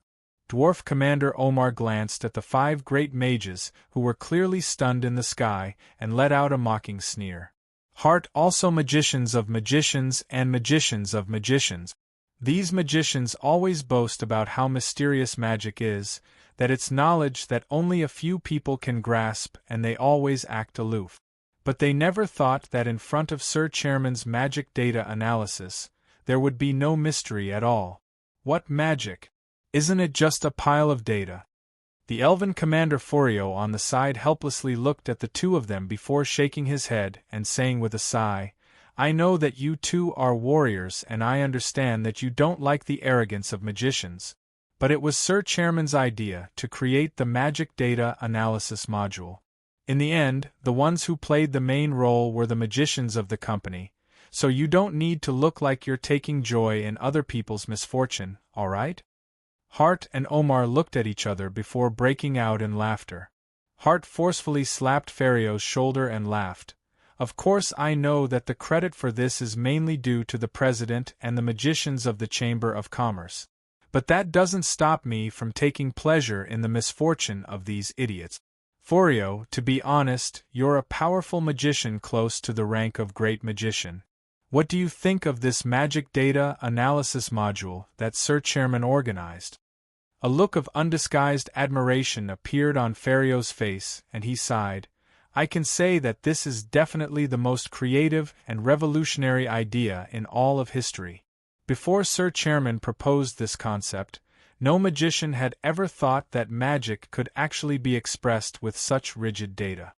Dwarf Commander Omar glanced at the 5 great mages who were clearly stunned in the sky and let out a mocking sneer. Heart also magicians of magicians and magicians of magicians. These magicians always boast about how mysterious magic is, that it's knowledge that only a few people can grasp, and they always act aloof. But they never thought that in front of Sir Chairman's magic data analysis, there would be no mystery at all. What magic? Isn't it just a pile of data? The elven commander Forio on the side helplessly looked at the two of them before shaking his head and saying with a sigh, "I know that you two are warriors and I understand that you don't like the arrogance of magicians. But it was Sir Chairman's idea to create the magic data analysis module. In the end, the ones who played the main role were the magicians of the company, so you don't need to look like you're taking joy in other people's misfortune, all right?" Hart and Omar looked at each other before breaking out in laughter. Hart forcefully slapped Ferrio's shoulder and laughed. "Of course I know that the credit for this is mainly due to the President and the magicians of the Chamber of Commerce. But that doesn't stop me from taking pleasure in the misfortune of these idiots. Forio, to be honest, you're a powerful magician close to the rank of great magician. What do you think of this magic data analysis module that Sir Chairman organized?" A look of undisguised admiration appeared on Ferrio's face, and he sighed. "I can say that this is definitely the most creative and revolutionary idea in all of history. Before Sir Chairman proposed this concept, no magician had ever thought that magic could actually be expressed with such rigid data.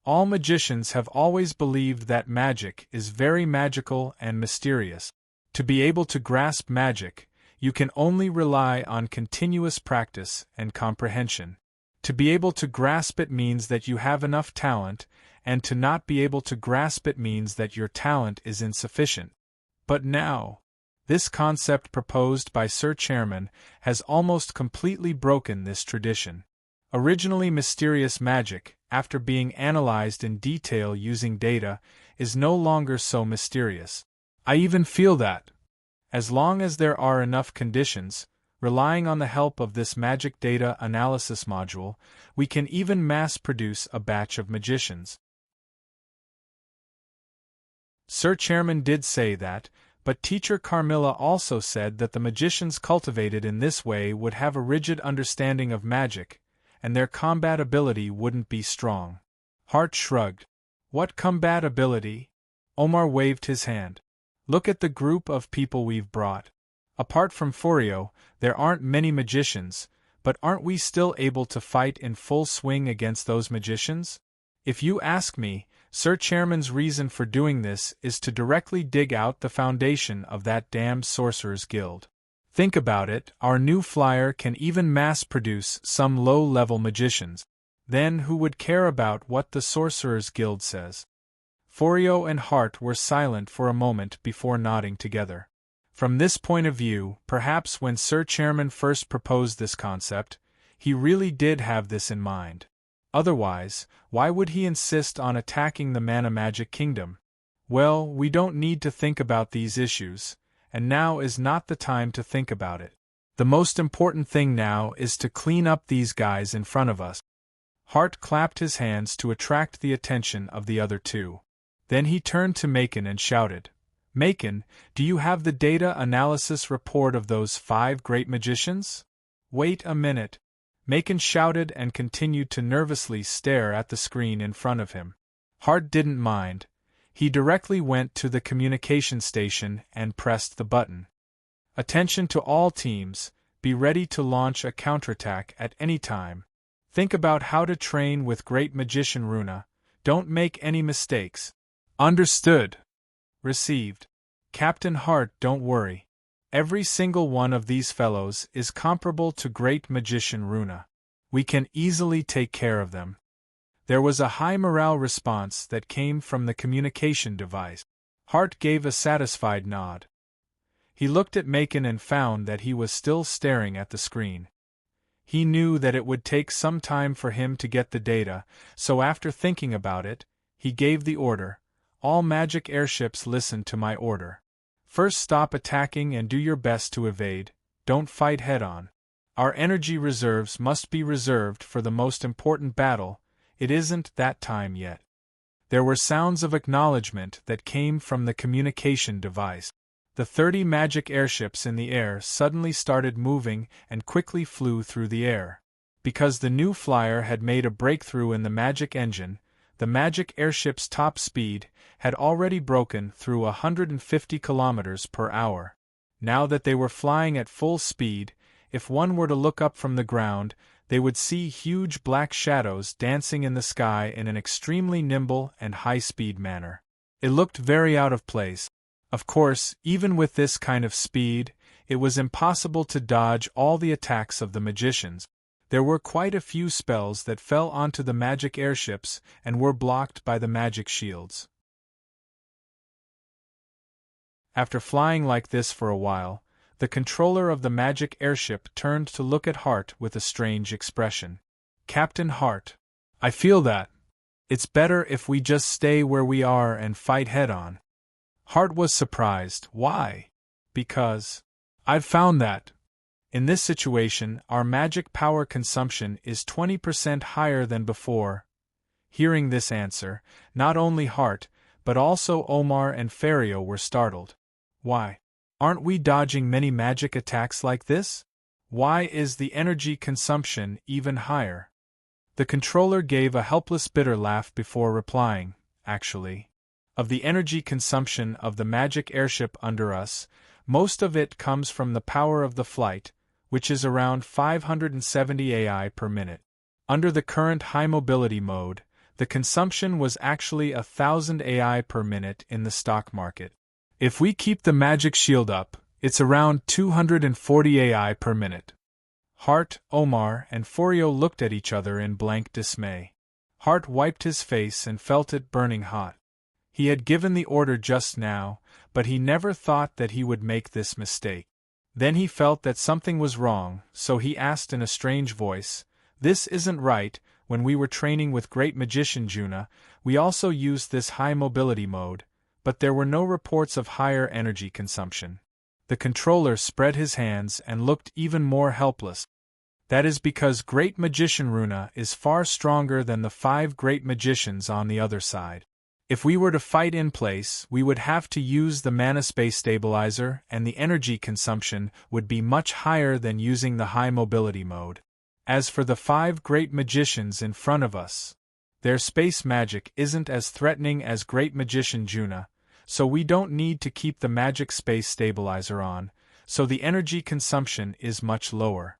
All magicians have always believed that magic is very magical and mysterious. To be able to grasp magic, you can only rely on continuous practice and comprehension. To be able to grasp it means that you have enough talent, and to not be able to grasp it means that your talent is insufficient. But now, this concept proposed by Sir Chairman has almost completely broken this tradition. Originally mysterious magic, after being analyzed in detail using data, is no longer so mysterious. I even feel that, as long as there are enough conditions, relying on the help of this magic data analysis module, we can even mass-produce a batch of magicians. Sir Chairman did say that, but Teacher Carmilla also said that the magicians cultivated in this way would have a rigid understanding of magic, and their combat ability wouldn't be strong. Hart shrugged. What combat ability? Omar waved his hand. Look at the group of people we've brought. Apart from Furio, there aren't many magicians, but aren't we still able to fight in full swing against those magicians? If you ask me, Sir Chairman's reason for doing this is to directly dig out the foundation of that damned Sorcerer's Guild. Think about it, our new flyer can even mass-produce some low-level magicians. Then who would care about what the Sorcerer's Guild says? Furio and Hart were silent for a moment before nodding together. From this point of view, perhaps when Sir Chairman first proposed this concept, he really did have this in mind. Otherwise, why would he insist on attacking the Mana Magic Kingdom? Well, we don't need to think about these issues, and now is not the time to think about it. The most important thing now is to clean up these guys in front of us. Hart clapped his hands to attract the attention of the other two. Then he turned to Macon and shouted, Macon, do you have the data analysis report of those 5 great magicians? Wait a minute. Macon shouted and continued to nervously stare at the screen in front of him. Hart didn't mind. He directly went to the communication station and pressed the button. Attention to all teams, be ready to launch a counterattack at any time. Think about how to train with Great Magician Runa. Don't make any mistakes. Understood. Received. Captain Hart, don't worry. Every single one of these fellows is comparable to Great Magician Runa. We can easily take care of them. There was a high morale response that came from the communication device. Hart gave a satisfied nod. He looked at Macon and found that he was still staring at the screen. He knew that it would take some time for him to get the data, so after thinking about it, he gave the order. All magic airships listen to my order. First stop attacking and do your best to evade, don't fight head-on. Our energy reserves must be reserved for the most important battle, it isn't that time yet. There were sounds of acknowledgement that came from the communication device. The 30 magic airships in the air suddenly started moving and quickly flew through the air. Because the new flyer had made a breakthrough in the magic engine, the magic airship's top speed had already broken through 150 kilometers per hour. Now that they were flying at full speed, if one were to look up from the ground, they would see huge black shadows dancing in the sky in an extremely nimble and high-speed manner. It looked very out of place. Of course, even with this kind of speed, it was impossible to dodge all the attacks of the magicians. There were quite a few spells that fell onto the magic airships and were blocked by the magic shields. After flying like this for a while, the controller of the magic airship turned to look at Hart with a strange expression. Captain Hart, I feel that. It's better if we just stay where we are and fight head-on. Hart was surprised. Why? Because I've found that in this situation, our magic power consumption is 20% higher than before. Hearing this answer, not only Hart, but also Omar and Fario were startled. Why? Aren't we dodging many magic attacks like this? Why is the energy consumption even higher? The controller gave a helpless bitter laugh before replying, actually. Of the energy consumption of the magic airship under us, most of it comes from the power of the flight, which is around 570 AI per minute. Under the current high mobility mode, the consumption was actually 1,000 AI per minute in the stock market. If we keep the magic shield up, it's around 240 AI per minute. Hart, Omar, and Furio looked at each other in blank dismay. Hart wiped his face and felt it burning hot. He had given the order just now, but he never thought that he would make this mistake. Then he felt that something was wrong, so he asked in a strange voice, "This isn't right, when we were training with Great Magician Juna, we also used this high mobility mode, but there were no reports of higher energy consumption. The controller spread his hands and looked even more helpless. That is because Great Magician Runa is far stronger than the 5 Great Magicians on the other side. If we were to fight in place, we would have to use the mana space stabilizer, and the energy consumption would be much higher than using the high mobility mode. As for the 5 Great Magicians in front of us, their space magic isn't as threatening as Great Magician Juna, so we don't need to keep the magic space stabilizer on, so the energy consumption is much lower.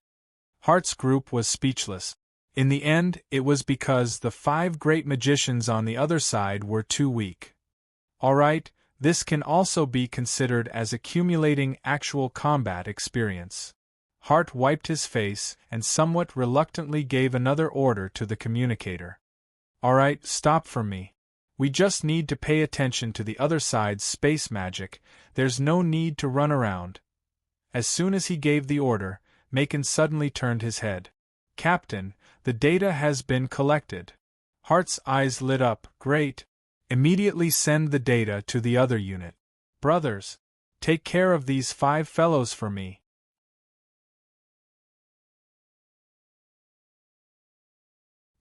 Hart's group was speechless. In the end, it was because the 5 Great Magicians on the other side were too weak. Alright, this can also be considered as accumulating actual combat experience. Hart wiped his face and somewhat reluctantly gave another order to the communicator. Alright, stop for me. We just need to pay attention to the other side's space magic, there's no need to run around. As soon as he gave the order, Macon suddenly turned his head. Captain, the data has been collected. Hart's eyes lit up. Great. Immediately send the data to the other unit. Brothers, take care of these 5 fellows for me.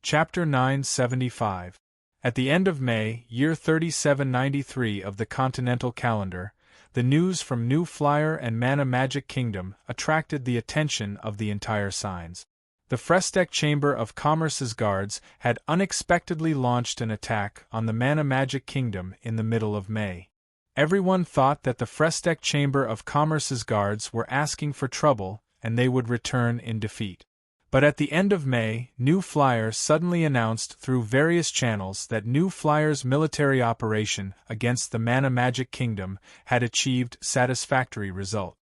Chapter 975. At the end of May, year 3793 of the Continental Calendar, the news from New Flyer and Mana Magic Kingdom attracted the attention of the entire signs. The Frestek Chamber of Commerce's guards had unexpectedly launched an attack on the Mana Magic Kingdom in the middle of May. Everyone thought that the Frestek Chamber of Commerce's guards were asking for trouble and they would return in defeat. But at the end of May, New Flyer suddenly announced through various channels that New Flyer's military operation against the Mana Magic Kingdom had achieved satisfactory result.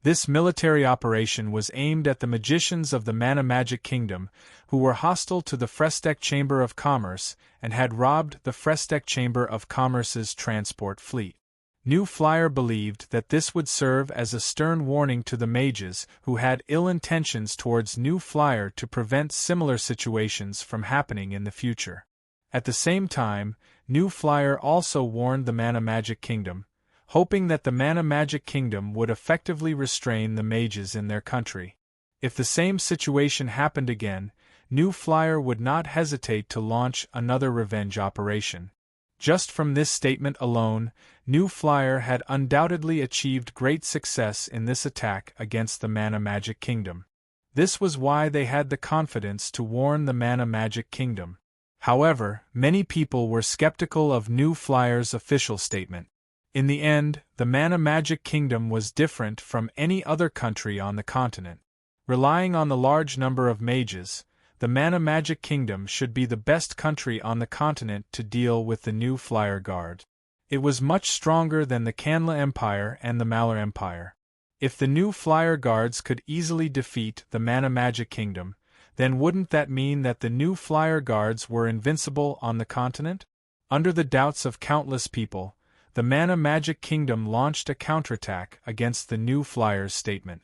This military operation was aimed at the magicians of the Mana Magic Kingdom, who were hostile to the Frestek Chamber of Commerce and had robbed the Frestek Chamber of Commerce's transport fleet. New Flyer believed that this would serve as a stern warning to the mages who had ill intentions towards New Flyer to prevent similar situations from happening in the future. At the same time, New Flyer also warned the Mana Magic Kingdom, hoping that the Mana Magic Kingdom would effectively restrain the mages in their country. If the same situation happened again, New Flyer would not hesitate to launch another revenge operation. Just from this statement alone, New Flyer had undoubtedly achieved great success in this attack against the Mana Magic Kingdom. This was why they had the confidence to warn the Mana Magic Kingdom. However, many people were skeptical of New Flyer's official statement. In the end, the Mana Magic Kingdom was different from any other country on the continent. Relying on the large number of mages, the Mana Magic Kingdom should be the best country on the continent to deal with the New Flyer Guard. It was much stronger than the Kanla Empire and the Malar Empire. If the New Flyer Guards could easily defeat the Mana Magic Kingdom, then wouldn't that mean that the New Flyer Guards were invincible on the continent? Under the doubts of countless people, the Mana Magic Kingdom launched a counterattack against the New Flyer's statement.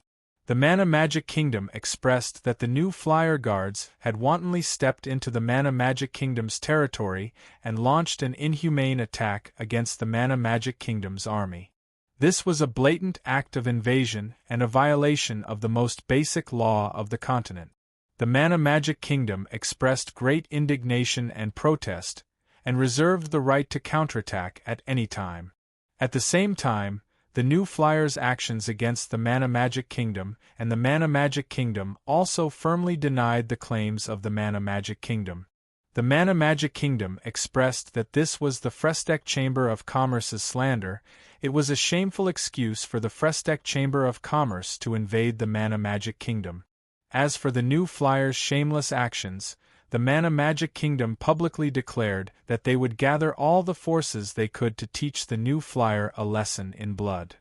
The Mana Magic Kingdom expressed that the New Flyer Guards had wantonly stepped into the Mana Magic Kingdom's territory and launched an inhumane attack against the Mana Magic Kingdom's army. This was a blatant act of invasion and a violation of the most basic law of the continent. The Mana Magic Kingdom expressed great indignation and protest, and reserved the right to counterattack at any time. At the same time, the New Flyer's actions against the Mana Magic Kingdom and the Mana Magic Kingdom also firmly denied the claims of the Mana Magic Kingdom. The Mana Magic Kingdom expressed that this was the Frestek Chamber of Commerce's slander. It was a shameful excuse for the Frestek Chamber of Commerce to invade the Mana Magic Kingdom. As for the New Flyer's shameless actions, the Mana Magic Kingdom publicly declared that they would gather all the forces they could to teach the New Flyer a lesson in blood.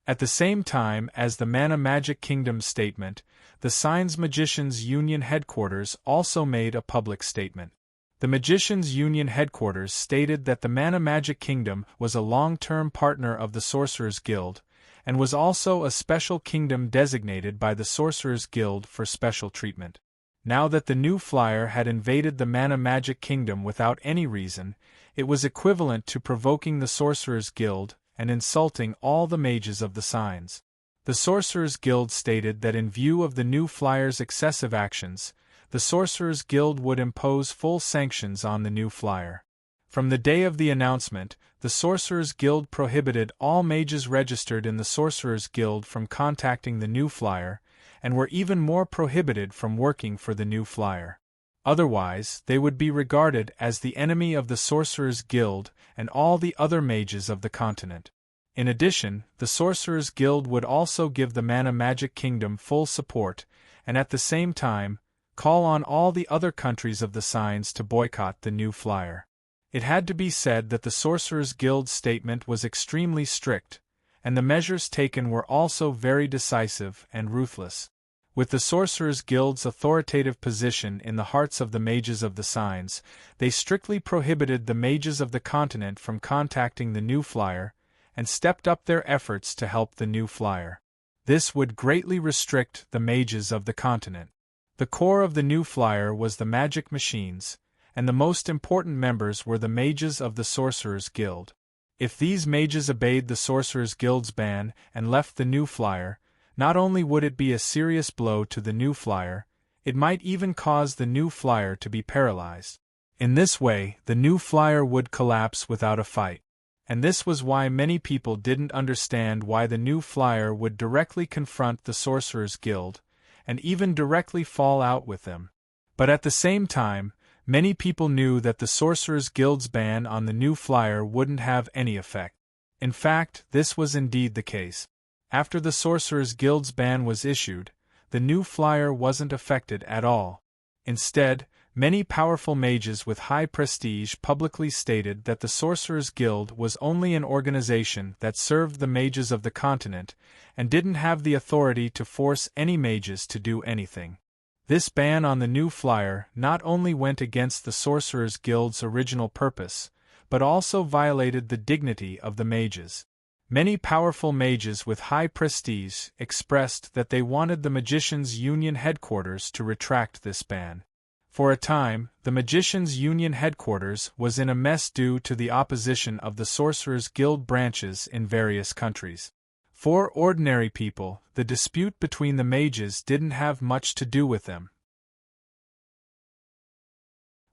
At the same time as the Mana Magic Kingdom's statement, the Signs Magicians Union headquarters also made a public statement. The Magicians Union headquarters stated that the Mana Magic Kingdom was a long-term partner of the Sorcerers Guild, and was also a special kingdom designated by the Sorcerers Guild for special treatment. Now that the new flyer had invaded the Mana Magic Kingdom without any reason, it was equivalent to provoking the Sorcerer's Guild and insulting all the mages of the signs. The Sorcerer's Guild stated that in view of the new flyer's excessive actions, the Sorcerer's Guild would impose full sanctions on the new flyer. From the day of the announcement, the Sorcerer's Guild prohibited all mages registered in the Sorcerer's Guild from contacting the new flyer, and were even more prohibited from working for the new flyer. Otherwise, they would be regarded as the enemy of the Sorcerer's Guild and all the other mages of the continent. In addition, the Sorcerer's Guild would also give the Mana Magic Kingdom full support, and at the same time, call on all the other countries of the signs to boycott the new flyer. It had to be said that the Sorcerer's Guild's statement was extremely strict, and the measures taken were also very decisive and ruthless. With the Sorcerer's Guild's authoritative position in the hearts of the mages of the signs, they strictly prohibited the mages of the continent from contacting the new flyer, and stepped up their efforts to help the new flyer. This would greatly restrict the mages of the continent. The core of the new flyer was the magic machines, and the most important members were the mages of the Sorcerer's Guild. If these mages obeyed the Sorcerer's Guild's ban and left the new flyer, not only would it be a serious blow to the new flyer, it might even cause the new flyer to be paralyzed. In this way, the new flyer would collapse without a fight. And this was why many people didn't understand why the new flyer would directly confront the Sorcerer's Guild, and even directly fall out with them. But at the same time, many people knew that the Sorcerer's Guild's ban on the new flyer wouldn't have any effect. In fact, this was indeed the case. After the Sorcerer's Guild's ban was issued, the new flyer wasn't affected at all. Instead, many powerful mages with high prestige publicly stated that the Sorcerer's Guild was only an organization that served the mages of the continent and didn't have the authority to force any mages to do anything. This ban on the new flyer not only went against the Sorcerer's Guild's original purpose, but also violated the dignity of the mages. Many powerful mages with high prestige expressed that they wanted the Magicians' Union headquarters to retract this ban. For a time, the Magicians' Union headquarters was in a mess due to the opposition of the Sorcerer's Guild branches in various countries. For ordinary people, the dispute between the mages didn't have much to do with them.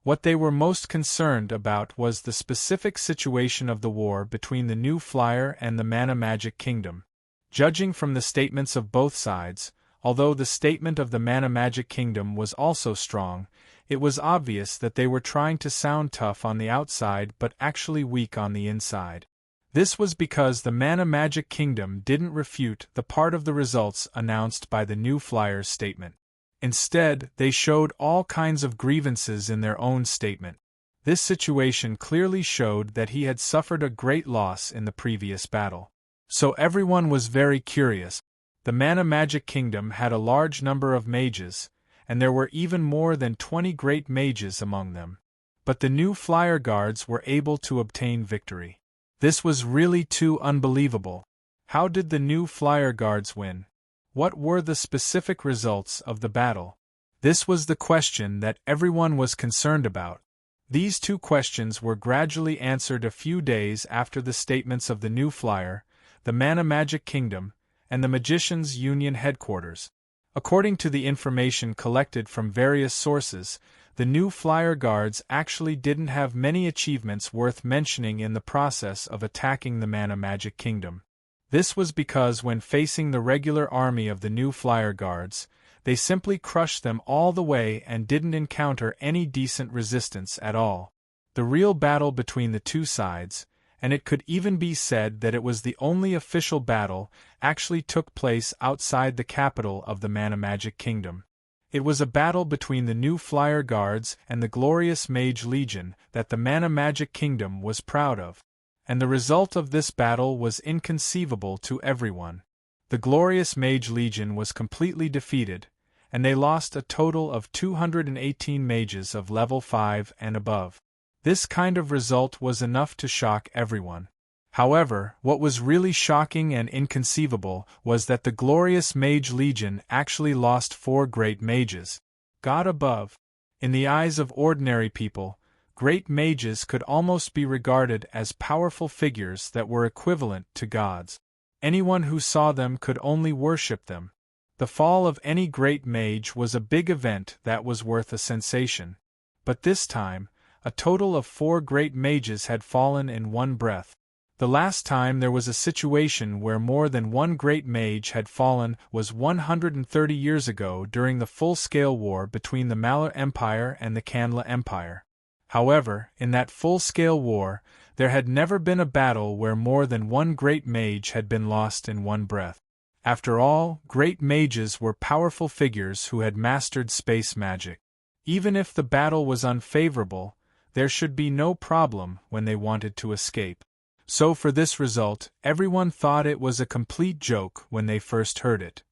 What they were most concerned about was the specific situation of the war between the new flyer and the Mana Magic Kingdom. Judging from the statements of both sides, although the statement of the Mana Magic Kingdom was also strong, it was obvious that they were trying to sound tough on the outside but actually weak on the inside. This was because the Mana Magic Kingdom didn't refute the part of the results announced by the new flyer's statement. Instead, they showed all kinds of grievances in their own statement. This situation clearly showed that he had suffered a great loss in the previous battle. So everyone was very curious. The Mana Magic Kingdom had a large number of mages, and there were even more than 20 great mages among them. But the new flyer guards were able to obtain victory. This was really too unbelievable. How did the new flyer guards win? What were the specific results of the battle? This was the question that everyone was concerned about. These two questions were gradually answered a few days after the statements of the new flyer, the Mana Magic Kingdom, and the Magicians' Union headquarters. According to the information collected from various sources, the new flyer guards actually didn't have many achievements worth mentioning in the process of attacking the Mana Magic Kingdom. This was because when facing the regular army of the new flyer guards, they simply crushed them all the way and didn't encounter any decent resistance at all. The real battle between the two sides, and it could even be said that it was the only official battle, actually took place outside the capital of the Mana Magic Kingdom. It was a battle between the new flyer guards and the glorious Mage Legion that the Mana Magic Kingdom was proud of. And the result of this battle was inconceivable to everyone. The glorious Mage Legion was completely defeated, and they lost a total of 218 mages of level 5 and above. This kind of result was enough to shock everyone. However, what was really shocking and inconceivable was that the glorious Mage Legion actually lost 4 great mages. God above. In the eyes of ordinary people, great mages could almost be regarded as powerful figures that were equivalent to gods. Anyone who saw them could only worship them. The fall of any great mage was a big event that was worth a sensation. But this time, a total of 4 great mages had fallen in one breath. The last time there was a situation where more than one great mage had fallen was 130 years ago during the full-scale war between the Malar Empire and the Kanla Empire. However, in that full-scale war, there had never been a battle where more than one great mage had been lost in one breath. After all, great mages were powerful figures who had mastered space magic. Even if the battle was unfavorable, there should be no problem when they wanted to escape. So for this result, everyone thought it was a complete joke when they first heard it.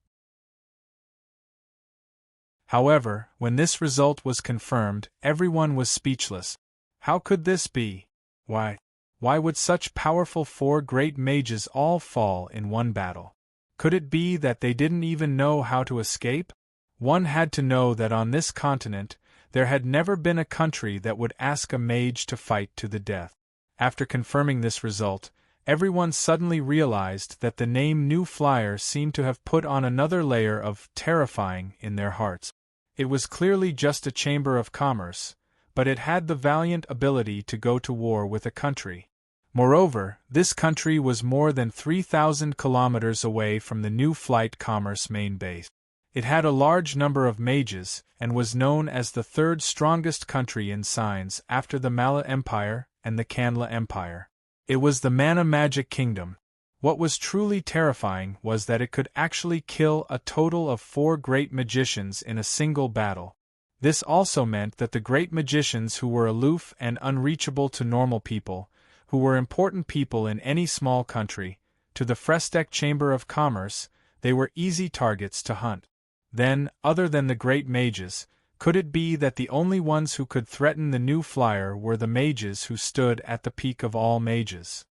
However, when this result was confirmed, everyone was speechless. How could this be? Why would such powerful 4 great mages all fall in one battle? Could it be that they didn't even know how to escape? One had to know that on this continent, there had never been a country that would ask a mage to fight to the death. After confirming this result, everyone suddenly realized that the name New Flyer seemed to have put on another layer of terrifying in their hearts. It was clearly just a chamber of commerce, but it had the valiant ability to go to war with a country. Moreover, this country was more than 3,000 kilometers away from the New Flight Commerce main base. It had a large number of mages, and was known as the 3rd strongest country in signs after the Mala Empire and the Kanla Empire. It was the Mana Magic Kingdom. What was truly terrifying was that it could actually kill a total of 4 great magicians in a single battle. This also meant that the great magicians who were aloof and unreachable to normal people, who were important people in any small country, to the Frestek Chamber of Commerce, they were easy targets to hunt. Then, other than the great mages, could it be that the only ones who could threaten the New Flyer were the mages who stood at the peak of all mages?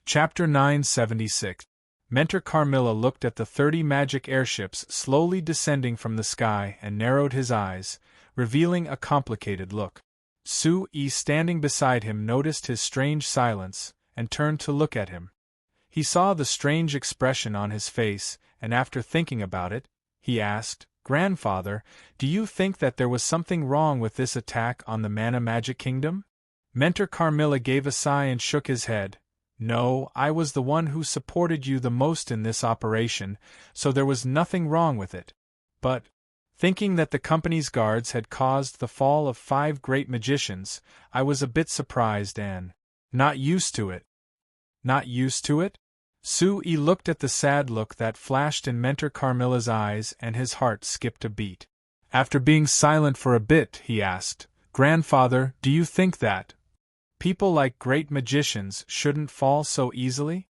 Chapter 976. Mentor Carmilla looked at the 30 magic airships slowly descending from the sky and narrowed his eyes, revealing a complicated look. Sue-E standing beside him noticed his strange silence, and turned to look at him. He saw the strange expression on his face, and after thinking about it, he asked, "Grandfather, do you think that there was something wrong with this attack on the Mana Magic Kingdom?" Mentor Carmilla gave a sigh and shook his head. "No, I was the one who supported you the most in this operation, so there was nothing wrong with it. But, thinking that the company's guards had caused the fall of 5 great magicians, I was a bit surprised and not used to it." Not used to it? Sue-E looked at the sad look that flashed in Mentor Carmilla's eyes and his heart skipped a beat. After being silent for a bit, he asked, "Grandfather, do you think that people like great magicians shouldn't fall so easily?"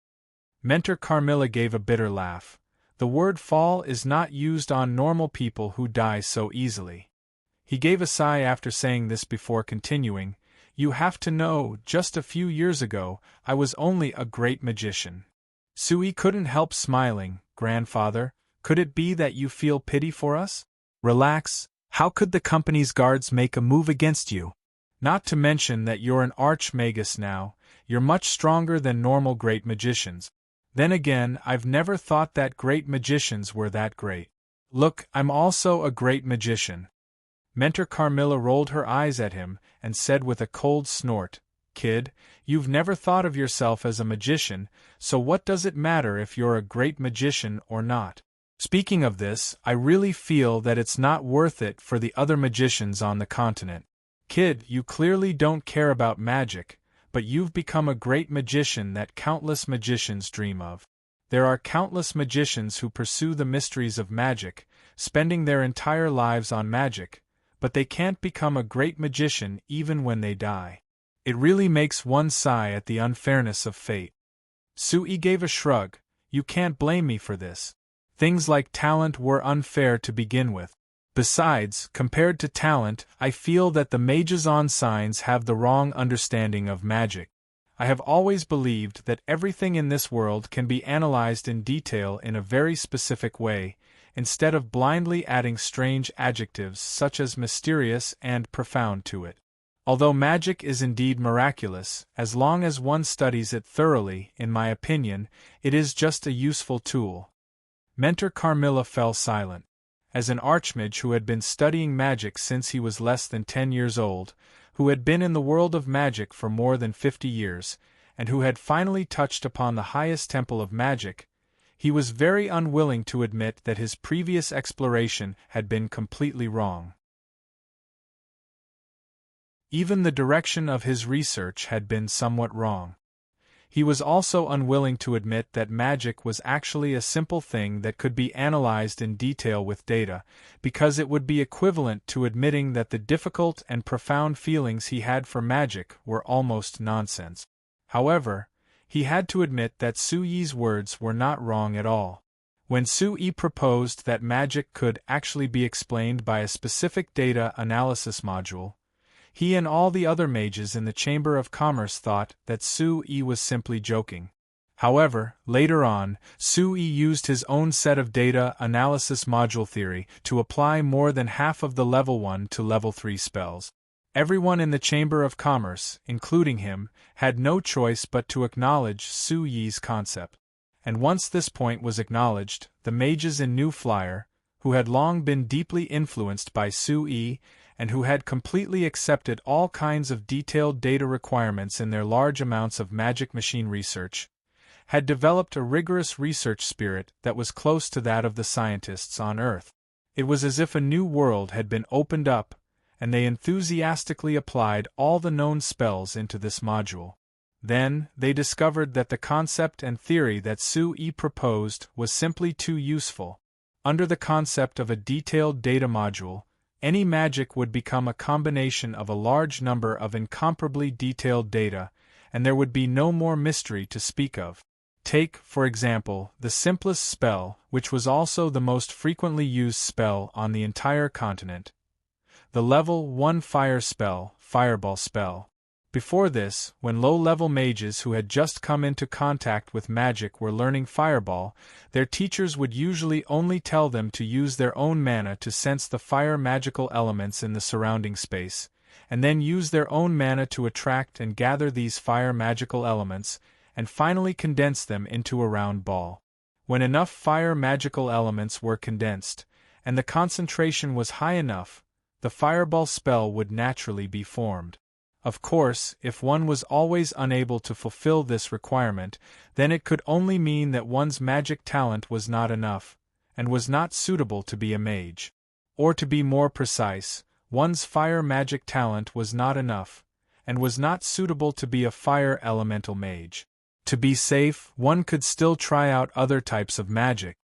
Mentor Carmilla gave a bitter laugh. "The word fall is not used on normal people who die so easily." He gave a sigh after saying this before continuing, "You have to know, just a few years ago, I was only a great magician." Sue-E couldn't help smiling. "Grandfather, could it be that you feel pity for us?" "Relax, how could the company's guards make a move against you? Not to mention that you're an archmagus now, you're much stronger than normal great magicians. Then again, I've never thought that great magicians were that great. Look, I'm also a great magician." Mentor Carmilla rolled her eyes at him, and said with a cold snort, "Kid, you've never thought of yourself as a magician, so what does it matter if you're a great magician or not? Speaking of this, I really feel that it's not worth it for the other magicians on the continent. Kid, you clearly don't care about magic, but you've become a great magician that countless magicians dream of. There are countless magicians who pursue the mysteries of magic, spending their entire lives on magic, but they can't become a great magician even when they die. It really makes one sigh at the unfairness of fate." Sue-E gave a shrug. "You can't blame me for this. Things like talent were unfair to begin with. Besides, compared to talent, I feel that the mages on signs have the wrong understanding of magic. I have always believed that everything in this world can be analyzed in detail in a very specific way, instead of blindly adding strange adjectives such as mysterious and profound to it. Although magic is indeed miraculous, as long as one studies it thoroughly, in my opinion, it is just a useful tool. Mentor Carmilla fell silent. As an archmage who had been studying magic since he was less than 10 years old, who had been in the world of magic for more than 50 years, and who had finally touched upon the highest temple of magic, he was very unwilling to admit that his previous exploration had been completely wrong. Even the direction of his research had been somewhat wrong. He was also unwilling to admit that magic was actually a simple thing that could be analyzed in detail with data, because it would be equivalent to admitting that the difficult and profound feelings he had for magic were almost nonsense. However, he had to admit that Su Yi's words were not wrong at all. When Su Yi proposed that magic could actually be explained by a specific data analysis module, he and all the other mages in the Chamber of Commerce thought that Su Yi was simply joking. However, later on, Su Yi used his own set of data analysis module theory to apply more than half of the level 1 to level 3 spells. Everyone in the Chamber of Commerce, including him, had no choice but to acknowledge Su Yi's concept. And once this point was acknowledged, the mages in New Flyer, who had long been deeply influenced by Su Yi, and who had completely accepted all kinds of detailed data requirements in their large amounts of magic machine research, had developed a rigorous research spirit that was close to that of the scientists on Earth. It was as if a new world had been opened up, and they enthusiastically applied all the known spells into this module. Then, they discovered that the concept and theory that Su Yi proposed was simply too useful. Under the concept of a detailed data module, any magic would become a combination of a large number of incomparably detailed data, and there would be no more mystery to speak of. Take, for example, the simplest spell, which was also the most frequently used spell on the entire continent. The level 1 fire spell, Fireball spell. Before this, when low-level mages who had just come into contact with magic were learning Fireball, their teachers would usually only tell them to use their own mana to sense the fire magical elements in the surrounding space, and then use their own mana to attract and gather these fire magical elements, and finally condense them into a round ball. When enough fire magical elements were condensed, and the concentration was high enough, the Fireball spell would naturally be formed. Of course, if one was always unable to fulfill this requirement, then it could only mean that one's magic talent was not enough, and was not suitable to be a mage. Or to be more precise, one's fire magic talent was not enough, and was not suitable to be a fire elemental mage. To be safe, one could still try out other types of magic.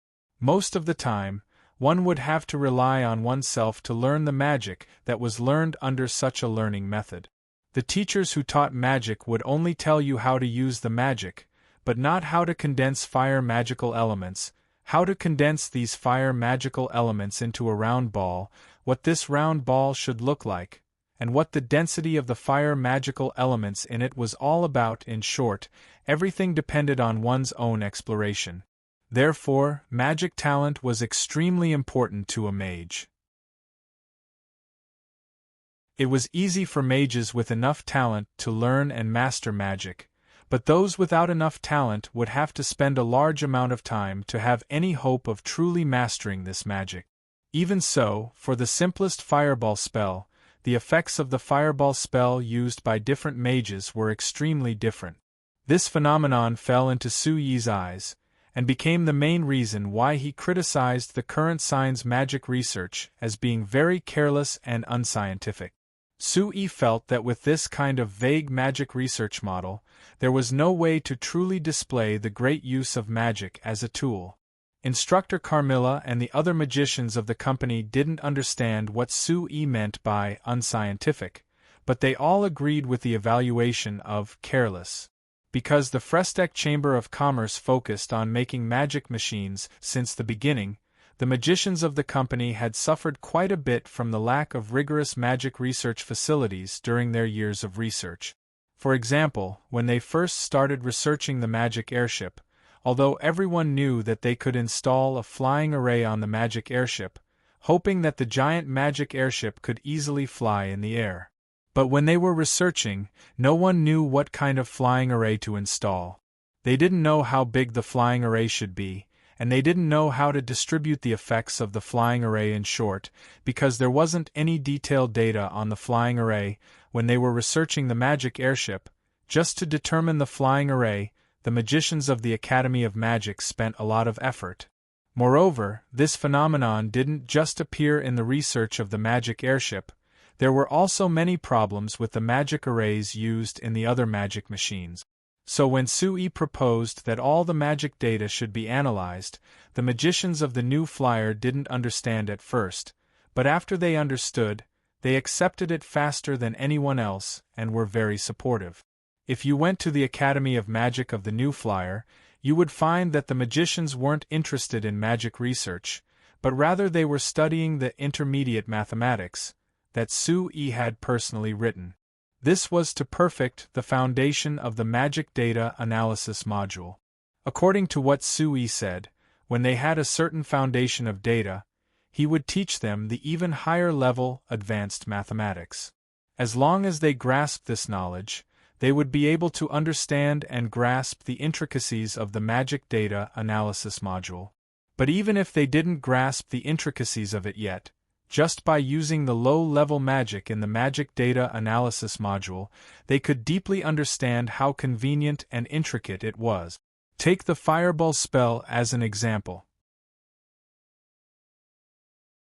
Most of the time, one would have to rely on oneself to learn the magic that was learned under such a learning method. The teachers who taught magic would only tell you how to use the magic, but not how to condense fire magical elements, how to condense these fire magical elements into a round ball, what this round ball should look like, and what the density of the fire magical elements in it was all about. In short, everything depended on one's own exploration. Therefore, magic talent was extremely important to a mage. It was easy for mages with enough talent to learn and master magic, but those without enough talent would have to spend a large amount of time to have any hope of truly mastering this magic. Even so, for the simplest Fireball spell, the effects of the Fireball spell used by different mages were extremely different. This phenomenon fell into Su Yi's eyes, and became the main reason why he criticized the current science magic research as being very careless and unscientific. Su Yi felt that with this kind of vague magic research model, there was no way to truly display the great use of magic as a tool. Instructor Carmilla and the other magicians of the company didn't understand what Su Yi meant by unscientific, but they all agreed with the evaluation of careless. Because the Frestec Chamber of Commerce focused on making magic machines since the beginning, the magicians of the company had suffered quite a bit from the lack of rigorous magic research facilities during their years of research. For example, when they first started researching the magic airship, although everyone knew that they could install a flying array on the magic airship, hoping that the giant magic airship could easily fly in the air. But when they were researching, no one knew what kind of flying array to install. They didn't know how big the flying array should be, and they didn't know how to distribute the effects of the flying array. In short, because there wasn't any detailed data on the flying array when they were researching the magic airship. Just to determine the flying array, the magicians of the Academy of Magic spent a lot of effort. Moreover, this phenomenon didn't just appear in the research of the magic airship. There were also many problems with the magic arrays used in the other magic machines. So when Sui proposed that all the magic data should be analyzed, the magicians of the new flyer didn't understand at first, but after they understood, they accepted it faster than anyone else and were very supportive. If you went to the Academy of Magic of the new flyer, you would find that the magicians weren't interested in magic research, but rather they were studying the intermediate mathematics that Sui had personally written. This was to perfect the foundation of the magic data analysis module. According to what Sui said, when they had a certain foundation of data, he would teach them the even higher level advanced mathematics. As long as they grasped this knowledge, they would be able to understand and grasp the intricacies of the magic data analysis module. But even if they didn't grasp the intricacies of it yet, just by using the low-level magic in the magic data analysis module, they could deeply understand how convenient and intricate it was. Take the fireball spell as an example.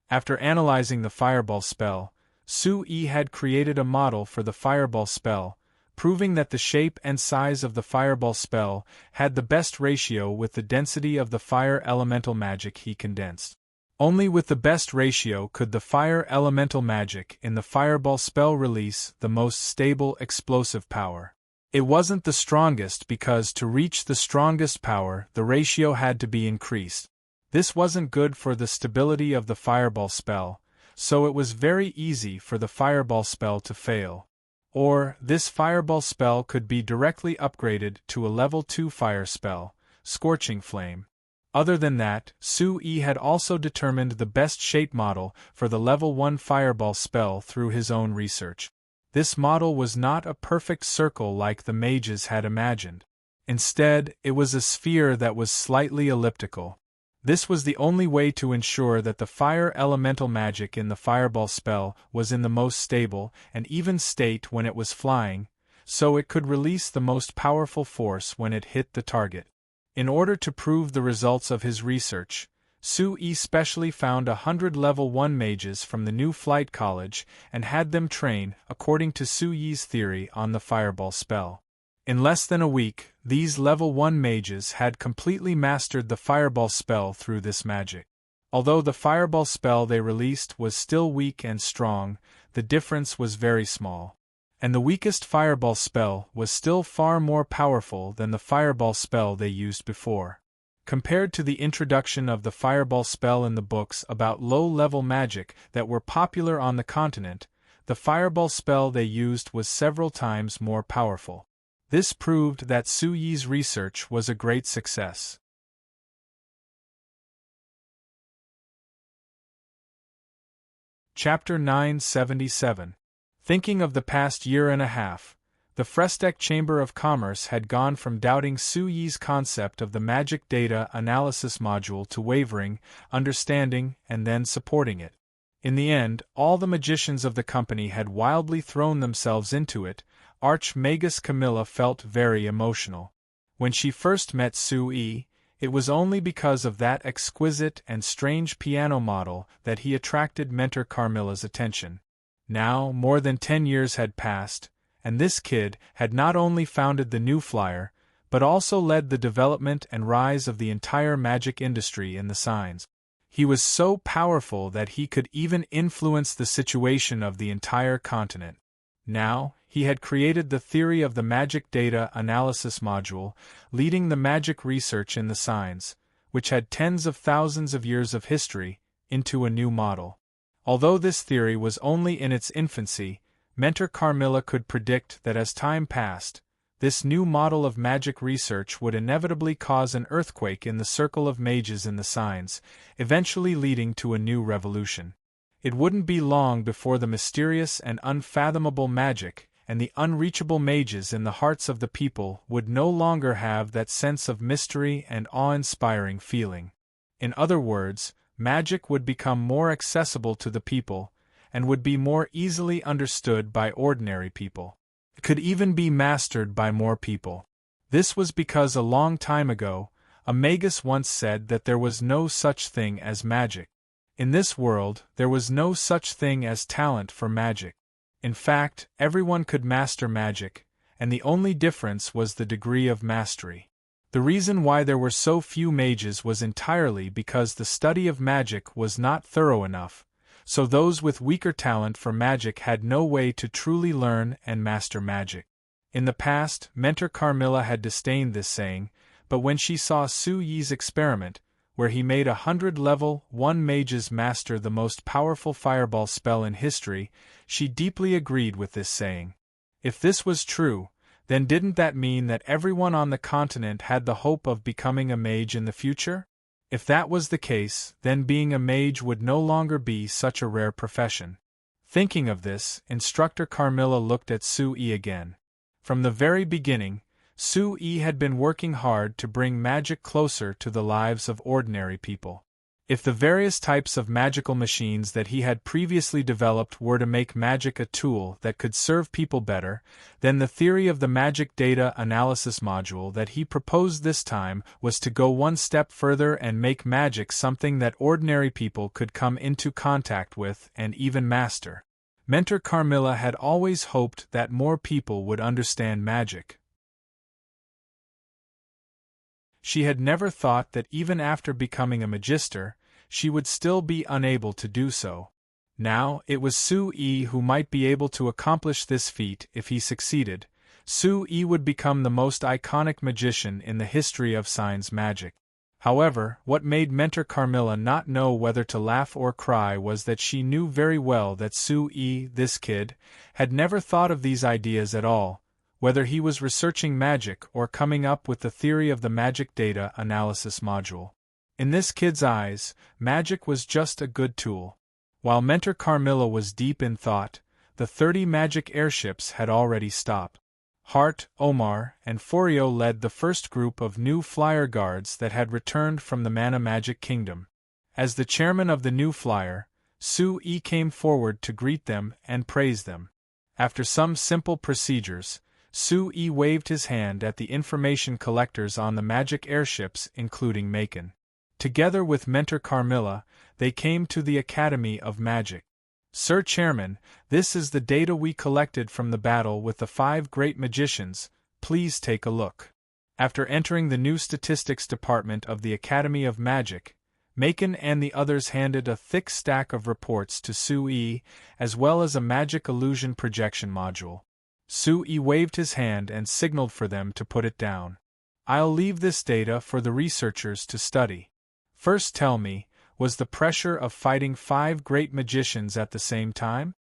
After analyzing the fireball spell, Sui had created a model for the fireball spell, proving that the shape and size of the fireball spell had the best ratio with the density of the fire elemental magic he condensed. Only with the best ratio could the fire elemental magic in the fireball spell release the most stable explosive power. It wasn't the strongest because to reach the strongest power the ratio had to be increased. This wasn't good for the stability of the fireball spell, so it was very easy for the fireball spell to fail. Or, this fireball spell could be directly upgraded to a level 2 fire spell, Scorching Flame. Other than that, Sui had also determined the best shape model for the level 1 fireball spell through his own research. This model was not a perfect circle like the mages had imagined. Instead, it was a sphere that was slightly elliptical. This was the only way to ensure that the fire elemental magic in the fireball spell was in the most stable and even state when it was flying, so it could release the most powerful force when it hit the target. In order to prove the results of his research, Sui specially found 100 level 1 mages from the new flight college and had them train according to Sui's theory on the fireball spell. In less than a week, these level 1 mages had completely mastered the fireball spell through this magic. Although the fireball spell they released was still weak and strong, the difference was very small. And the weakest fireball spell was still far more powerful than the fireball spell they used before. Compared to the introduction of the fireball spell in the books about low-level magic that were popular on the continent, the fireball spell they used was several times more powerful. This proved that Sui's research was a great success. Chapter 977. Thinking of the past year and a half, the Frestec Chamber of Commerce had gone from doubting Sui's concept of the magic data analysis module to wavering, understanding, and then supporting it. In the end, all the magicians of the company had wildly thrown themselves into it. Archmagus Camilla felt very emotional. When she first met Sui, it was only because of that exquisite and strange piano model that he attracted Mentor Carmilla's attention. Now, more than 10 years had passed, and this kid had not only founded the new flyer, but also led the development and rise of the entire magic industry in the signs. He was so powerful that he could even influence the situation of the entire continent. Now, he had created the theory of the magic data analysis module, leading the magic research in the signs, which had tens of thousands of years of history, into a new model. Although this theory was only in its infancy, Mentor Carmilla could predict that as time passed, this new model of magic research would inevitably cause an earthquake in the circle of mages in the signs, eventually leading to a new revolution. It wouldn't be long before the mysterious and unfathomable magic and the unreachable mages in the hearts of the people would no longer have that sense of mystery and awe-inspiring feeling. In other words, magic would become more accessible to the people, and would be more easily understood by ordinary people. It could even be mastered by more people. This was because a long time ago, a magus once said that there was no such thing as magic. In this world, there was no such thing as talent for magic. In fact, everyone could master magic, and the only difference was the degree of mastery. The reason why there were so few mages was entirely because the study of magic was not thorough enough, so those with weaker talent for magic had no way to truly learn and master magic. In the past, Mentor Carmilla had disdained this saying, but when she saw Su Yi's experiment, where he made 100 level 1 mages master the most powerful fireball spell in history, she deeply agreed with this saying. If this was true, then didn't that mean that everyone on the continent had the hope of becoming a mage in the future? If that was the case, then being a mage would no longer be such a rare profession. Thinking of this, Instructor Carmilla looked at Su Yi again. From the very beginning, Su Yi had been working hard to bring magic closer to the lives of ordinary people. If the various types of magical machines that he had previously developed were to make magic a tool that could serve people better, then the theory of the magic data analysis module that he proposed this time was to go one step further and make magic something that ordinary people could come into contact with and even master. Mentor Carmilla had always hoped that more people would understand magic. She had never thought that even after becoming a magister, she would still be unable to do so. Now, it was Su Yi who might be able to accomplish this feat if he succeeded. Su Yi would become the most iconic magician in the history of signs magic. However, what made Mentor Carmilla not know whether to laugh or cry was that she knew very well that Su Yi, this kid, had never thought of these ideas at all, whether he was researching magic or coming up with the theory of the magic data analysis module. In this kid's eyes, magic was just a good tool. While Mentor Carmilla was deep in thought, the 30 magic airships had already stopped. Hart, Omar, and Forio led the first group of new flyer guards that had returned from the Mana Magic Kingdom. As the chairman of the new flyer, Su Yi came forward to greet them and praise them. After some simple procedures, Su Yi waved his hand at the information collectors on the magic airships, including Macon. Together with Mentor Carmilla, they came to the Academy of Magic. Sir Chairman, this is the data we collected from the battle with the 5 great magicians. Please take a look. After entering the new statistics department of the Academy of Magic, Macon and the others handed a thick stack of reports to Su Yi, as well as a magic illusion projection module. Su Yi waved his hand and signaled for them to put it down. I'll leave this data for the researchers to study. First tell me, was the pressure of fighting 5 great magicians at the same time?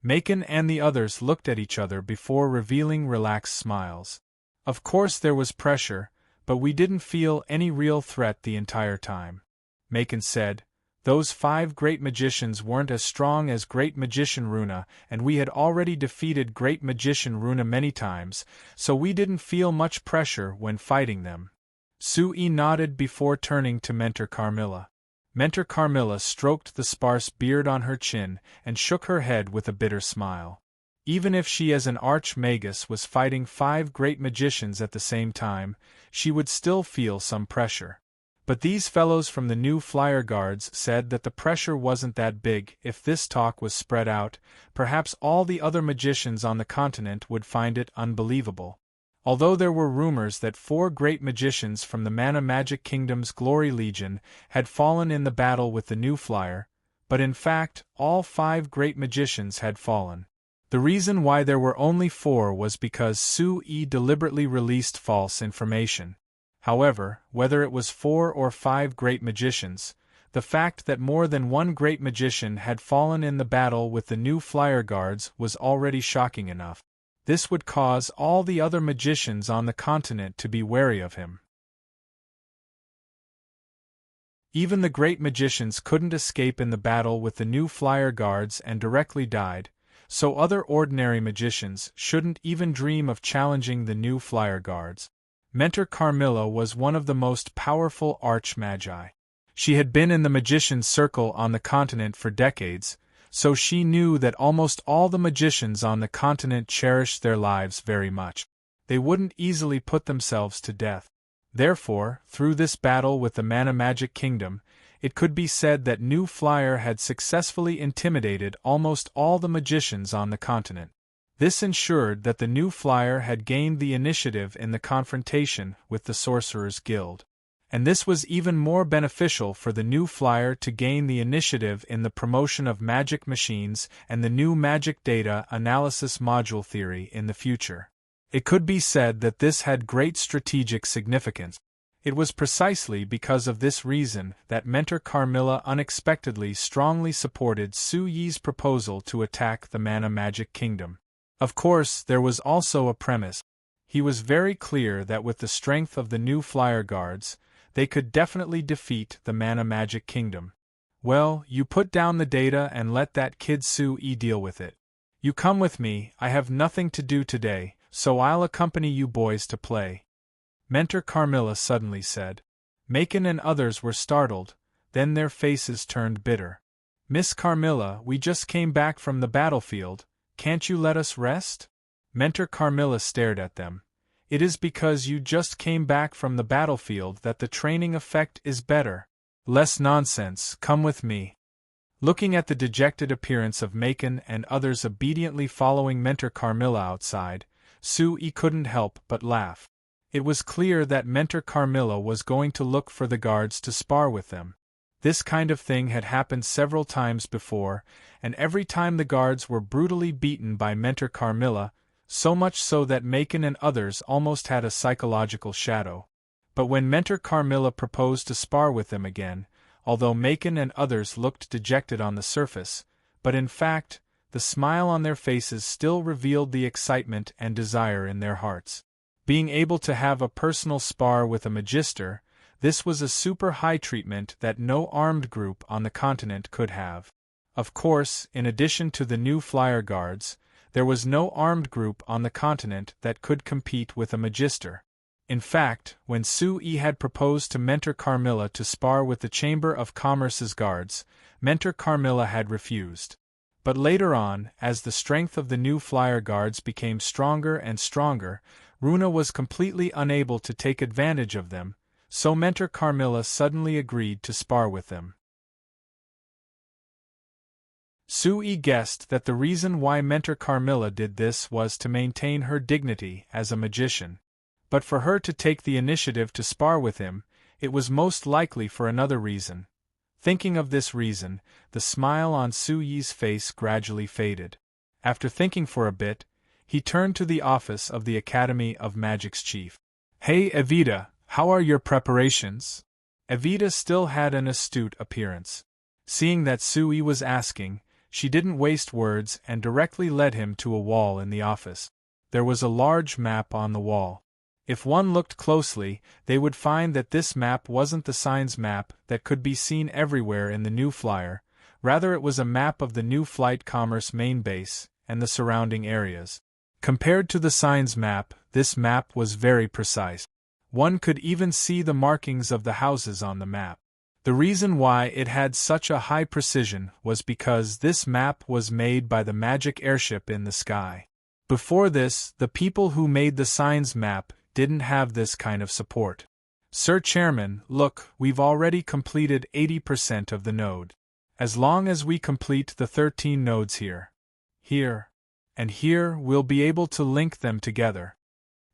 Macon and the others looked at each other before revealing relaxed smiles. Of course there was pressure, but we didn't feel any real threat the entire time. Macon said, those 5 great magicians weren't as strong as Great Magician Runa, and we had already defeated Great Magician Runa many times, so we didn't feel much pressure when fighting them. Su Yi nodded before turning to Mentor Carmilla. Mentor Carmilla stroked the sparse beard on her chin and shook her head with a bitter smile. Even if she as an arch-magus was fighting 5 great magicians at the same time, she would still feel some pressure. But these fellows from the new flyer guards said that the pressure wasn't that big. If this talk was spread out, perhaps all the other magicians on the continent would find it unbelievable. Although there were rumors that 4 great magicians from the Mana Magic Kingdom's Glory Legion had fallen in the battle with the new flyer, but in fact, all 5 great magicians had fallen. The reason why there were only 4 was because Su Yi deliberately released false information. However, whether it was 4 or 5 great magicians, The fact that more than one great magician had fallen in the battle with the new flyer guards was already shocking enough. This would cause all the other magicians on the continent to be wary of him. Even the great magicians couldn't escape in the battle with the new flyer guards and directly died, so other ordinary magicians shouldn't even dream of challenging the new flyer guards. Mentor Carmilla was one of the most powerful arch-magi. She had been in the magician's circle on the continent for decades, so she knew that almost all the magicians on the continent cherished their lives very much. They wouldn't easily put themselves to death. Therefore, through this battle with the Mana Magic Kingdom, it could be said that New Flyer had successfully intimidated almost all the magicians on the continent. This ensured that the New Flyer had gained the initiative in the confrontation with the Sorcerers' Guild. And this was even more beneficial for the New Flyer to gain the initiative in the promotion of magic machines and the new magic data analysis module theory in the future. It could be said that this had great strategic significance. It was precisely because of this reason that Mentor Carmilla unexpectedly strongly supported Su Yi's proposal to attack the Mana Magic Kingdom. Of course, there was also a premise. He was very clear that with the strength of the new flyer guards, they could definitely defeat the Mana Magic Kingdom. Well, you put down the data and let that kid Su Yi deal with it. You come with me, I have nothing to do today, so I'll accompany you boys to play. Mentor Carmilla suddenly said. Macon and others were startled, then their faces turned bitter. Miss Carmilla, we just came back from the battlefield, can't you let us rest? Mentor Carmilla stared at them. It is because you just came back from the battlefield that the training effect is better. Less nonsense, come with me. Looking at the dejected appearance of Macon and others obediently following Mentor Carmilla outside, Su Yi couldn't help but laugh. It was clear that Mentor Carmilla was going to look for the guards to spar with them. This kind of thing had happened several times before, and every time the guards were brutally beaten by Mentor Carmilla, so much so that Macon and others almost had a psychological shadow. But when Mentor Carmilla proposed to spar with them again, although Macon and others looked dejected on the surface, but in fact, the smile on their faces still revealed the excitement and desire in their hearts. Being able to have a personal spar with a magister, this was a super high treatment that no armed group on the continent could have. Of course, in addition to the new flyer guards, there was no armed group on the continent that could compete with a magister. In fact, when Su Yi had proposed to Mentor Carmilla to spar with the Chamber of Commerce's guards, Mentor Carmilla had refused. But later on, as the strength of the new flyer guards became stronger and stronger, Runa was completely unable to take advantage of them, so Mentor Carmilla suddenly agreed to spar with them. Su Yi guessed that the reason why Mentor Carmilla did this was to maintain her dignity as a magician. But for her to take the initiative to spar with him, it was most likely for another reason. Thinking of this reason, the smile on Su Yi's face gradually faded. After thinking for a bit, he turned to the office of the Academy of Magic's chief. Hey Evita, how are your preparations? Evita still had an astute appearance. Seeing that Su Yi was asking, she didn't waste words and directly led him to a wall in the office. There was a large map on the wall. If one looked closely, they would find that this map wasn't the signs map that could be seen everywhere in the New Flyer, rather it was a map of the New Flight Commerce main base and the surrounding areas. Compared to the signs map, this map was very precise. One could even see the markings of the houses on the map. The reason why it had such a high precision was because this map was made by the magic airship in the sky. Before this, the people who made the signs map didn't have this kind of support. Sir Chairman, look, we've already completed 80% of the node. As long as we complete the 13 nodes here, and here, we'll be able to link them together.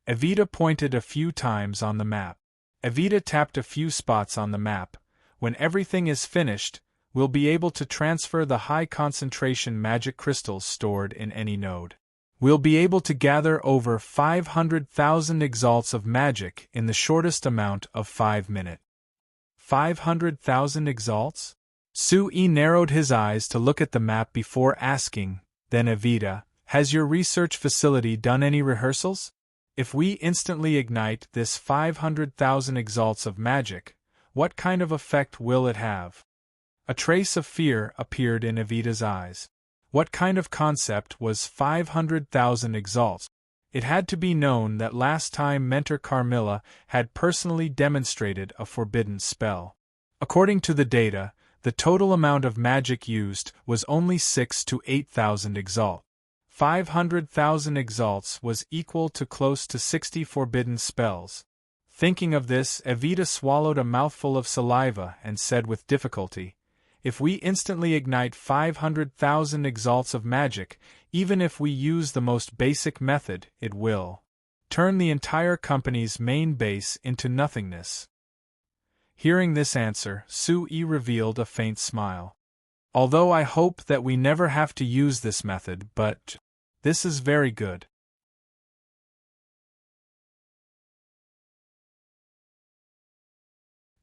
Evita pointed a few times on the map. Evita tapped a few spots on the map. When everything is finished, we'll be able to transfer the high-concentration magic crystals stored in any node. We'll be able to gather over 500,000 exalts of magic in the shortest amount of 5 minutes. 500,000 exalts? Sui narrowed his eyes to look at the map before asking, then Evita, has your research facility done any rehearsals? If we instantly ignite this 500,000 exalts of magic, what kind of effect will it have? A trace of fear appeared in Evita's eyes. What kind of concept was 500,000 exalts? It had to be known that last time Mentor Carmilla had personally demonstrated a forbidden spell. According to the data, the total amount of magic used was only 6 to 8,000 exalt. 500,000 exalts was equal to close to 60 forbidden spells. Thinking of this, Evita swallowed a mouthful of saliva and said with difficulty, if we instantly ignite 500,000 exalts of magic, even if we use the most basic method, it will turn the entire company's main base into nothingness. Hearing this answer, Sui revealed a faint smile. Although I hope that we never have to use this method, but this is very good.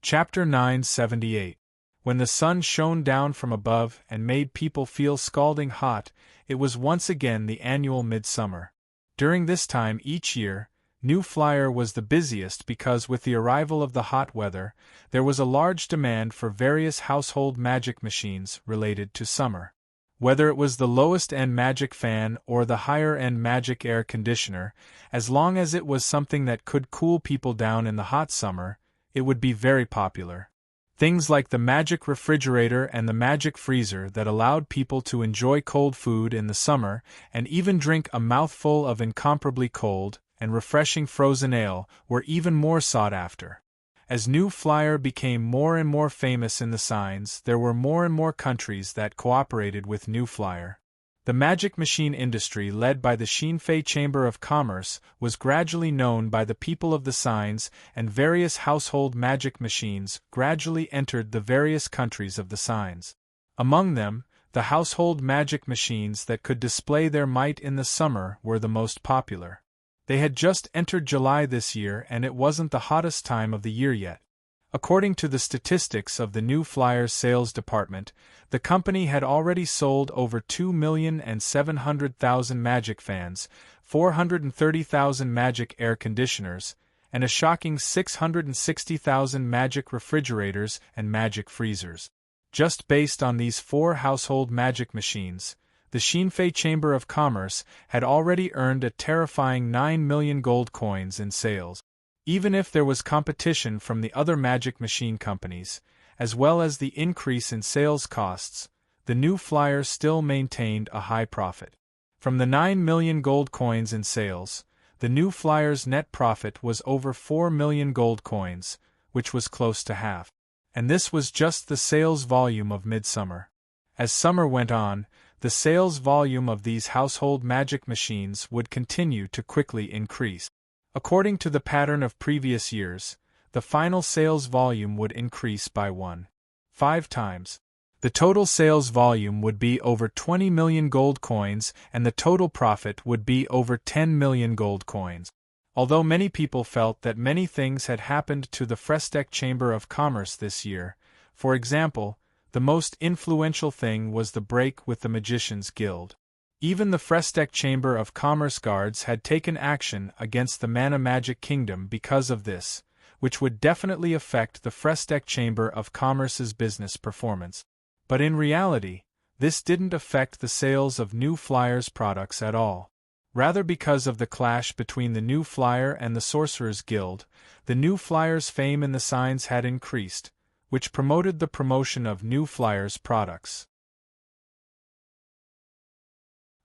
Chapter 978. When the sun shone down from above and made people feel scalding hot, it was once again the annual midsummer. During this time each year, New Flyer was the busiest because with the arrival of the hot weather, there was a large demand for various household magic machines related to summer. Whether it was the lowest-end magic fan or the higher-end magic air conditioner, as long as it was something that could cool people down in the hot summer, it would be very popular. Things like the magic refrigerator and the magic freezer that allowed people to enjoy cold food in the summer and even drink a mouthful of incomparably cold and refreshing frozen ale were even more sought after. As New Flyer became more and more famous in the signs, there were more and more countries that cooperated with New Flyer. The magic machine industry led by the Xinfei Chamber of Commerce was gradually known by the people of the signs, and various household magic machines gradually entered the various countries of the signs. Among them, the household magic machines that could display their might in the summer were the most popular. They had just entered July this year and it wasn't the hottest time of the year yet. According to the statistics of the New Flyer's sales department, the company had already sold over 2,700,000 magic fans, 430,000 magic air conditioners, and a shocking 660,000 magic refrigerators and magic freezers. Just based on these 4 household magic machines, the Xinfei Chamber of Commerce had already earned a terrifying 9 million gold coins in sales. Even if there was competition from the other magic machine companies, as well as the increase in sales costs, the New Flyer still maintained a high profit. From the 9 million gold coins in sales, the New Flyer's net profit was over 4 million gold coins, which was close to half. And this was just the sales volume of midsummer. As summer went on, the sales volume of these household magic machines would continue to quickly increase. According to the pattern of previous years, the final sales volume would increase by 1.5 times. The total sales volume would be over 20 million gold coins and the total profit would be over 10 million gold coins. Although many people felt that many things had happened to the Frestec Chamber of Commerce this year, for example, the most influential thing was the break with the Magicians Guild. Even the Frestec Chamber of Commerce guards had taken action against the Mana Magic Kingdom because of this, which would definitely affect the Frestec Chamber of Commerce's business performance. But in reality, this didn't affect the sales of New Flyer's products at all. Rather, because of the clash between the New Flyer and the Sorcerers Guild, the New Flyer's fame in the signs had increased, which promoted the promotion of New Flyer's products.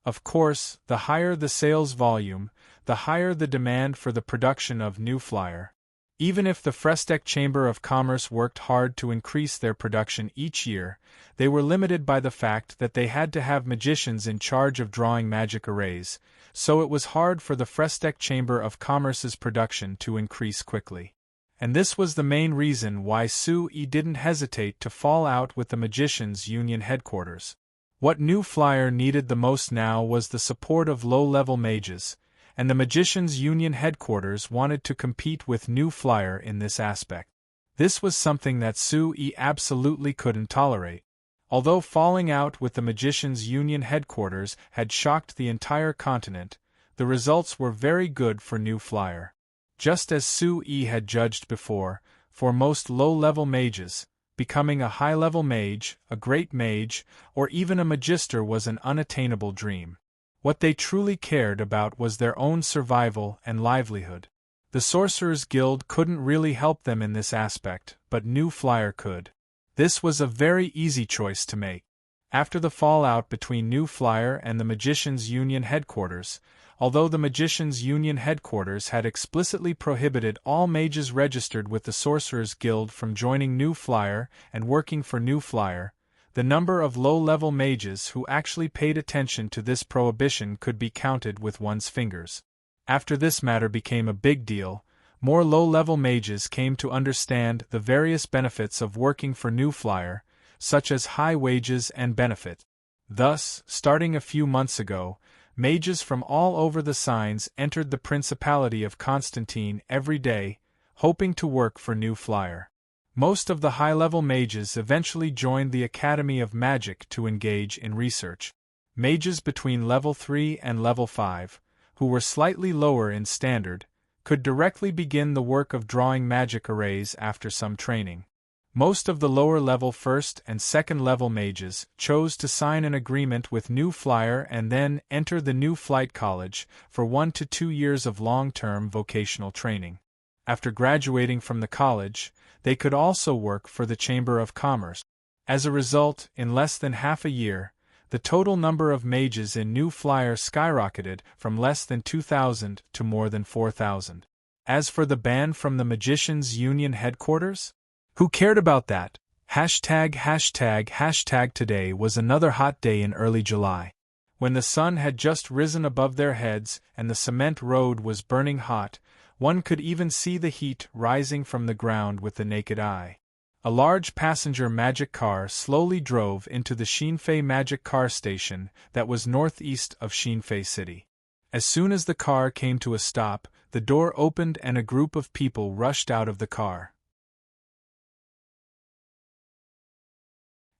Of course, the higher the sales volume, the higher the demand for the production of New Flyer. Even if the Frestec Chamber of Commerce worked hard to increase their production each year, they were limited by the fact that they had to have magicians in charge of drawing magic arrays, so it was hard for the Frestec Chamber of Commerce's production to increase quickly. And this was the main reason why Sui didn't hesitate to fall out with the Magicians' Union headquarters. What New Flyer needed the most now was the support of low-level mages, and the Magicians' Union headquarters wanted to compete with New Flyer in this aspect. This was something that Sui absolutely couldn't tolerate. Although falling out with the Magicians' Union headquarters had shocked the entire continent, the results were very good for New Flyer. Just as Sui had judged before, for most low-level mages, becoming a high-level mage, a great mage, or even a magister was an unattainable dream. What they truly cared about was their own survival and livelihood. The Sorcerers' Guild couldn't really help them in this aspect, but New Flyer could. This was a very easy choice to make. After the fallout between New Flyer and the Magicians' Union headquarters, although the Magicians' Union headquarters had explicitly prohibited all mages registered with the Sorcerers' Guild from joining New Flyer and working for New Flyer, the number of low-level mages who actually paid attention to this prohibition could be counted with one's fingers. After this matter became a big deal, more low-level mages came to understand the various benefits of working for New Flyer, such as high wages and benefit. Thus, starting a few months ago, mages from all over the signs entered the Principality of Constantine every day, hoping to work for New Flyer. Most of the high-level mages eventually joined the Academy of Magic to engage in research. Mages between level 3 and level 5, who were slightly lower in standard, could directly begin the work of drawing magic arrays after some training. Most of the lower-level first and second-level mages chose to sign an agreement with New Flyer and then enter the New Flight College for 1 to 2 years of long-term vocational training. After graduating from the college, they could also work for the Chamber of Commerce. As a result, in less than half a year, the total number of mages in New Flyer skyrocketed from less than 2,000 to more than 4,000. As for the ban from the Magicians' Union headquarters? Who cared about that? Today was another hot day in early July. When the sun had just risen above their heads and the cement road was burning hot, one could even see the heat rising from the ground with the naked eye. A large passenger magic car slowly drove into the Shinfei Magic Car Station that was northeast of Shinfei City. As soon as the car came to a stop, the door opened and a group of people rushed out of the car.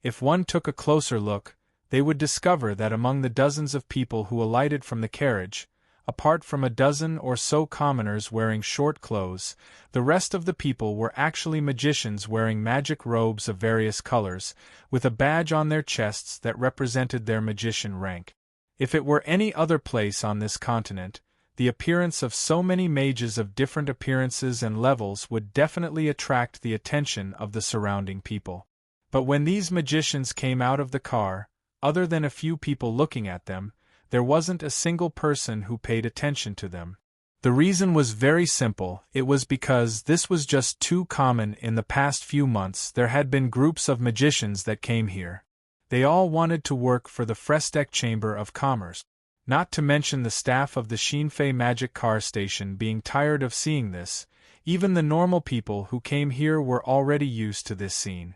If one took a closer look, they would discover that among the dozens of people who alighted from the carriage, apart from a dozen or so commoners wearing short clothes, the rest of the people were actually magicians wearing magic robes of various colors, with a badge on their chests that represented their magician rank. If it were any other place on this continent, the appearance of so many mages of different appearances and levels would definitely attract the attention of the surrounding people. But when these magicians came out of the car, other than a few people looking at them, there wasn't a single person who paid attention to them. The reason was very simple. It was because this was just too common. In the past few months there had been groups of magicians that came here. They all wanted to work for the Frestek Chamber of Commerce. Not to mention the staff of the Shinfei Magic Car Station being tired of seeing this. Even the normal people who came here were already used to this scene.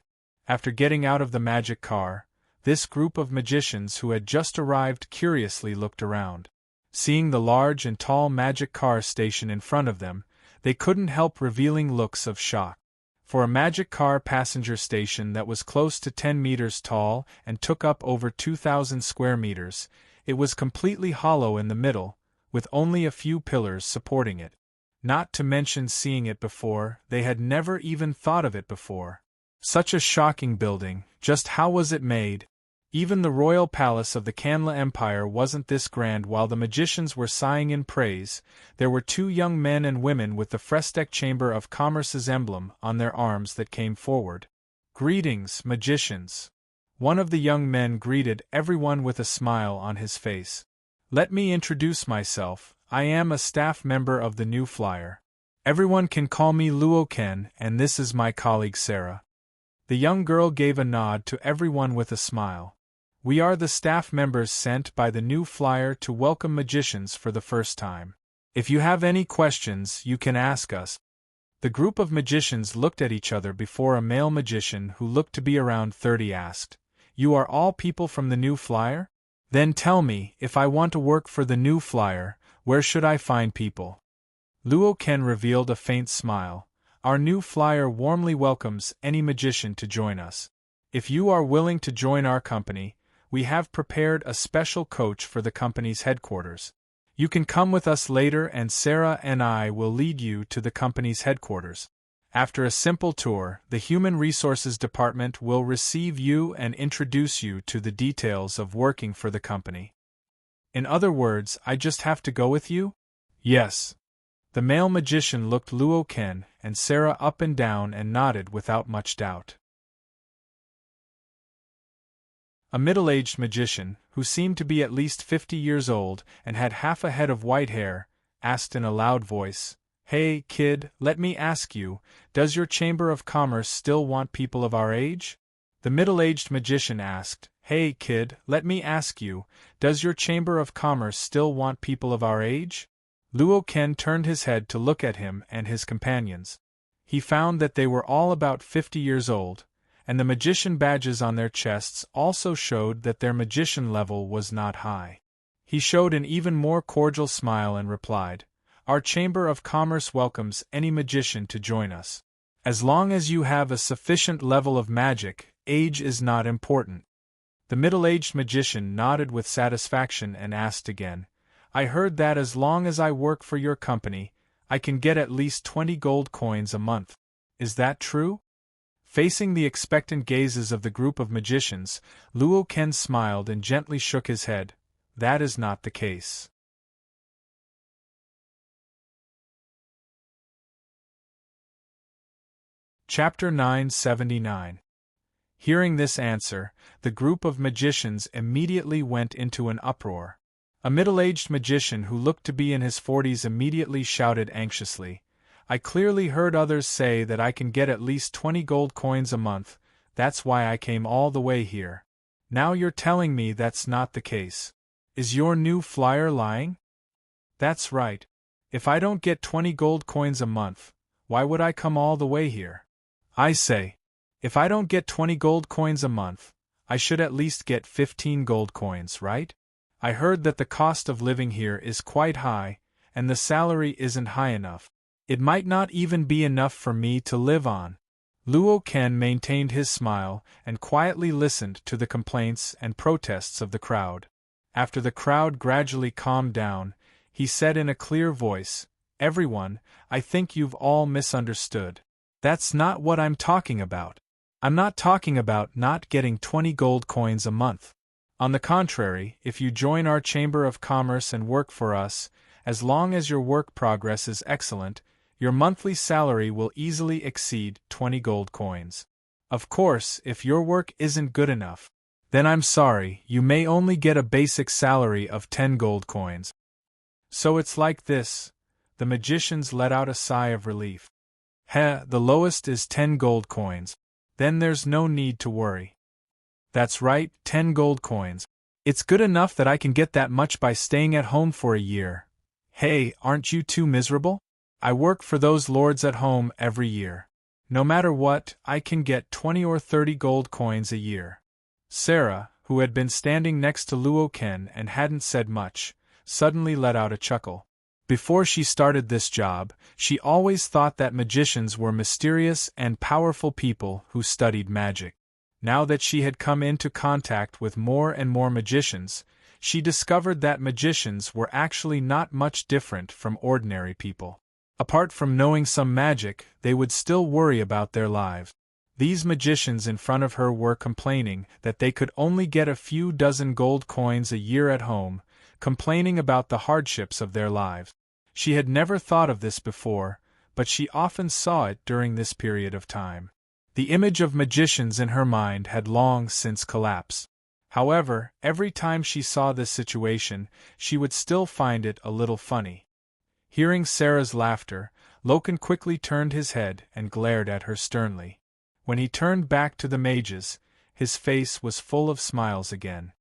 After getting out of the magic car, this group of magicians who had just arrived curiously looked around. Seeing the large and tall magic car station in front of them, they couldn't help revealing looks of shock. For a magic car passenger station that was close to 10 meters tall and took up over 2,000 square meters, it was completely hollow in the middle, with only a few pillars supporting it. Not to mention seeing it before, they had never even thought of it before. Such a shocking building, just how was it made? Even the royal palace of the Kanla Empire wasn't this grand. While the magicians were sighing in praise, there were 2 young men and women with the Frestek Chamber of Commerce's emblem on their arms that came forward. "Greetings, magicians." One of the young men greeted everyone with a smile on his face. "Let me introduce myself. I am a staff member of the New Flyer. Everyone can call me Luoken, and this is my colleague Sarah." The young girl gave a nod to everyone with a smile. "We are the staff members sent by the New Flyer to welcome magicians for the first time. If you have any questions, you can ask us." The group of magicians looked at each other before a male magician who looked to be around 30 asked, "You are all people from the New Flyer? Then tell me, if I want to work for the New Flyer, where should I find people?" Luoken revealed a faint smile. Our new flyer warmly welcomes any magician to join us. If you are willing to join our company, we have prepared a special coach for the company's headquarters. You can come with us later and Sarah and I will lead you to the company's headquarters. After a simple tour, the Human Resources Department will receive you and introduce you to the details of working for the company. In other words, I just have to go with you? Yes. The male magician looked Luo Ken and Sarah up and down and nodded without much doubt. A middle-aged magician, who seemed to be at least 50 years old and had half a head of white hair, asked in a loud voice, "Hey, kid, let me ask you, does your Chamber of Commerce still want people of our age?" The middle-aged magician asked, "Hey, kid, let me ask you, does your Chamber of Commerce still want people of our age?" Luo Ken turned his head to look at him and his companions. He found that they were all about 50 years old, and the magician badges on their chests also showed that their magician level was not high. He showed an even more cordial smile and replied, "Our Chamber of Commerce welcomes any magician to join us. As long as you have a sufficient level of magic, age is not important." The middle-aged magician nodded with satisfaction and asked again, "I heard that as long as I work for your company, I can get at least 20 gold coins a month. Is that true?" Facing the expectant gazes of the group of magicians, Luo Ken smiled and gently shook his head. "That is not the case." Chapter 979. Hearing this answer, the group of magicians immediately went into an uproar. A middle-aged magician who looked to be in his 40s immediately shouted anxiously, "I clearly heard others say that I can get at least 20 gold coins a month, that's why I came all the way here. Now you're telling me that's not the case. Is your new flyer lying?" "That's right. If I don't get 20 gold coins a month, why would I come all the way here? I say, if I don't get 20 gold coins a month, I should at least get 15 gold coins, right? I heard that the cost of living here is quite high, and the salary isn't high enough. It might not even be enough for me to live on." Luo Ken maintained his smile and quietly listened to the complaints and protests of the crowd. After the crowd gradually calmed down, he said in a clear voice, "Everyone, I think you've all misunderstood. That's not what I'm talking about. I'm not talking about not getting 20 gold coins a month. On the contrary, if you join our Chamber of Commerce and work for us, as long as your work progress is excellent, your monthly salary will easily exceed 20 gold coins. Of course, if your work isn't good enough, then I'm sorry, you may only get a basic salary of 10 gold coins." "So it's like this." The magicians let out a sigh of relief. "Heh, the lowest is 10 gold coins. Then there's no need to worry." "That's right, 10 gold coins. It's good enough that I can get that much by staying at home for a year. Hey, aren't you too miserable? I work for those lords at home every year. No matter what, I can get 20 or 30 gold coins a year." Sarah, who had been standing next to Luo Ken and hadn't said much, suddenly let out a chuckle. Before she started this job, she always thought that magicians were mysterious and powerful people who studied magic. Now that she had come into contact with more and more magicians, she discovered that magicians were actually not much different from ordinary people. Apart from knowing some magic, they would still worry about their lives. These magicians in front of her were complaining that they could only get a few dozen gold coins a year at home, complaining about the hardships of their lives. She had never thought of this before, but she often saw it during this period of time. The image of magicians in her mind had long since collapsed. However, every time she saw this situation, she would still find it a little funny. Hearing Sarah's laughter, Loken quickly turned his head and glared at her sternly. When he turned back to the mages, his face was full of smiles again.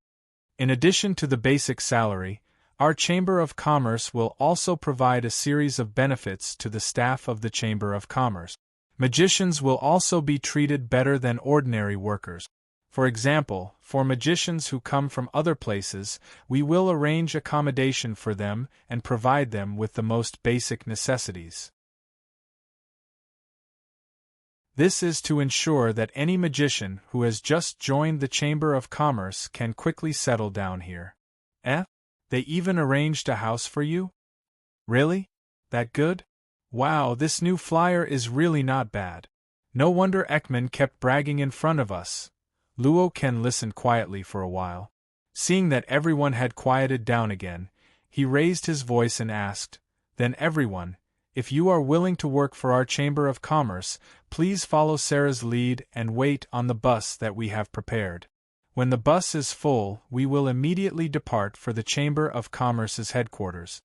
"In addition to the basic salary, our Chamber of Commerce will also provide a series of benefits to the staff of the Chamber of Commerce. Magicians will also be treated better than ordinary workers. For example, for magicians who come from other places, we will arrange accommodation for them and provide them with the most basic necessities. This is to ensure that any magician who has just joined the Chamber of Commerce can quickly settle down here. Eh? They even arranged a house for you? Really? That good? Wow, this new flyer is really not bad. No wonder Ekman kept bragging in front of us. Luo Ken listened quietly for a while. Seeing that everyone had quieted down again, he raised his voice and asked, "Then everyone, if you are willing to work for our Chamber of Commerce, please follow Sarah's lead and wait on the bus that we have prepared. When the bus is full, we will immediately depart for the Chamber of Commerce's headquarters."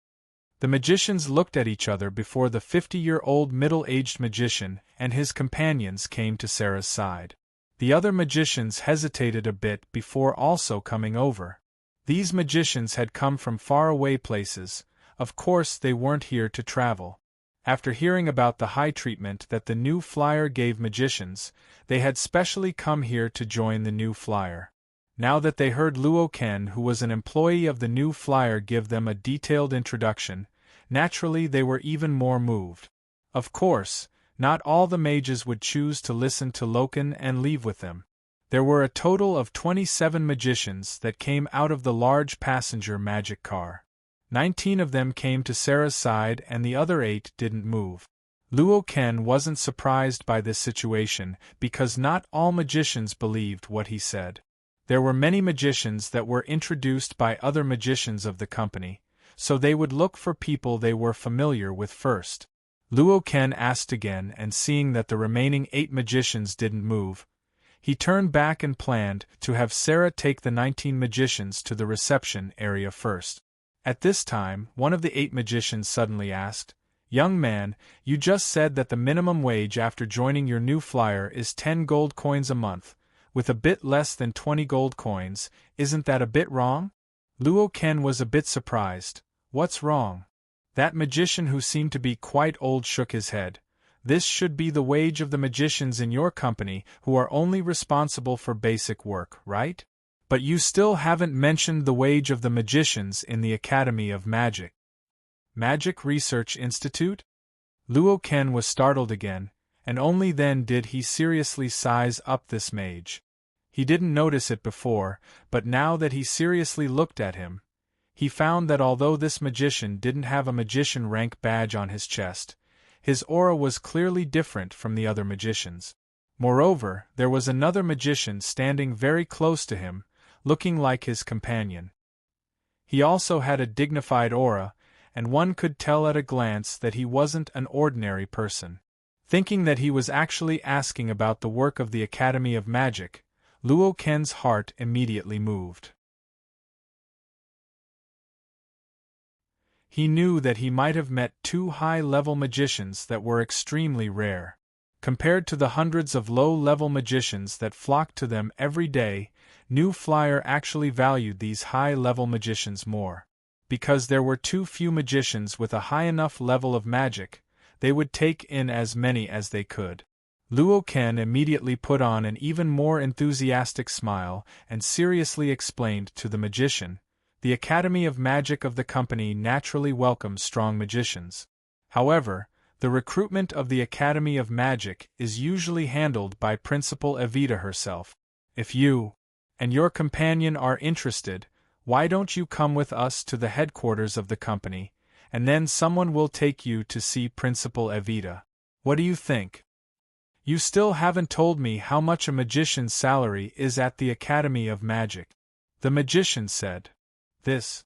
The magicians looked at each other before the 50-year-old middle-aged magician and his companions came to Sarah's side. The other magicians hesitated a bit before also coming over. These magicians had come from faraway places. Of course they weren't here to travel. After hearing about the high treatment that the new flyer gave magicians, they had specially come here to join the new flyer. Now that they heard Luo Ken, who was an employee of the new flyer, give them a detailed introduction, naturally they were even more moved. Of course, not all the mages would choose to listen to Loken and leave with them. There were a total of 27 magicians that came out of the large passenger magic car. 19 of them came to Sarah's side and the other 8 didn't move. Luo Ken wasn't surprised by this situation because not all magicians believed what he said. There were many magicians that were introduced by other magicians of the company, so they would look for people they were familiar with first. Luo Ken asked again, and seeing that the remaining 8 magicians didn't move, he turned back and planned to have Sarah take the 19 magicians to the reception area first. At this time, one of the 8 magicians suddenly asked, "Young man, you just said that the minimum wage after joining your new flyer is 10 gold coins a month, with a bit less than 20 gold coins. Isn't that a bit wrong?" Luo Ken was a bit surprised. "What's wrong?" That magician, who seemed to be quite old, shook his head. "This should be the wage of the magicians in your company who are only responsible for basic work, right? But you still haven't mentioned the wage of the magicians in the Academy of Magic." Magic Research Institute? Luo Ken was startled again, and only then did he seriously size up this mage. He didn't notice it before, but now that he seriously looked at him, he found that although this magician didn't have a magician rank badge on his chest, his aura was clearly different from the other magicians. Moreover, there was another magician standing very close to him, looking like his companion. He also had a dignified aura, and one could tell at a glance that he wasn't an ordinary person. Thinking that he was actually asking about the work of the Academy of Magic, Luo Ken's heart immediately moved. He knew that he might have met 2 high-level magicians that were extremely rare. Compared to the hundreds of low-level magicians that flocked to them every day, New Flyer actually valued these high-level magicians more. Because there were too few magicians with a high enough level of magic, they would take in as many as they could. Luo Ken immediately put on an even more enthusiastic smile and seriously explained to the magician, "The Academy of Magic of the company naturally welcomes strong magicians. However, the recruitment of the Academy of Magic is usually handled by Principal Evita herself. If you and your companion are interested, why don't you come with us to the headquarters of the company, and then someone will take you to see Principal Evita. What do you think?" "You still haven't told me how much a magician's salary is at the Academy of Magic," the magician said. "This."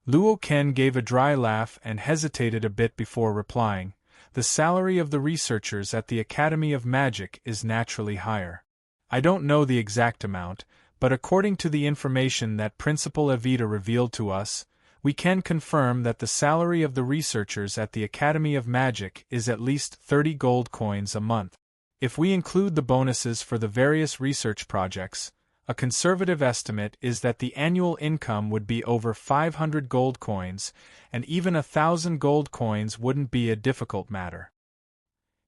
Luo Ken gave a dry laugh and hesitated a bit before replying. "The salary of the researchers at the Academy of Magic is naturally higher. I don't know the exact amount, but according to the information that Principal Evita revealed to us, we can confirm that the salary of the researchers at the Academy of Magic is at least 30 gold coins a month. If we include the bonuses for the various research projects, a conservative estimate is that the annual income would be over 500 gold coins, and even 1,000 gold coins wouldn't be a difficult matter."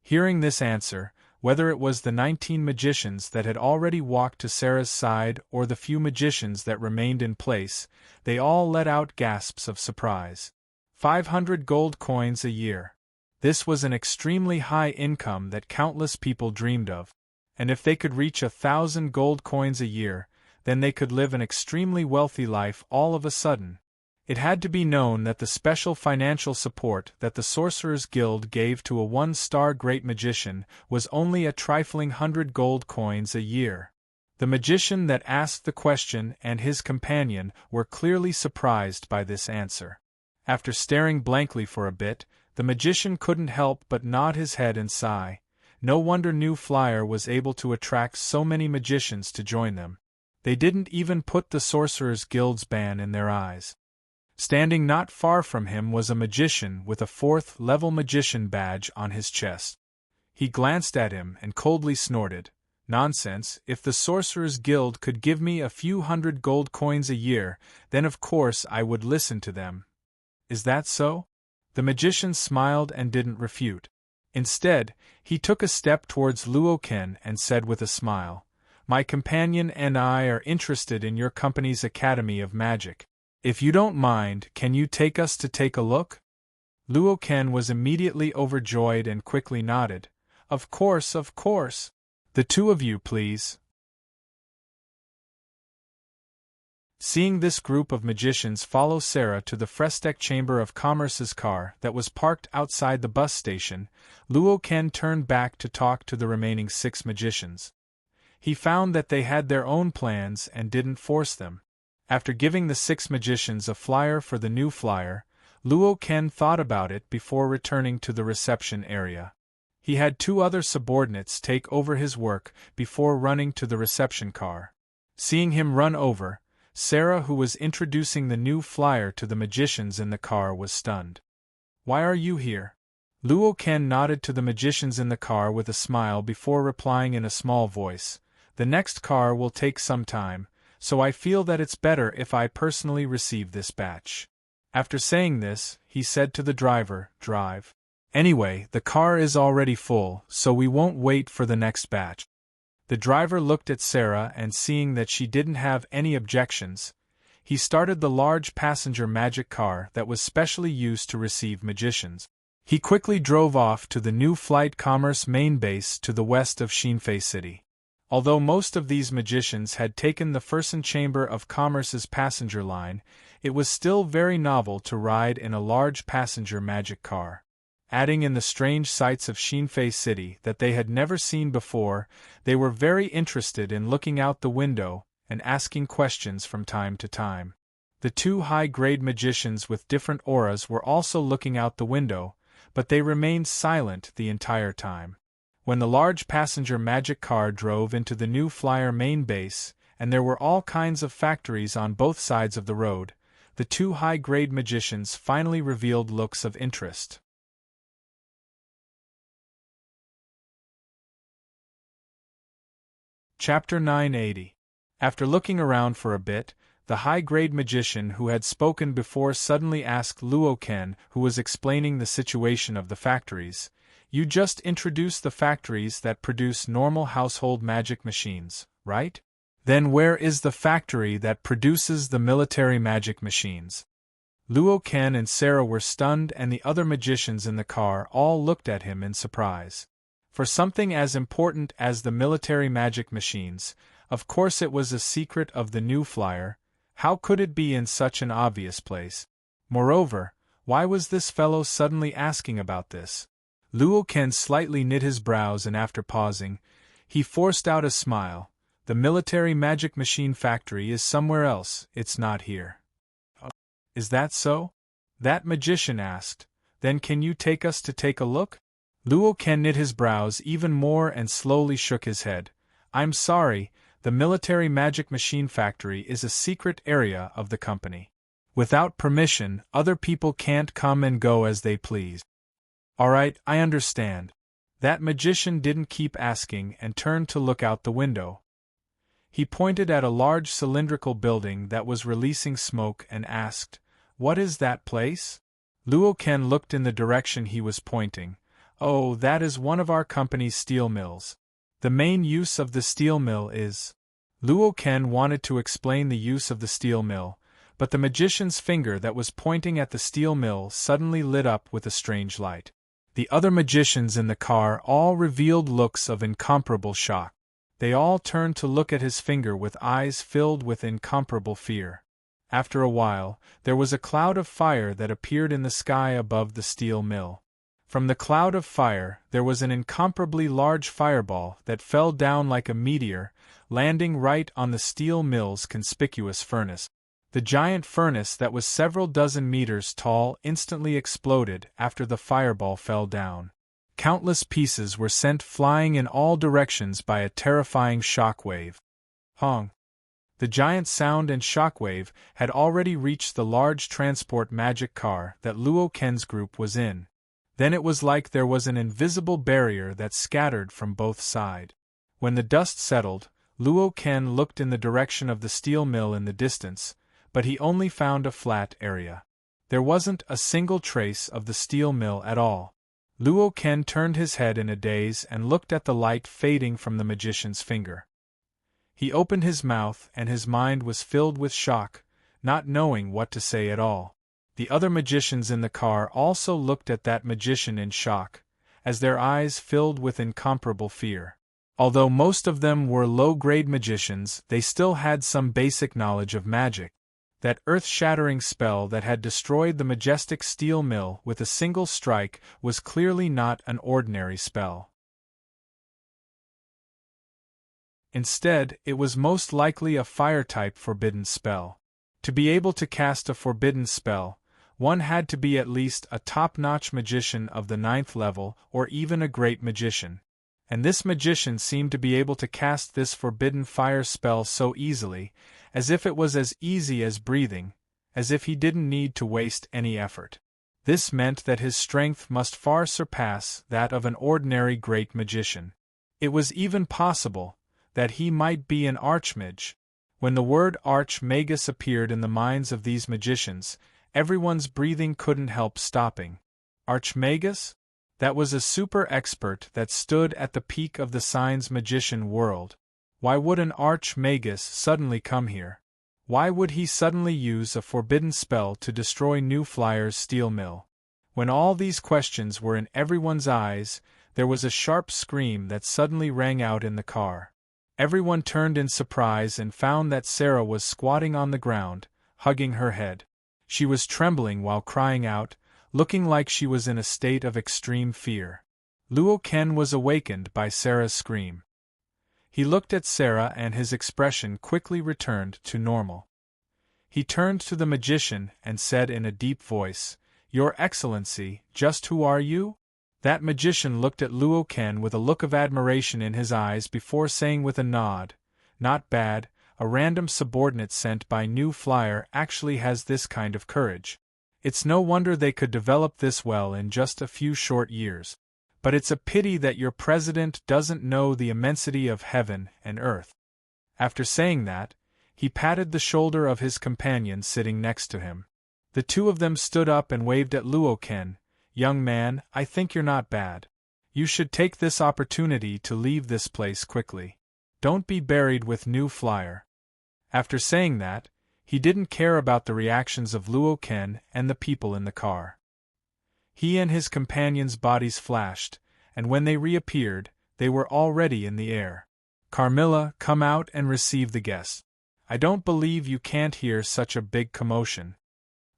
Hearing this answer, whether it was the 19 magicians that had already walked to Sarah's side or the few magicians that remained in place, they all let out gasps of surprise. 500 gold coins a year. This was an extremely high income that countless people dreamed of. And if they could reach 1,000 gold coins a year, then they could live an extremely wealthy life all of a sudden. It had to be known that the special financial support that the Sorcerers' Guild gave to a one-star great magician was only a trifling 100 gold coins a year. The magician that asked the question and his companion were clearly surprised by this answer. After staring blankly for a bit, the magician couldn't help but nod his head and sigh. No wonder New Flyer was able to attract so many magicians to join them. They didn't even put the Sorcerers' Guild's ban in their eyes. Standing not far from him was a magician with a 4th-level magician badge on his chest. He glanced at him and coldly snorted, "Nonsense, if the Sorcerers' Guild could give me a few 100 gold coins a year, then of course I would listen to them. Is that so?" The magician smiled and didn't refute. Instead, he took a step towards Luo Ken and said with a smile, "My companion and I are interested in your company's Academy of Magic. If you don't mind, can you take us to take a look?" Luo Ken was immediately overjoyed and quickly nodded. Of course. The two of you, please." Seeing this group of magicians follow Sarah to the Frestec Chamber of Commerce's car that was parked outside the bus station, Luo Ken turned back to talk to the remaining 6 magicians. He found that they had their own plans and didn't force them. After giving the 6 magicians a flyer for the New Flyer, Luo Ken thought about it before returning to the reception area. He had 2 other subordinates take over his work before running to the reception car. Seeing him run over, Sarah, who was introducing the New Flyer to the magicians in the car, was stunned. "Why are you here?" Luo Ken nodded to the magicians in the car with a smile before replying in a small voice, "The next car will take some time, so I feel that it's better if I personally receive this batch." After saying this, he said to the driver, "Drive. Anyway, the car is already full, so we won't wait for the next batch." The driver looked at Sarah and seeing that she didn't have any objections, he started the large passenger magic car that was specially used to receive magicians. He quickly drove off to the New Flight Commerce main base to the west of Shinfei City. Although most of these magicians had taken the Fersen Chamber of Commerce's passenger line, it was still very novel to ride in a large passenger magic car. Adding in the strange sights of Shinfei City that they had never seen before, they were very interested in looking out the window and asking questions from time to time. The 2 high-grade magicians with different auras were also looking out the window, but they remained silent the entire time. When the large passenger magic car drove into the New Flyer main base, and there were all kinds of factories on both sides of the road, the 2 high-grade magicians finally revealed looks of interest. Chapter 980. After looking around for a bit, the high-grade magician who had spoken before suddenly asked Luo Ken, who was explaining the situation of the factories, "You just introduced the factories that produce normal household magic machines, right? Then where is the factory that produces the military magic machines?" Luo Ken and Sarah were stunned, and the other magicians in the car all looked at him in surprise. For something as important as the military magic machines, of course it was a secret of the New Flyer. How could it be in such an obvious place? Moreover, why was this fellow suddenly asking about this? Luo Ken slightly knit his brows and after pausing, he forced out a smile. "The military magic machine factory is somewhere else, it's not here." "Is that so?" that magician asked. "Then can you take us to take a look?" Luo Ken knit his brows even more and slowly shook his head. "I'm sorry, the military magic machine factory is a secret area of the company. Without permission, other people can't come and go as they please." "Alright, I understand." That magician didn't keep asking and turned to look out the window. He pointed at a large cylindrical building that was releasing smoke and asked, "What is that place?" Luo Ken looked in the direction he was pointing. "Oh, that is one of our company's steel mills. The main use of the steel mill is..." Luo Ken wanted to explain the use of the steel mill, but the magician's finger that was pointing at the steel mill suddenly lit up with a strange light. The other magicians in the car all revealed looks of incomparable shock. They all turned to look at his finger with eyes filled with incomparable fear. After a while, there was a cloud of fire that appeared in the sky above the steel mill. From the cloud of fire, there was an incomparably large fireball that fell down like a meteor, landing right on the steel mill's conspicuous furnace. The giant furnace that was several dozen meters tall instantly exploded after the fireball fell down. Countless pieces were sent flying in all directions by a terrifying shockwave. Hong! The giant sound and shockwave had already reached the large transport magic car that Luo Ken's group was in. Then it was like there was an invisible barrier that scattered from both sides. When the dust settled, Luo Ken looked in the direction of the steel mill in the distance, but he only found a flat area. There wasn't a single trace of the steel mill at all. Luo Ken turned his head in a daze and looked at the light fading from the magician's finger. He opened his mouth and his mind was filled with shock, not knowing what to say at all. The other magicians in the car also looked at that magician in shock, as their eyes filled with incomparable fear. Although most of them were low-grade magicians, they still had some basic knowledge of magic. That earth-shattering spell that had destroyed the majestic steel mill with a single strike was clearly not an ordinary spell. Instead, it was most likely a fire-type forbidden spell. To be able to cast a forbidden spell, one had to be at least a top-notch magician of the 9th level or even a great magician. And this magician seemed to be able to cast this forbidden fire spell so easily, as if it was as easy as breathing, as if he didn't need to waste any effort. This meant that his strength must far surpass that of an ordinary great magician. It was even possible that he might be an archmage. When the word archmagus appeared in the minds of these magicians, everyone's breathing couldn't help stopping. Archmagus? That was a super expert that stood at the peak of the signs magician world. Why would an archmagus suddenly come here? Why would he suddenly use a forbidden spell to destroy New Flyer's steel mill? When all these questions were in everyone's eyes, there was a sharp scream that suddenly rang out in the car. Everyone turned in surprise and found that Sarah was squatting on the ground, hugging her head. She was trembling while crying out, looking like she was in a state of extreme fear. Luo Ken was awakened by Sarah's scream. He looked at Sarah and his expression quickly returned to normal. He turned to the magician and said in a deep voice, "Your Excellency, just who are you?" That magician looked at Luo Ken with a look of admiration in his eyes before saying with a nod, "Not bad, a random subordinate sent by New Flyer actually has this kind of courage. It's no wonder they could develop this well in just a few short years. But it's a pity that your president doesn't know the immensity of heaven and earth." After saying that, he patted the shoulder of his companion sitting next to him. The two of them stood up and waved at Luo Ken. "Young man, I think you're not bad. You should take this opportunity to leave this place quickly. Don't be buried with New Flyer." After saying that, he didn't care about the reactions of Luo Ken and the people in the car. He and his companions' bodies flashed, and when they reappeared, they were already in the air. "Carmilla, come out and receive the guests. I don't believe you can't hear such a big commotion."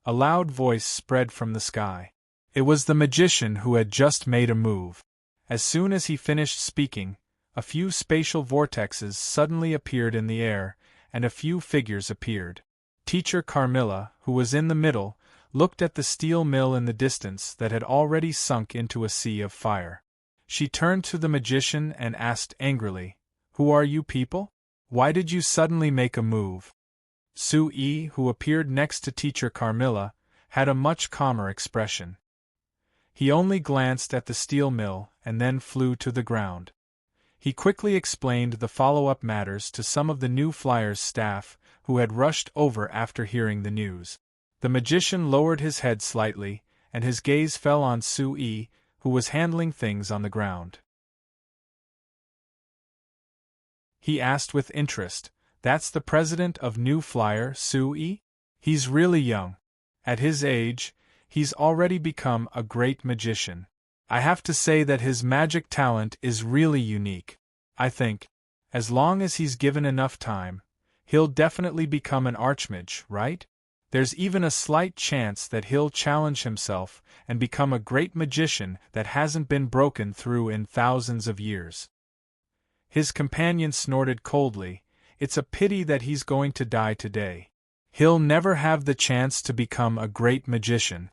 A loud voice spread from the sky. It was the magician who had just made a move. As soon as he finished speaking, a few spatial vortexes suddenly appeared in the air, and a few figures appeared. Teacher Carmilla, who was in the middle, looked at the steel mill in the distance that had already sunk into a sea of fire. She turned to the magician and asked angrily, "Who are you people? Why did you suddenly make a move?" Su-yi, who appeared next to Teacher Carmilla, had a much calmer expression. He only glanced at the steel mill and then flew to the ground. He quickly explained the follow-up matters to some of the New Flyer's staff, who had rushed over after hearing the news. The magician lowered his head slightly, and his gaze fell on Su-yi, who was handling things on the ground. He asked with interest, "That's the president of New Flyer, Su-yi? He's really young. At his age, he's already become a great magician. I have to say that his magic talent is really unique. I think, as long as he's given enough time, he'll definitely become an archmage, right? There's even a slight chance that he'll challenge himself and become a great magician that hasn't been broken through in thousands of years. His companion snorted coldly. It's a pity that he's going to die today. He'll never have the chance to become a great magician.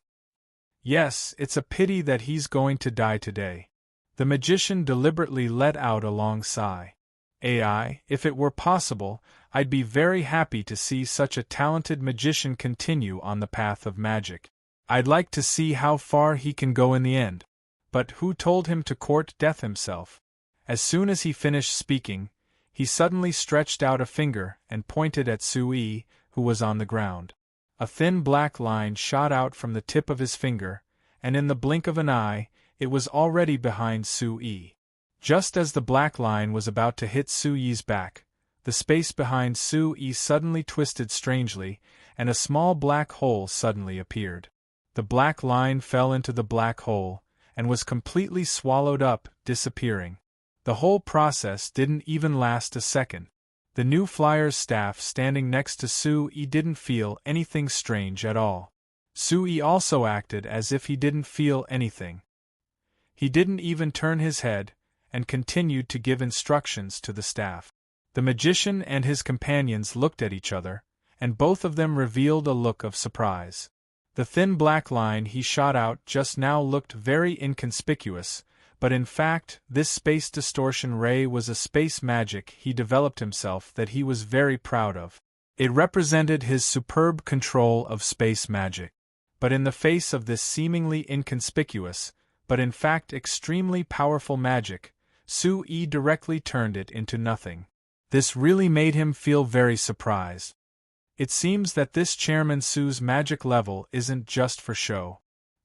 Yes, it's a pity that he's going to die today. The magician deliberately let out a long sigh. If it were possible, I'd be very happy to see such a talented magician continue on the path of magic. I'd like to see how far he can go in the end. But who told him to court death himself? As soon as he finished speaking, he suddenly stretched out a finger and pointed at Sui, who was on the ground. A thin black line shot out from the tip of his finger, and in the blink of an eye, it was already behind Sui. Just as the black line was about to hit Sui's back, the space behind Sui suddenly twisted strangely, and a small black hole suddenly appeared. The black line fell into the black hole, and was completely swallowed up, disappearing. The whole process didn't even last a second. The new flyer's staff standing next to Sui didn't feel anything strange at all. Sui also acted as if he didn't feel anything. He didn't even turn his head, and continued to give instructions to the staff. The magician and his companions looked at each other, and both of them revealed a look of surprise. The thin black line he shot out just now looked very inconspicuous, but in fact, this space distortion ray was a space magic he developed himself that he was very proud of. It represented his superb control of space magic. But in the face of this seemingly inconspicuous, but in fact extremely powerful magic, Sui directly turned it into nothing. This really made him feel very surprised. It seems that this Chairman Su's magic level isn't just for show.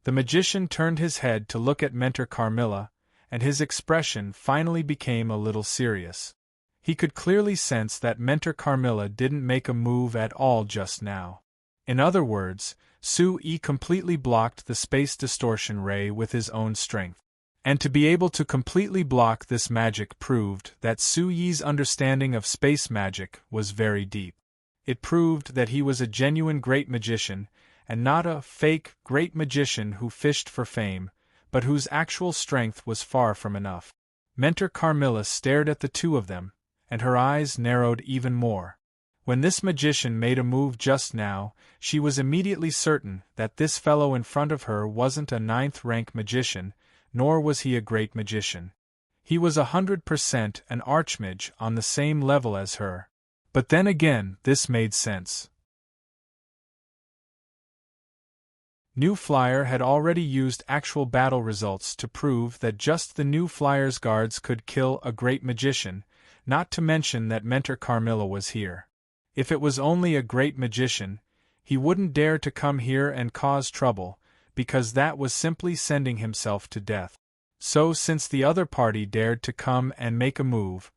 The magician turned his head to look at Mentor Carmilla, and his expression finally became a little serious. He could clearly sense that Mentor Carmilla didn't make a move at all just now. In other words, Sui completely blocked the space distortion ray with his own strength. And to be able to completely block this magic proved that Sui's understanding of space magic was very deep. It proved that he was a genuine great magician, and not a fake great magician who fished for fame, but whose actual strength was far from enough. Mentor Carmilla stared at the two of them, and her eyes narrowed even more. When this magician made a move just now, she was immediately certain that this fellow in front of her wasn't a 9th-rank magician, nor was he a great magician. He was 100% an archmage on the same level as her. But then again, this made sense. New Flyer had already used actual battle results to prove that just the New Flyer's guards could kill a great magician, not to mention that Mentor Carmilla was here. If it was only a great magician, he wouldn't dare to come here and cause trouble, because that was simply sending himself to death. So since the other party dared to come and make a move,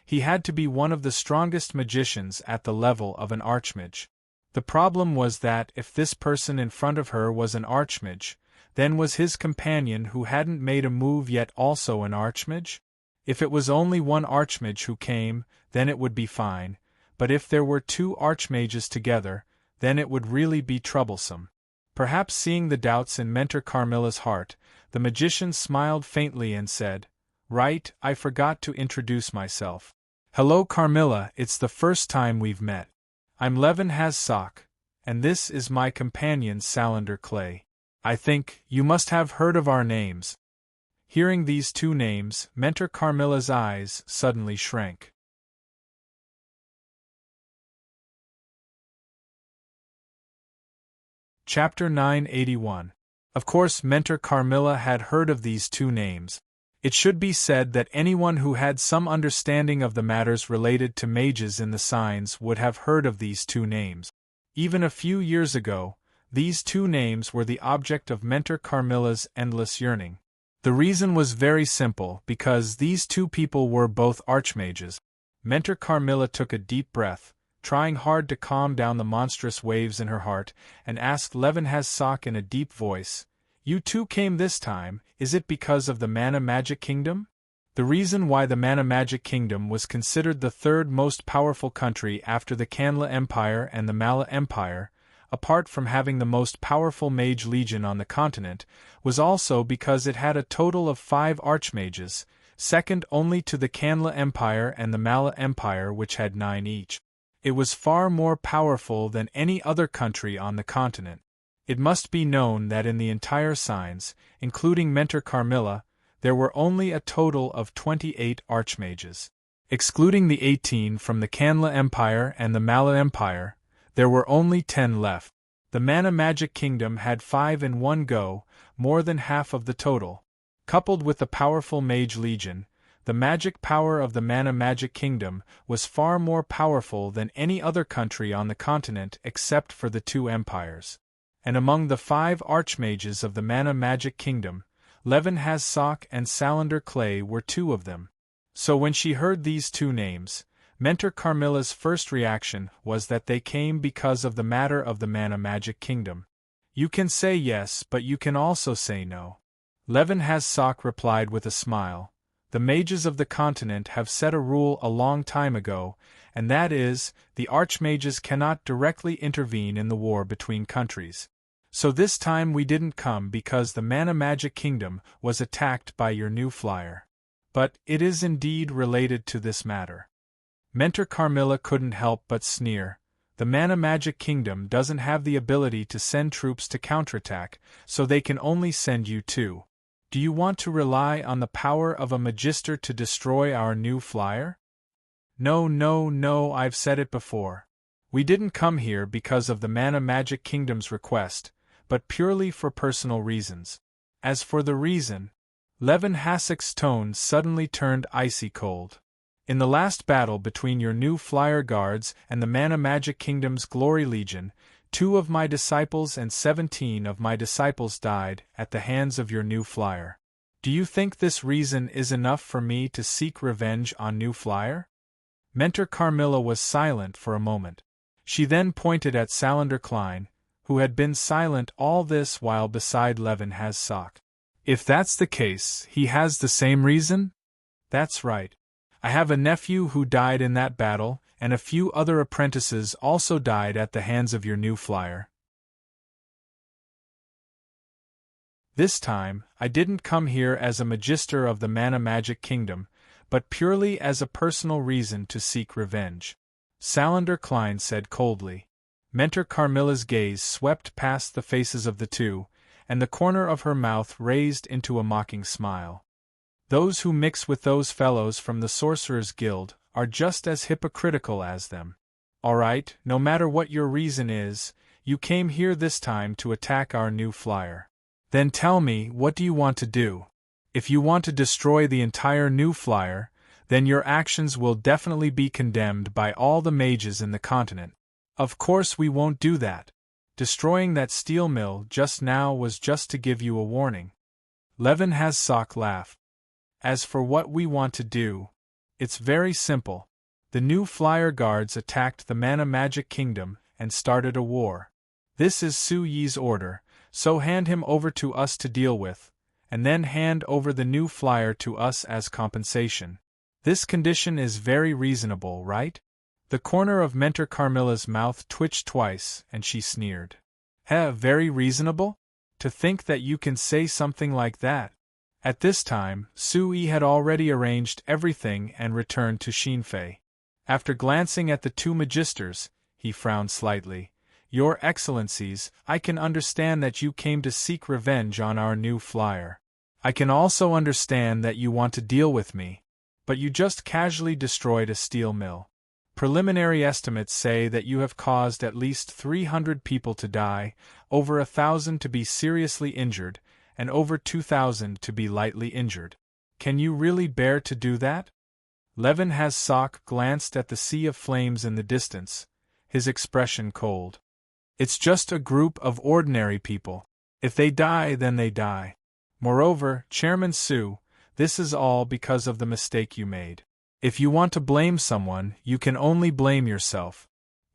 he had to be one of the strongest magicians at the level of an archmage. The problem was that if this person in front of her was an archmage, then was his companion who hadn't made a move yet also an archmage? If it was only one archmage who came, then it would be fine, but if there were two archmages together, then it would really be troublesome. Perhaps seeing the doubts in Mentor Carmilla's heart, the magician smiled faintly and said, "Right, I forgot to introduce myself. Hello Carmilla, it's the first time we've met. I'm Levin Hassock, and this is my companion Salander Clay. I think you must have heard of our names." Hearing these two names, Mentor Carmilla's eyes suddenly shrank. Chapter 981. Of course Mentor Carmilla had heard of these two names. It should be said that anyone who had some understanding of the matters related to mages in the signs would have heard of these two names. Even a few years ago, these two names were the object of Mentor Carmilla's endless yearning. The reason was very simple, because these two people were both archmages. Mentor Carmilla took a deep breath, trying hard to calm down the monstrous waves in her heart, and asked Levin Hassock in a deep voice, You too came this time, is it because of the Mana Magic Kingdom? The reason why the Mana Magic Kingdom was considered the third most powerful country after the Kanla Empire and the Mala Empire, apart from having the most powerful mage legion on the continent, was also because it had a total of 5 archmages, second only to the Kanla Empire and the Mala Empire, which had 9 each. It was far more powerful than any other country on the continent. It must be known that in the entire signs, including Mentor Carmilla, there were only a total of 28 archmages. Excluding the 18 from the Kanla Empire and the Mala Empire, there were only 10 left. The Mana Magic Kingdom had 5 in one go, more than half of the total. Coupled with the powerful Mage Legion, the magic power of the Mana Magic Kingdom was far more powerful than any other country on the continent except for the 2 empires. And among the 5 archmages of the Mana Magic Kingdom, Levin Hazzak and Salander Clay were 2 of them. So when she heard these 2 names, Mentor Carmilla's first reaction was that they came because of the matter of the Mana Magic Kingdom. You can say yes, but you can also say no. Levin Hazzak replied with a smile. The mages of the continent have set a rule a long time ago, and that is, the archmages cannot directly intervene in the war between countries. So this time we didn't come because the Mana Magic Kingdom was attacked by your new flyer. But it is indeed related to this matter. Mentor Carmilla couldn't help but sneer. The Mana Magic Kingdom doesn't have the ability to send troops to counterattack, so they can only send you 2. Do you want to rely on the power of a magister to destroy our new flyer? No, no, no, I've said it before. We didn't come here because of the Mana Magic Kingdom's request, but purely for personal reasons. As for the reason, Levin Hazzak's tone suddenly turned icy cold. In the last battle between your new flyer guards and the Mana Magic Kingdom's Glory Legion, 2 of my disciples and 17 of my disciples died at the hands of your new flyer. Do you think this reason is enough for me to seek revenge on new flyer? Mentor Carmilla was silent for a moment. She then pointed at Salander Klein, who had been silent all this while beside Levin Hazzak. If that's the case, he has the same reason? That's right. I have a nephew who died in that battle, and a few other apprentices also died at the hands of your new flyer. This time, I didn't come here as a magister of the Mana Magic Kingdom, but purely as a personal reason to seek revenge. Salander Klein said coldly. Mentor Carmilla's gaze swept past the faces of the 2, and the corner of her mouth raised into a mocking smile. Those who mix with those fellows from the Sorcerer's Guild are just as hypocritical as them. All right, no matter what your reason is, you came here this time to attack our new flyer. Then tell me, what do you want to do? If you want to destroy the entire new flyer, then your actions will definitely be condemned by all the mages in the continent. Of course we won't do that. Destroying that steel mill just now was just to give you a warning. Levin Hazzak laughed. As for what we want to do, it's very simple. The new flyer guards attacked the Mana Magic Kingdom and started a war. This is Su Yi's order, so hand him over to us to deal with, and then hand over the new flyer to us as compensation. This condition is very reasonable, right? The corner of Mentor Carmilla's mouth twitched twice, and she sneered. Very reasonable? To think that you can say something like that. At this time, Su Yi had already arranged everything and returned to Xinfei. After glancing at the 2 magisters, he frowned slightly. Your Excellencies, I can understand that you came to seek revenge on our new flyer. I can also understand that you want to deal with me. But you just casually destroyed a steel mill. Preliminary estimates say that you have caused at least 300 people to die, over 1,000 to be seriously injured, and over 2,000 to be lightly injured. Can you really bear to do that? Levin Hazzak glanced at the sea of flames in the distance, his expression cold. It's just a group of ordinary people. If they die, then they die. Moreover, Chairman Su, this is all because of the mistake you made. If you want to blame someone, you can only blame yourself.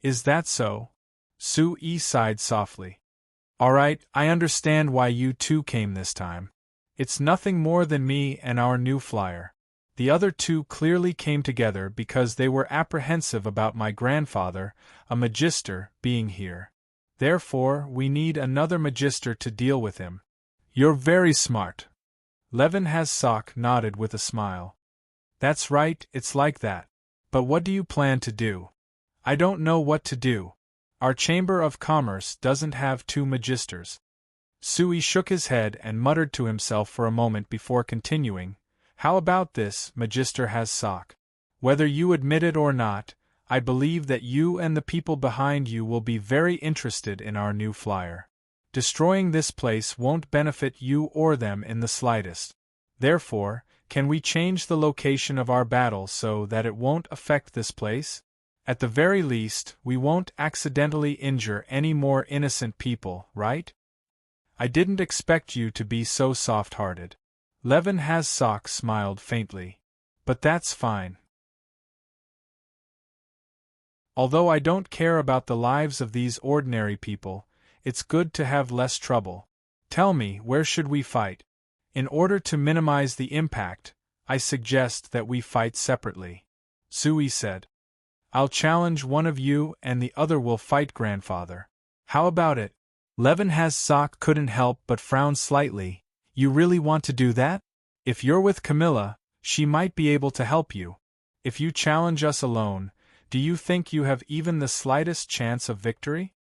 Is that so? Su Yi sighed softly. Alright, I understand why you two came this time. It's nothing more than me and our new flyer. The other two clearly came together because they were apprehensive about my grandfather, a magister, being here. Therefore, we need another magister to deal with him. You're very smart. Levinhas nodded with a smile. That's right, it's like that. But what do you plan to do? I don't know what to do. Our Chamber of Commerce doesn't have two magisters. Sui shook his head and muttered to himself for a moment before continuing, How about this, Magister Has-Sok? Whether you admit it or not, I believe that you and the people behind you will be very interested in our new flyer. Destroying this place won't benefit you or them in the slightest. Therefore, can we change the location of our battle so that it won't affect this place? At the very least, we won't accidentally injure any more innocent people, right? I didn't expect you to be so soft-hearted. Levinhas smiled faintly. But that's fine. Although I don't care about the lives of these ordinary people, it's good to have less trouble. Tell me, where should we fight? In order to minimize the impact, I suggest that we fight separately. Sui said. I'll challenge one of you and the other will fight grandfather. How about it? Levinhas couldn't help but frown slightly. You really want to do that? If you're with Camilla, she might be able to help you. If you challenge us alone, do you think you have even the slightest chance of victory?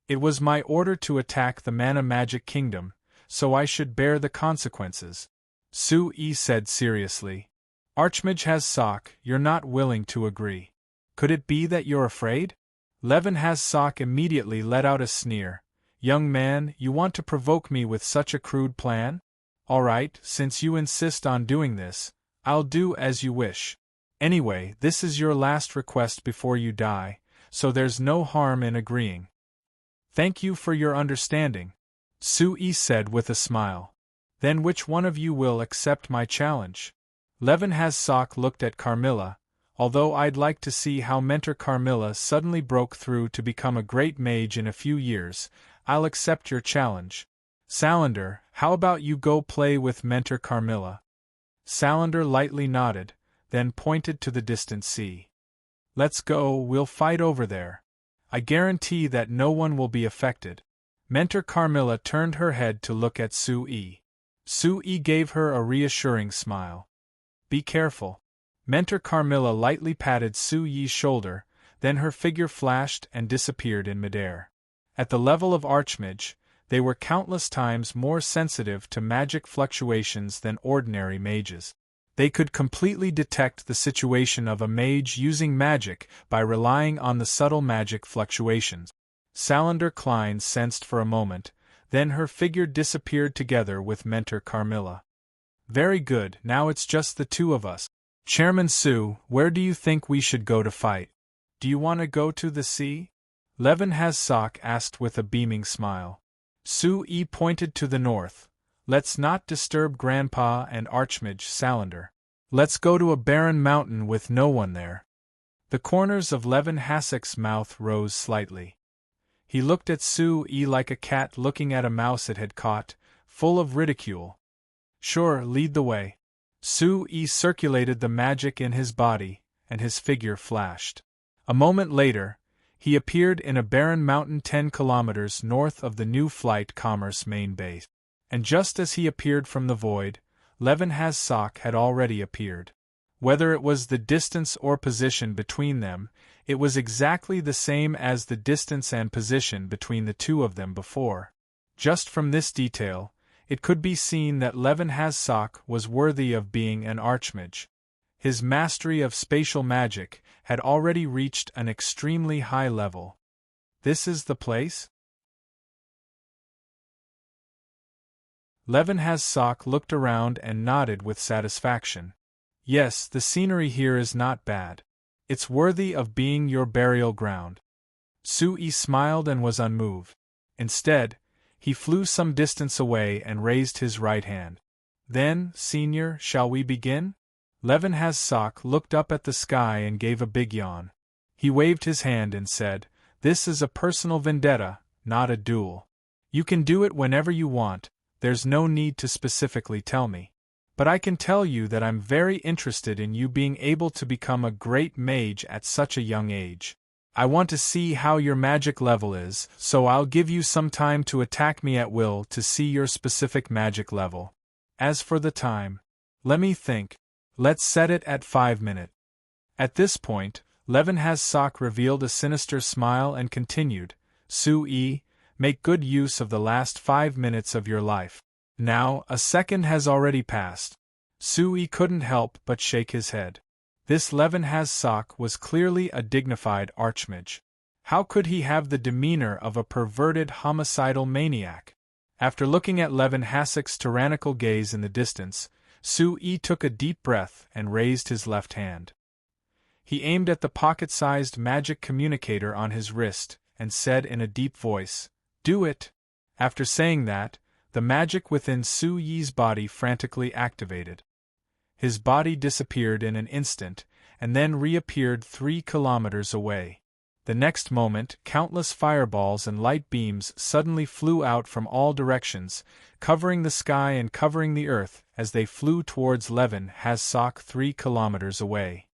It was my order to attack the Mana Magic Kingdom, so I should bear the consequences. Sui said seriously. Archmage Has-Sok, you're not willing to agree. Could it be that you're afraid? Levinhas immediately let out a sneer. Young man, you want to provoke me with such a crude plan? All right, since you insist on doing this, I'll do as you wish. Anyway, this is your last request before you die, so there's no harm in agreeing. Thank you for your understanding, Sui said with a smile. Then which one of you will accept my challenge? Levinhas looked at Carmilla. Although I'd like to see how Mentor Carmilla suddenly broke through to become a great mage in a few years, I'll accept your challenge. Salander, how about you go play with Mentor Carmilla? Salander lightly nodded, then pointed to the distant sea. Let's go, we'll fight over there. I guarantee that no one will be affected. Mentor Carmilla turned her head to look at Sui. Sui gave her a reassuring smile. Be careful. Mentor Carmilla lightly patted Sui's shoulder, then her figure flashed and disappeared in midair. At the level of Archmage, they were countless times more sensitive to magic fluctuations than ordinary mages. They could completely detect the situation of a mage using magic by relying on the subtle magic fluctuations. Salander Klein sensed for a moment, then her figure disappeared together with Mentor Carmilla. Very good, now it's just the two of us. Chairman Su, where do you think we should go to fight? Do you want to go to the sea? Levinhas asked with a beaming smile. Sui pointed to the north. Let's not disturb Grandpa and Archmage Salander. Let's go to a barren mountain with no one there. The corners of Levinhas's mouth rose slightly. He looked at Sui like a cat looking at a mouse it had caught, full of ridicule. Sure, lead the way. Sui circulated the magic in his body, and his figure flashed. A moment later, he appeared in a barren mountain 10 kilometers north of the New Flight Commerce main base. And just as he appeared from the void, Levinhas had already appeared. Whether it was the distance or position between them, it was exactly the same as the distance and position between the two of them before. Just from this detail, it could be seen that Levinhas was worthy of being an archmage. His mastery of spatial magic had already reached an extremely high level. This is the place? Levinhas looked around and nodded with satisfaction. Yes, the scenery here is not bad. It's worthy of being your burial ground. Sui smiled and was unmoved. Instead, he flew some distance away and raised his right hand. Then, Senior, shall we begin? Levinhas looked up at the sky and gave a big yawn. He waved his hand and said, This is a personal vendetta, not a duel. You can do it whenever you want, there's no need to specifically tell me. But I can tell you that I'm very interested in you being able to become a great mage at such a young age. I want to see how your magic level is, so I'll give you some time to attack me at will to see your specific magic level. As for the time, let me think. Let's set it at 5 minutes. At this point, Levinhas revealed a sinister smile and continued, Sue, make good use of the last 5 minutes of your life. Now, a second has already passed. Sue couldn't help but shake his head. This Levinhas was clearly a dignified archmage. How could he have the demeanor of a perverted homicidal maniac? After looking at Levinhas's tyrannical gaze in the distance, Sue took a deep breath and raised his left hand. He aimed at the pocket-sized magic communicator on his wrist and said in a deep voice, "Do it!" After saying that, the magic within Sue's body frantically activated. His body disappeared in an instant, and then reappeared 3 kilometers away. The next moment, countless fireballs and light beams suddenly flew out from all directions, covering the sky and covering the earth as they flew towards Levinhas 3 kilometers away.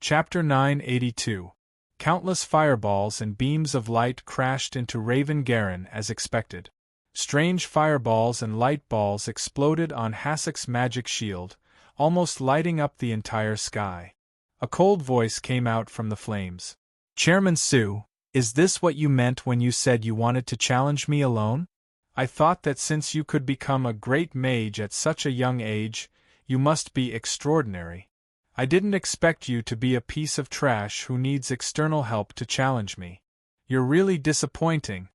Chapter 982. Countless fireballs and beams of light crashed into Raven Garen as expected. Strange fireballs and light balls exploded on Hasek's magic shield, almost lighting up the entire sky. A cold voice came out from the flames. "Chairman Sue, is this what you meant when you said you wanted to challenge me alone? I thought that since you could become a great mage at such a young age, you must be extraordinary. I didn't expect you to be a piece of trash who needs external help to challenge me. You're really disappointing."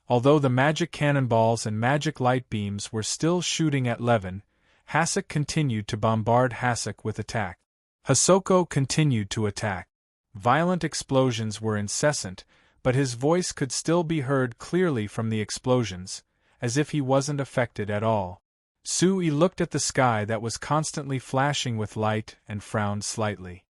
Although the magic cannonballs and magic light beams were still shooting at Levin, Hasek continued to bombard Hasek with attack. Hisoko continued to attack. Violent explosions were incessant, but his voice could still be heard clearly from the explosions, as if he wasn't affected at all. Sue looked at the sky that was constantly flashing with light and frowned slightly.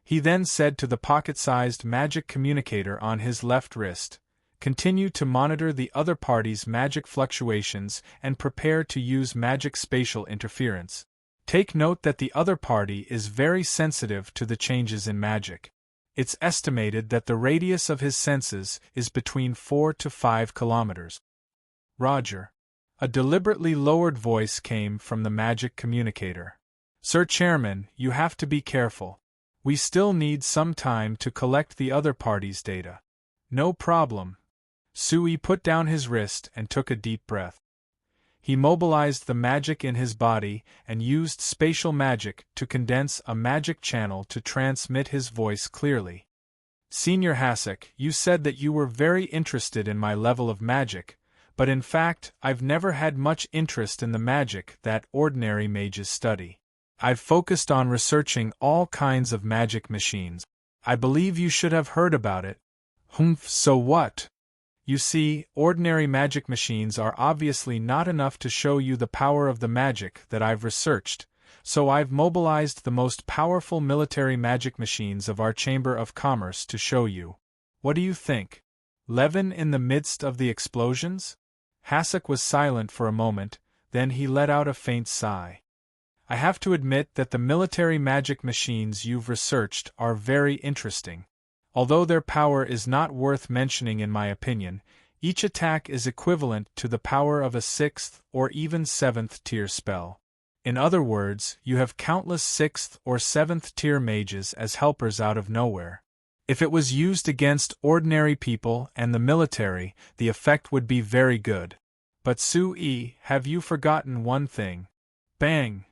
He then said to the pocket-sized magic communicator on his left wrist, "Continue to monitor the other party's magic fluctuations and prepare to use magic spatial interference. Take note that the other party is very sensitive to the changes in magic. It's estimated that the radius of his senses is between 4 to 5 kilometers. Roger." A deliberately lowered voice came from the magic communicator. "Sir Chairman, you have to be careful. We still need some time to collect the other party's data." "No problem." Sue put down his wrist and took a deep breath. He mobilized the magic in his body and used spatial magic to condense a magic channel to transmit his voice clearly. "Senior Hasek, you said that you were very interested in my level of magic, but in fact, I've never had much interest in the magic that ordinary mages study. I've focused on researching all kinds of magic machines. I believe you should have heard about it." "Humph, so what?" "You see, ordinary magic machines are obviously not enough to show you the power of the magic that I've researched, so I've mobilized the most powerful military magic machines of our Chamber of Commerce to show you. What do you think? Levin in the midst of the explosions?" Hasek was silent for a moment, then he let out a faint sigh. "I have to admit that the military magic machines you've researched are very interesting. Although their power is not worth mentioning in my opinion, each attack is equivalent to the power of a 6th or even 7th tier spell. In other words, you have countless 6th or 7th tier mages as helpers out of nowhere. If it was used against ordinary people and the military, the effect would be very good. But Sue, have you forgotten one thing?" Bang!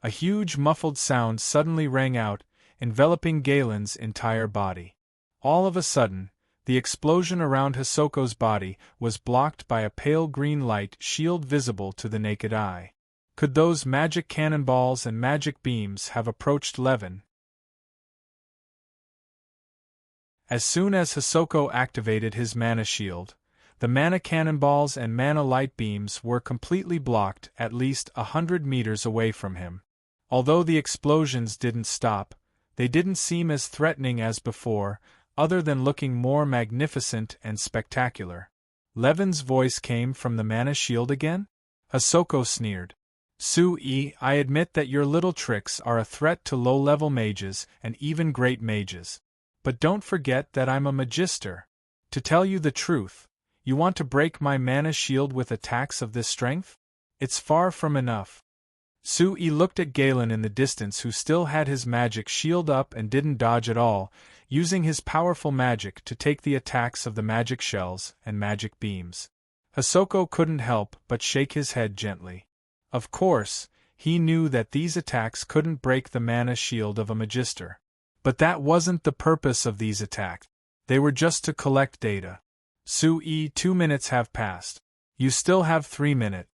A huge muffled sound suddenly rang out, enveloping Galen's entire body. All of a sudden, the explosion around Hisoko's body was blocked by a pale green light shield visible to the naked eye. Could those magic cannonballs and magic beams have approached Levin? As soon as Hisoko activated his mana shield, the mana cannonballs and mana light beams were completely blocked at least 100 meters away from him. Although the explosions didn't stop, They didn't seem as threatening as before, other than looking more magnificent and spectacular. Levin's voice came from the mana shield again? Hisoko sneered. Sui, I admit that your little tricks are a threat to low-level mages and even great mages. But don't forget that I'm a magister. To tell you the truth, you want to break my mana shield with attacks of this strength? It's far from enough. Sui looked at Galen in the distance, who still had his magic shield up and didn't dodge at all, using his powerful magic to take the attacks of the magic shells and magic beams. Hisoko couldn't help but shake his head gently. Of course, he knew that these attacks couldn't break the mana shield of a magister. But that wasn't the purpose of these attacks. They were just to collect data. Sui, 2 minutes have passed. You still have 3 minutes.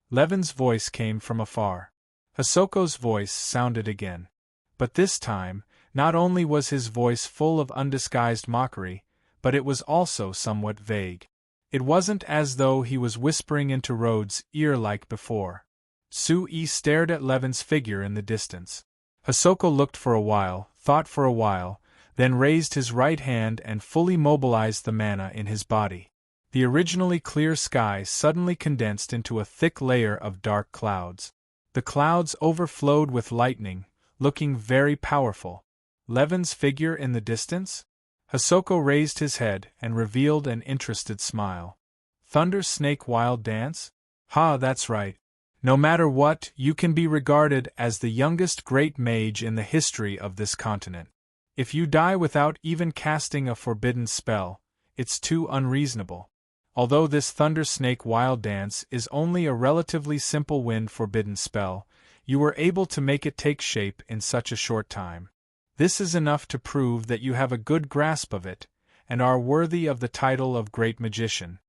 Levin's voice came from afar. Hisoko's voice sounded again. But this time, not only was his voice full of undisguised mockery, but it was also somewhat vague. It wasn't as though he was whispering into Rhodes' ear like before. Sui stared at Levin's figure in the distance. Hisoko looked for a while, thought for a while, then raised his right hand and fully mobilized the mana in his body. The originally clear sky suddenly condensed into a thick layer of dark clouds. The clouds overflowed with lightning, looking very powerful. Levin's figure in the distance? Hisoko raised his head and revealed an interested smile. Thunder Snake Wild Dance? Ha, that's right. No matter what, you can be regarded as the youngest great mage in the history of this continent. If you die without even casting a forbidden spell, it's too unreasonable. Although this Thunder Snake Wild Dance is only a relatively simple wind-forbidden spell, you were able to make it take shape in such a short time. This is enough to prove that you have a good grasp of it, and are worthy of the title of Great Magician.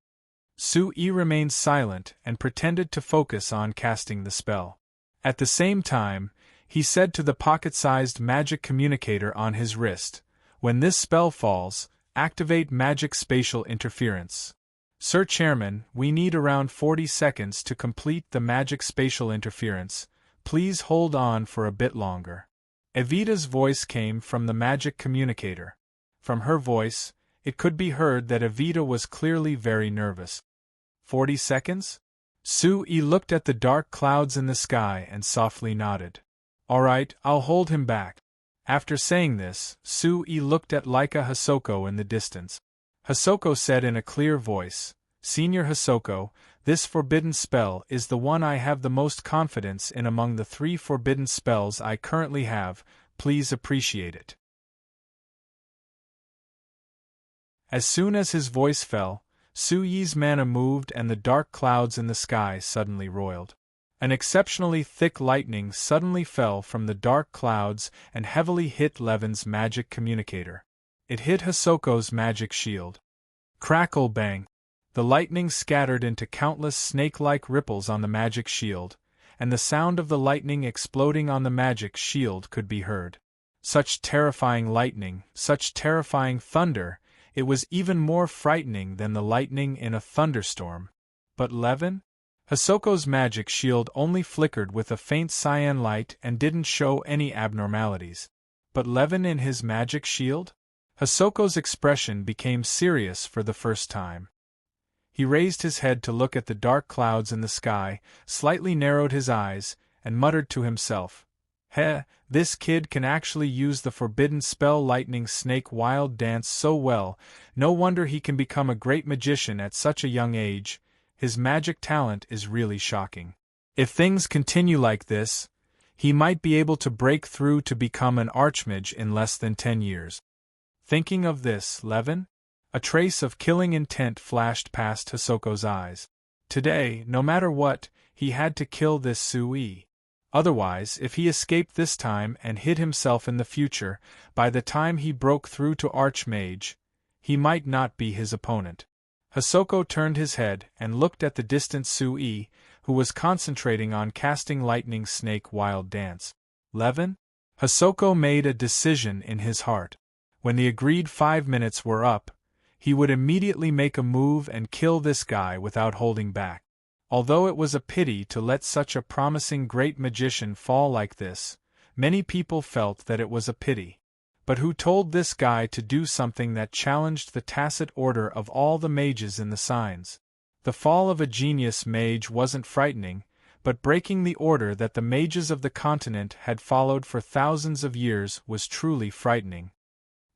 Sui remained silent and pretended to focus on casting the spell. At the same time, he said to the pocket-sized magic communicator on his wrist, "When this spell falls, activate magic spatial interference." Sir Chairman, we need around 40 seconds to complete the magic spatial interference. Please hold on for a bit longer. Evita's voice came from the magic communicator. From her voice, it could be heard that Evita was clearly very nervous. 40 seconds? Sui looked at the dark clouds in the sky and softly nodded. All right, I'll hold him back. After saying this, Sui looked at Laika Hisoko in the distance. Hisoko said in a clear voice, "Senior Hisoko, this forbidden spell is the one I have the most confidence in among the 3 forbidden spells I currently have. Please appreciate it." As soon as his voice fell, Sui's mana moved and the dark clouds in the sky suddenly roiled. An exceptionally thick lightning suddenly fell from the dark clouds and heavily hit Levin's magic communicator. It hit Hisoko's magic shield. Crackle bang! The lightning scattered into countless snake-like ripples on the magic shield, and the sound of the lightning exploding on the magic shield could be heard. Such terrifying lightning, such terrifying thunder, it was even more frightening than the lightning in a thunderstorm. But Levin? Hisoko's magic shield only flickered with a faint cyan light and didn't show any abnormalities. But Levin in his magic shield? Hisoko's expression became serious for the first time. He raised his head to look at the dark clouds in the sky, slightly narrowed his eyes, and muttered to himself, "Heh, this kid can actually use the forbidden spell Lightning Snake Wild Dance so well, no wonder he can become a great magician at such a young age. His magic talent is really shocking. If things continue like this, he might be able to break through to become an archmage in less than 10 years. Thinking of this, Levin? A trace of killing intent flashed past Hisoko's eyes. Today, no matter what, he had to kill this Sui. Otherwise, if he escaped this time and hid himself in the future, by the time he broke through to Archmage, he might not be his opponent. Hisoko turned his head and looked at the distant Sui, who was concentrating on casting Lightning Snake Wild Dance. Levin? Hisoko made a decision in his heart. When the agreed 5 minutes were up, he would immediately make a move and kill this guy without holding back. Although it was a pity to let such a promising great magician fall like this, Many people felt that it was a pity. But who told this guy to do something that challenged the tacit order of all the mages in the signs? The fall of a genius mage wasn't frightening, but breaking the order that the mages of the continent had followed for thousands of years was truly frightening.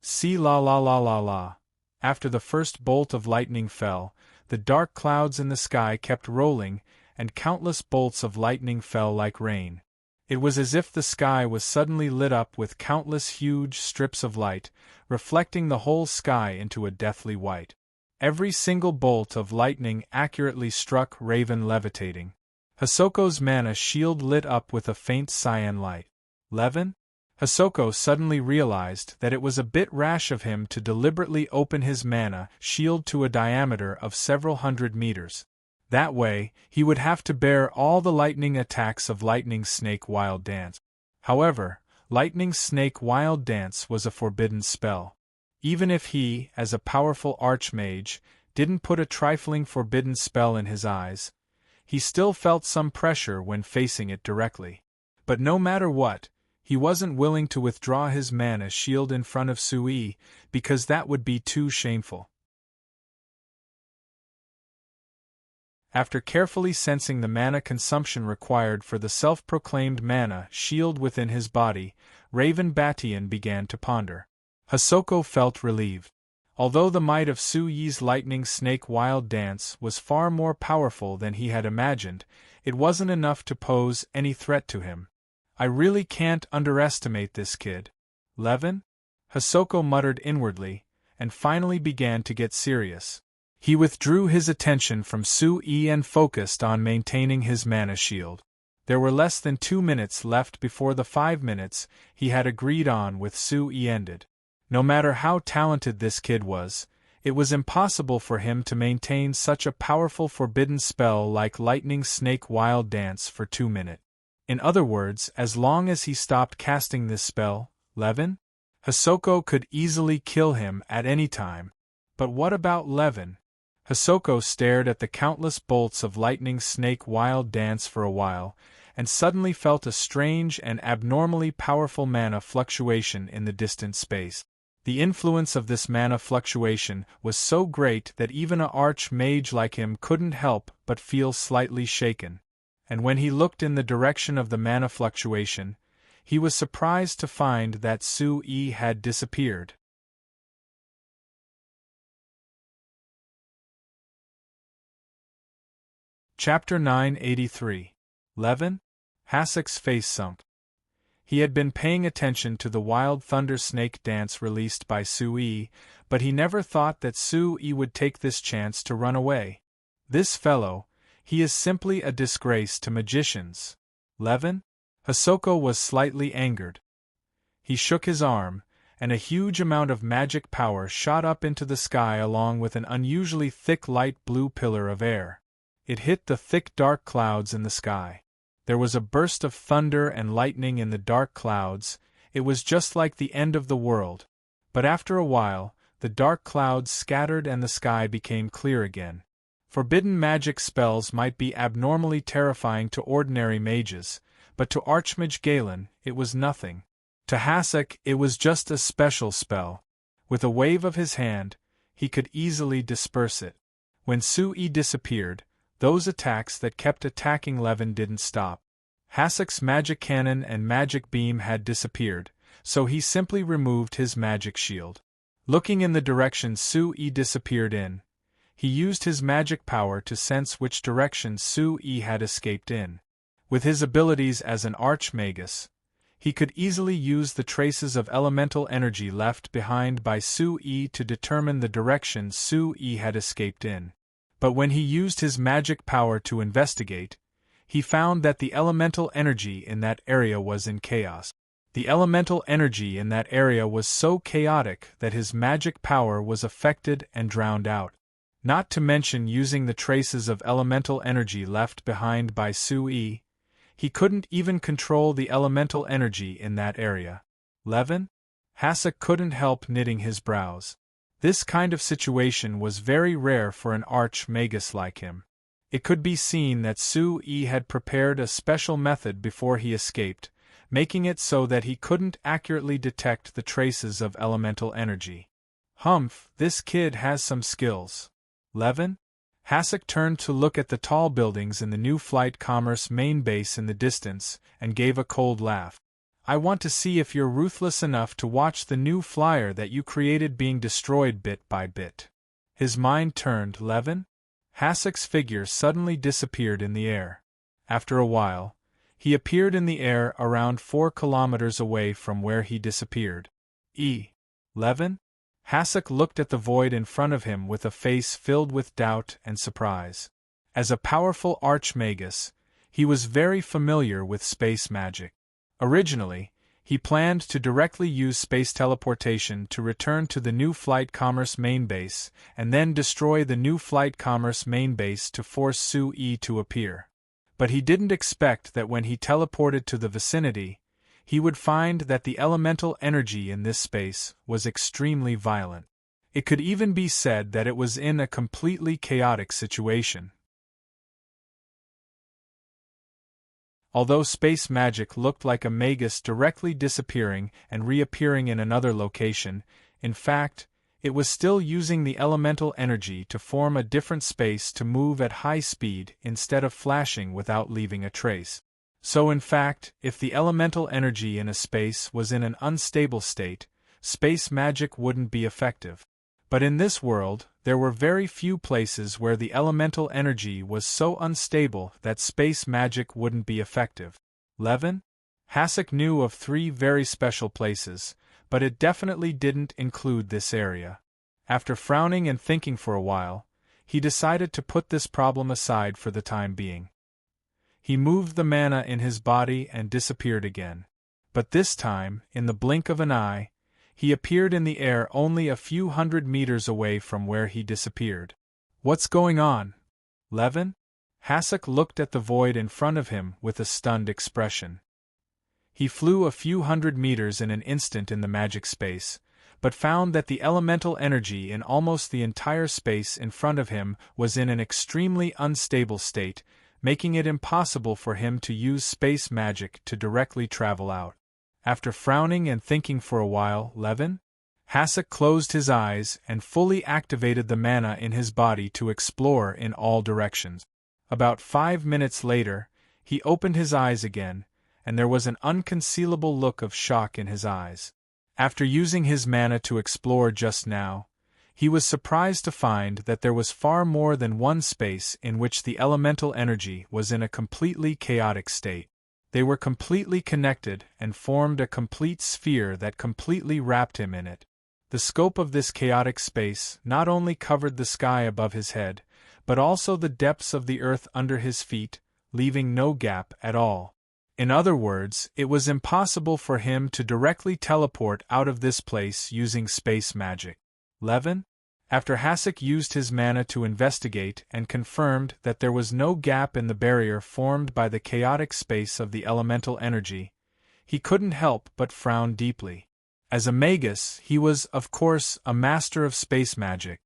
See la la la la la. After the first bolt of lightning fell, the dark clouds in the sky kept rolling, and countless bolts of lightning fell like rain. It was as if the sky was suddenly lit up with countless huge strips of light, reflecting the whole sky into a deathly white. Every single bolt of lightning accurately struck Raven levitating. Hisoko's mana shield lit up with a faint cyan light. Levin? Hisoko suddenly realized that it was a bit rash of him to deliberately open his mana shield to a diameter of several hundred meters. That way, he would have to bear all the lightning attacks of Lightning Snake Wild Dance. However, Lightning Snake Wild Dance was a forbidden spell. Even if he, as a powerful archmage, didn't put a trifling forbidden spell in his eyes, he still felt some pressure when facing it directly. But no matter what, he wasn't willing to withdraw his mana shield in front of Sui, because that would be too shameful. After carefully sensing the mana consumption required for the self-proclaimed mana shield within his body, Raven Batian began to ponder. Hisoko felt relieved. Although the might of Suyi's Lightning Snake Wild Dance was far more powerful than he had imagined, it wasn't enough to pose any threat to him. I really can't underestimate this kid. Levin? Hisoko muttered inwardly, and finally began to get serious. He withdrew his attention from Sui and focused on maintaining his mana shield. There were less than 2 minutes left before the 5 minutes he had agreed on with Sui ended. No matter how talented this kid was, it was impossible for him to maintain such a powerful forbidden spell like Lightning Snake Wild Dance for 2 minutes. In other words, as long as he stopped casting this spell, Levin? Hisoko could easily kill him at any time. But what about Levin? Hisoko stared at the countless bolts of Lightning Snake Wild Dance for a while, and suddenly felt a strange and abnormally powerful mana fluctuation in the distant space. The influence of this mana fluctuation was so great that even a arch-mage like him couldn't help but feel slightly shaken. And when he looked in the direction of the mana fluctuation, he was surprised to find that Sui had disappeared. Chapter 983. Levin? Hasek's face sunk. He had been paying attention to the Wild Thunder Snake dance released by Sui, but he never thought that Sui would take this chance to run away. This fellow, he is simply a disgrace to magicians. Levin? Hisoko was slightly angered. He shook his arm, and a huge amount of magic power shot up into the sky along with an unusually thick light blue pillar of air. It hit the thick dark clouds in the sky. There was a burst of thunder and lightning in the dark clouds. It was just like the end of the world. But after a while, the dark clouds scattered and the sky became clear again. Forbidden magic spells might be abnormally terrifying to ordinary mages, but to Archmage Galen, it was nothing. To Hasek, it was just a special spell. With a wave of his hand, he could easily disperse it. When Sui disappeared, those attacks that kept attacking Levin didn't stop. Hasek's magic cannon and magic beam had disappeared, so he simply removed his magic shield. Looking in the direction Sui disappeared in, he used his magic power to sense which direction Sui had escaped in. With his abilities as an archmagus, he could easily use the traces of elemental energy left behind by Sui to determine the direction Sui had escaped in. But when he used his magic power to investigate, he found that the elemental energy in that area was in chaos. The elemental energy in that area was so chaotic that his magic power was affected and drowned out. Not to mention using the traces of elemental energy left behind by Sui, he couldn't even control the elemental energy in that area. Levin? Hasek couldn't help knitting his brows. This kind of situation was very rare for an arch-magus like him. It could be seen that Sui had prepared a special method before he escaped, making it so that he couldn't accurately detect the traces of elemental energy. Humph, this kid has some skills. Levin? Hasek turned to look at the tall buildings in the new Flight Commerce main base in the distance, and gave a cold laugh. I want to see if you're ruthless enough to watch the new flyer that you created being destroyed bit by bit. His mind turned. Levin? Hasek's figure suddenly disappeared in the air. After a while, he appeared in the air around 4 kilometers away from where he disappeared. Levin? Hasek looked at the void in front of him with a face filled with doubt and surprise. As a powerful archmagus, he was very familiar with space magic. Originally, he planned to directly use space teleportation to return to the new Flight Commerce main base, and then destroy the new Flight Commerce main base to force Su-E to appear. But he didn't expect that when he teleported to the vicinity, he would find that the elemental energy in this space was extremely violent. It could even be said that it was in a completely chaotic situation. Although space magic looked like a magus directly disappearing and reappearing in another location, in fact, it was still using the elemental energy to form a different space to move at high speed instead of flashing without leaving a trace. So in fact, if the elemental energy in a space was in an unstable state, space magic wouldn't be effective. But in this world, there were very few places where the elemental energy was so unstable that space magic wouldn't be effective. Levin? Hasek knew of 3 very special places, but it definitely didn't include this area. After frowning and thinking for a while, he decided to put this problem aside for the time being. He moved the mana in his body and disappeared again. But this time, in the blink of an eye, he appeared in the air only a few hundred meters away from where he disappeared. What's going on? Levin? Hasek looked at the void in front of him with a stunned expression. He flew a few hundred meters in an instant in the magic space, but found that the elemental energy in almost the entire space in front of him was in an extremely unstable state, making it impossible for him to use space magic to directly travel out. After frowning and thinking for a while, Levin? Hasek closed his eyes and fully activated the mana in his body to explore in all directions. About 5 minutes later, he opened his eyes again, and there was an unconcealable look of shock in his eyes. After using his mana to explore just now, he was surprised to find that there was far more than one space in which the elemental energy was in a completely chaotic state. They were completely connected and formed a complete sphere that completely wrapped him in it. The scope of this chaotic space not only covered the sky above his head, but also the depths of the earth under his feet, leaving no gap at all. In other words, it was impossible for him to directly teleport out of this place using space magic. Levin? After Hasek used his mana to investigate and confirmed that there was no gap in the barrier formed by the chaotic space of the elemental energy, he couldn't help but frown deeply. As a magus, he was, of course, a master of space magic.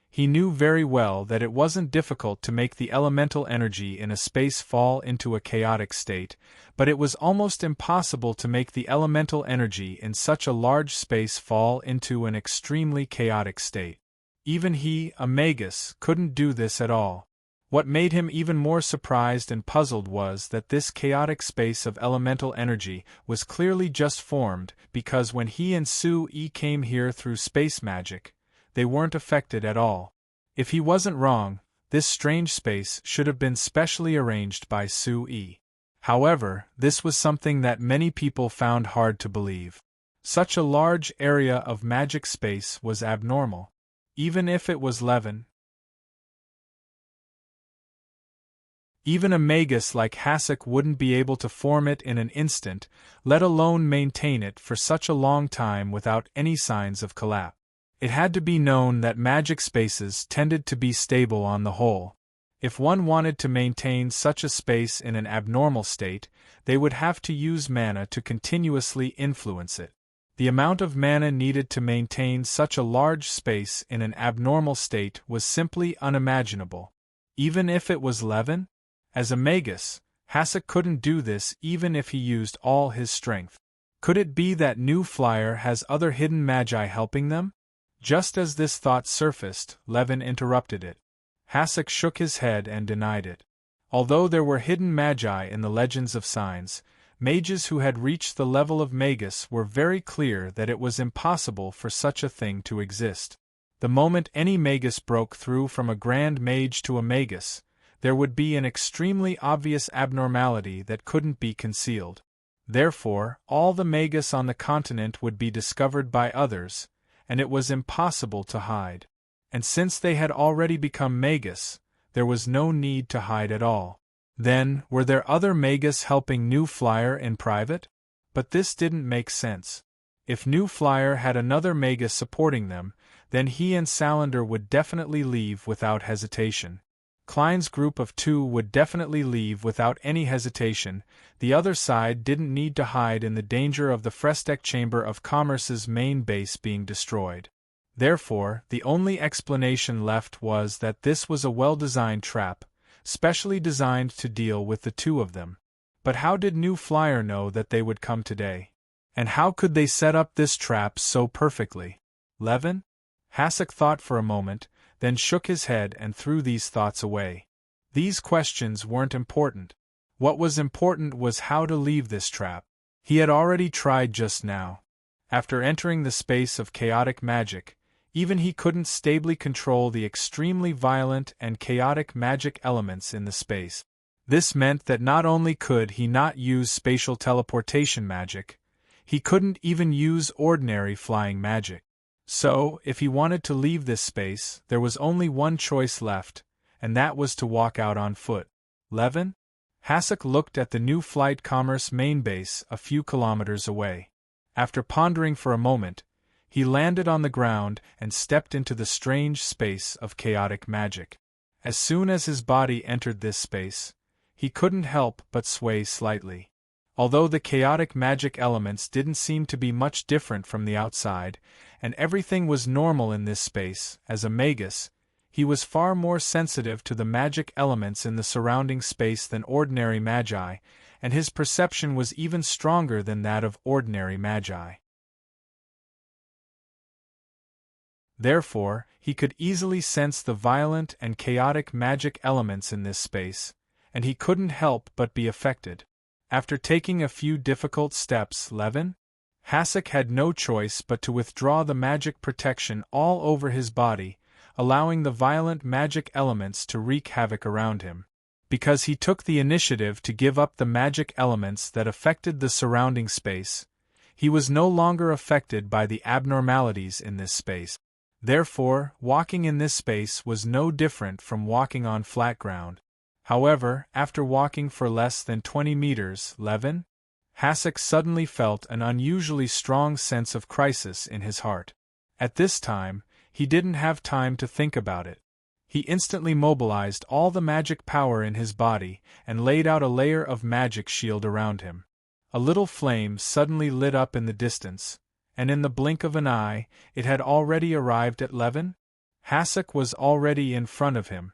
He knew very well that it wasn't difficult to make the elemental energy in a space fall into a chaotic state, but it was almost impossible to make the elemental energy in such a large space fall into an extremely chaotic state. Even he, a magus, couldn't do this at all. What made him even more surprised and puzzled was that this chaotic space of elemental energy was clearly just formed because when he and Su-E came here through space magic, they weren't affected at all. If he wasn't wrong, this strange space should have been specially arranged by Su-E. However, this was something that many people found hard to believe. Such a large area of magic space was abnormal. Even if it was Levin. Even a magus like Hasek wouldn't be able to form it in an instant, let alone maintain it for such a long time without any signs of collapse. It had to be known that magic spaces tended to be stable on the whole. If one wanted to maintain such a space in an abnormal state, they would have to use mana to continuously influence it. The amount of mana needed to maintain such a large space in an abnormal state was simply unimaginable. Even if it was Levin? As a magus, Hasek couldn't do this even if he used all his strength. Could it be that new flyer has other hidden magi helping them? Just as this thought surfaced, Levin interrupted it. Hasek shook his head and denied it. Although there were hidden magi in the legends of signs, mages who had reached the level of magus were very clear that it was impossible for such a thing to exist. The moment any magus broke through from a grand mage to a magus, there would be an extremely obvious abnormality that couldn't be concealed. Therefore, all the magus on the continent would be discovered by others, and it was impossible to hide. And since they had already become magus, there was no need to hide at all. Then, were there other magus helping New Flyer in private? But this didn't make sense. If New Flyer had another magus supporting them, then he and Salander would definitely leave without hesitation. Klein's group of 2 would definitely leave without any hesitation. The other side didn't need to hide in the danger of the Frestek Chamber of Commerce's main base being destroyed. Therefore, the only explanation left was that this was a well-designed trap, specially designed to deal with the 2 of them. But how did New Flyer know that they would come today? And how could they set up this trap so perfectly? Levin? Hasek thought for a moment, then shook his head and threw these thoughts away. These questions weren't important. What was important was how to leave this trap. He had already tried just now. After entering the space of chaotic magic, even he couldn't stably control the extremely violent and chaotic magic elements in the space. This meant that not only could he not use spatial teleportation magic, he couldn't even use ordinary flying magic. So, if he wanted to leave this space, there was only one choice left, and that was to walk out on foot. Levin? Hasek looked at the New Flight Commerce main base a few kilometers away. After pondering for a moment, he landed on the ground and stepped into the strange space of chaotic magic. As soon as his body entered this space, he couldn't help but sway slightly. Although the chaotic magic elements didn't seem to be much different from the outside, and everything was normal in this space, as a magus, he was far more sensitive to the magic elements in the surrounding space than ordinary magi, and his perception was even stronger than that of ordinary magi. Therefore, he could easily sense the violent and chaotic magic elements in this space, and he couldn't help but be affected. After taking a few difficult steps, Hasek had no choice but to withdraw the magic protection all over his body, allowing the violent magic elements to wreak havoc around him. Because he took the initiative to give up the magic elements that affected the surrounding space, he was no longer affected by the abnormalities in this space. Therefore, walking in this space was no different from walking on flat ground. However, after walking for less than 20 meters, Hasek suddenly felt an unusually strong sense of crisis in his heart. At this time, he didn't have time to think about it. He instantly mobilized all the magic power in his body and laid out a layer of magic shield around him. A little flame suddenly lit up in the distance, and in the blink of an eye, it had already arrived at Levin. Hasek was already in front of him.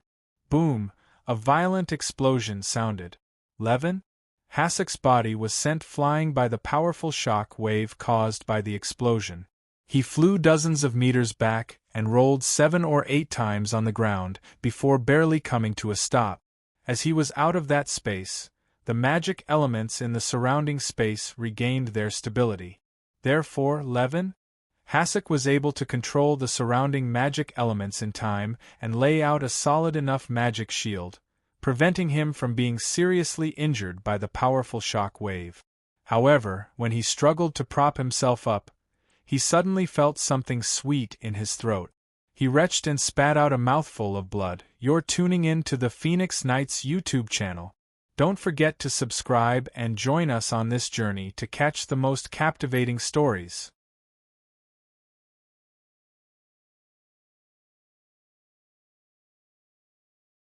Boom! A violent explosion sounded. Hasek's body was sent flying by the powerful shock wave caused by the explosion. He flew dozens of meters back and rolled 7 or 8 times on the ground before barely coming to a stop. As he was out of that space, the magic elements in the surrounding space regained their stability. Therefore, Hasek was able to control the surrounding magic elements in time and lay out a solid enough magic shield, preventing him from being seriously injured by the powerful shock wave. However, when he struggled to prop himself up, he suddenly felt something sweet in his throat. He retched and spat out a mouthful of blood. You're tuning in to the Phoenix Knights YouTube channel. Don't forget to subscribe and join us on this journey to catch the most captivating stories.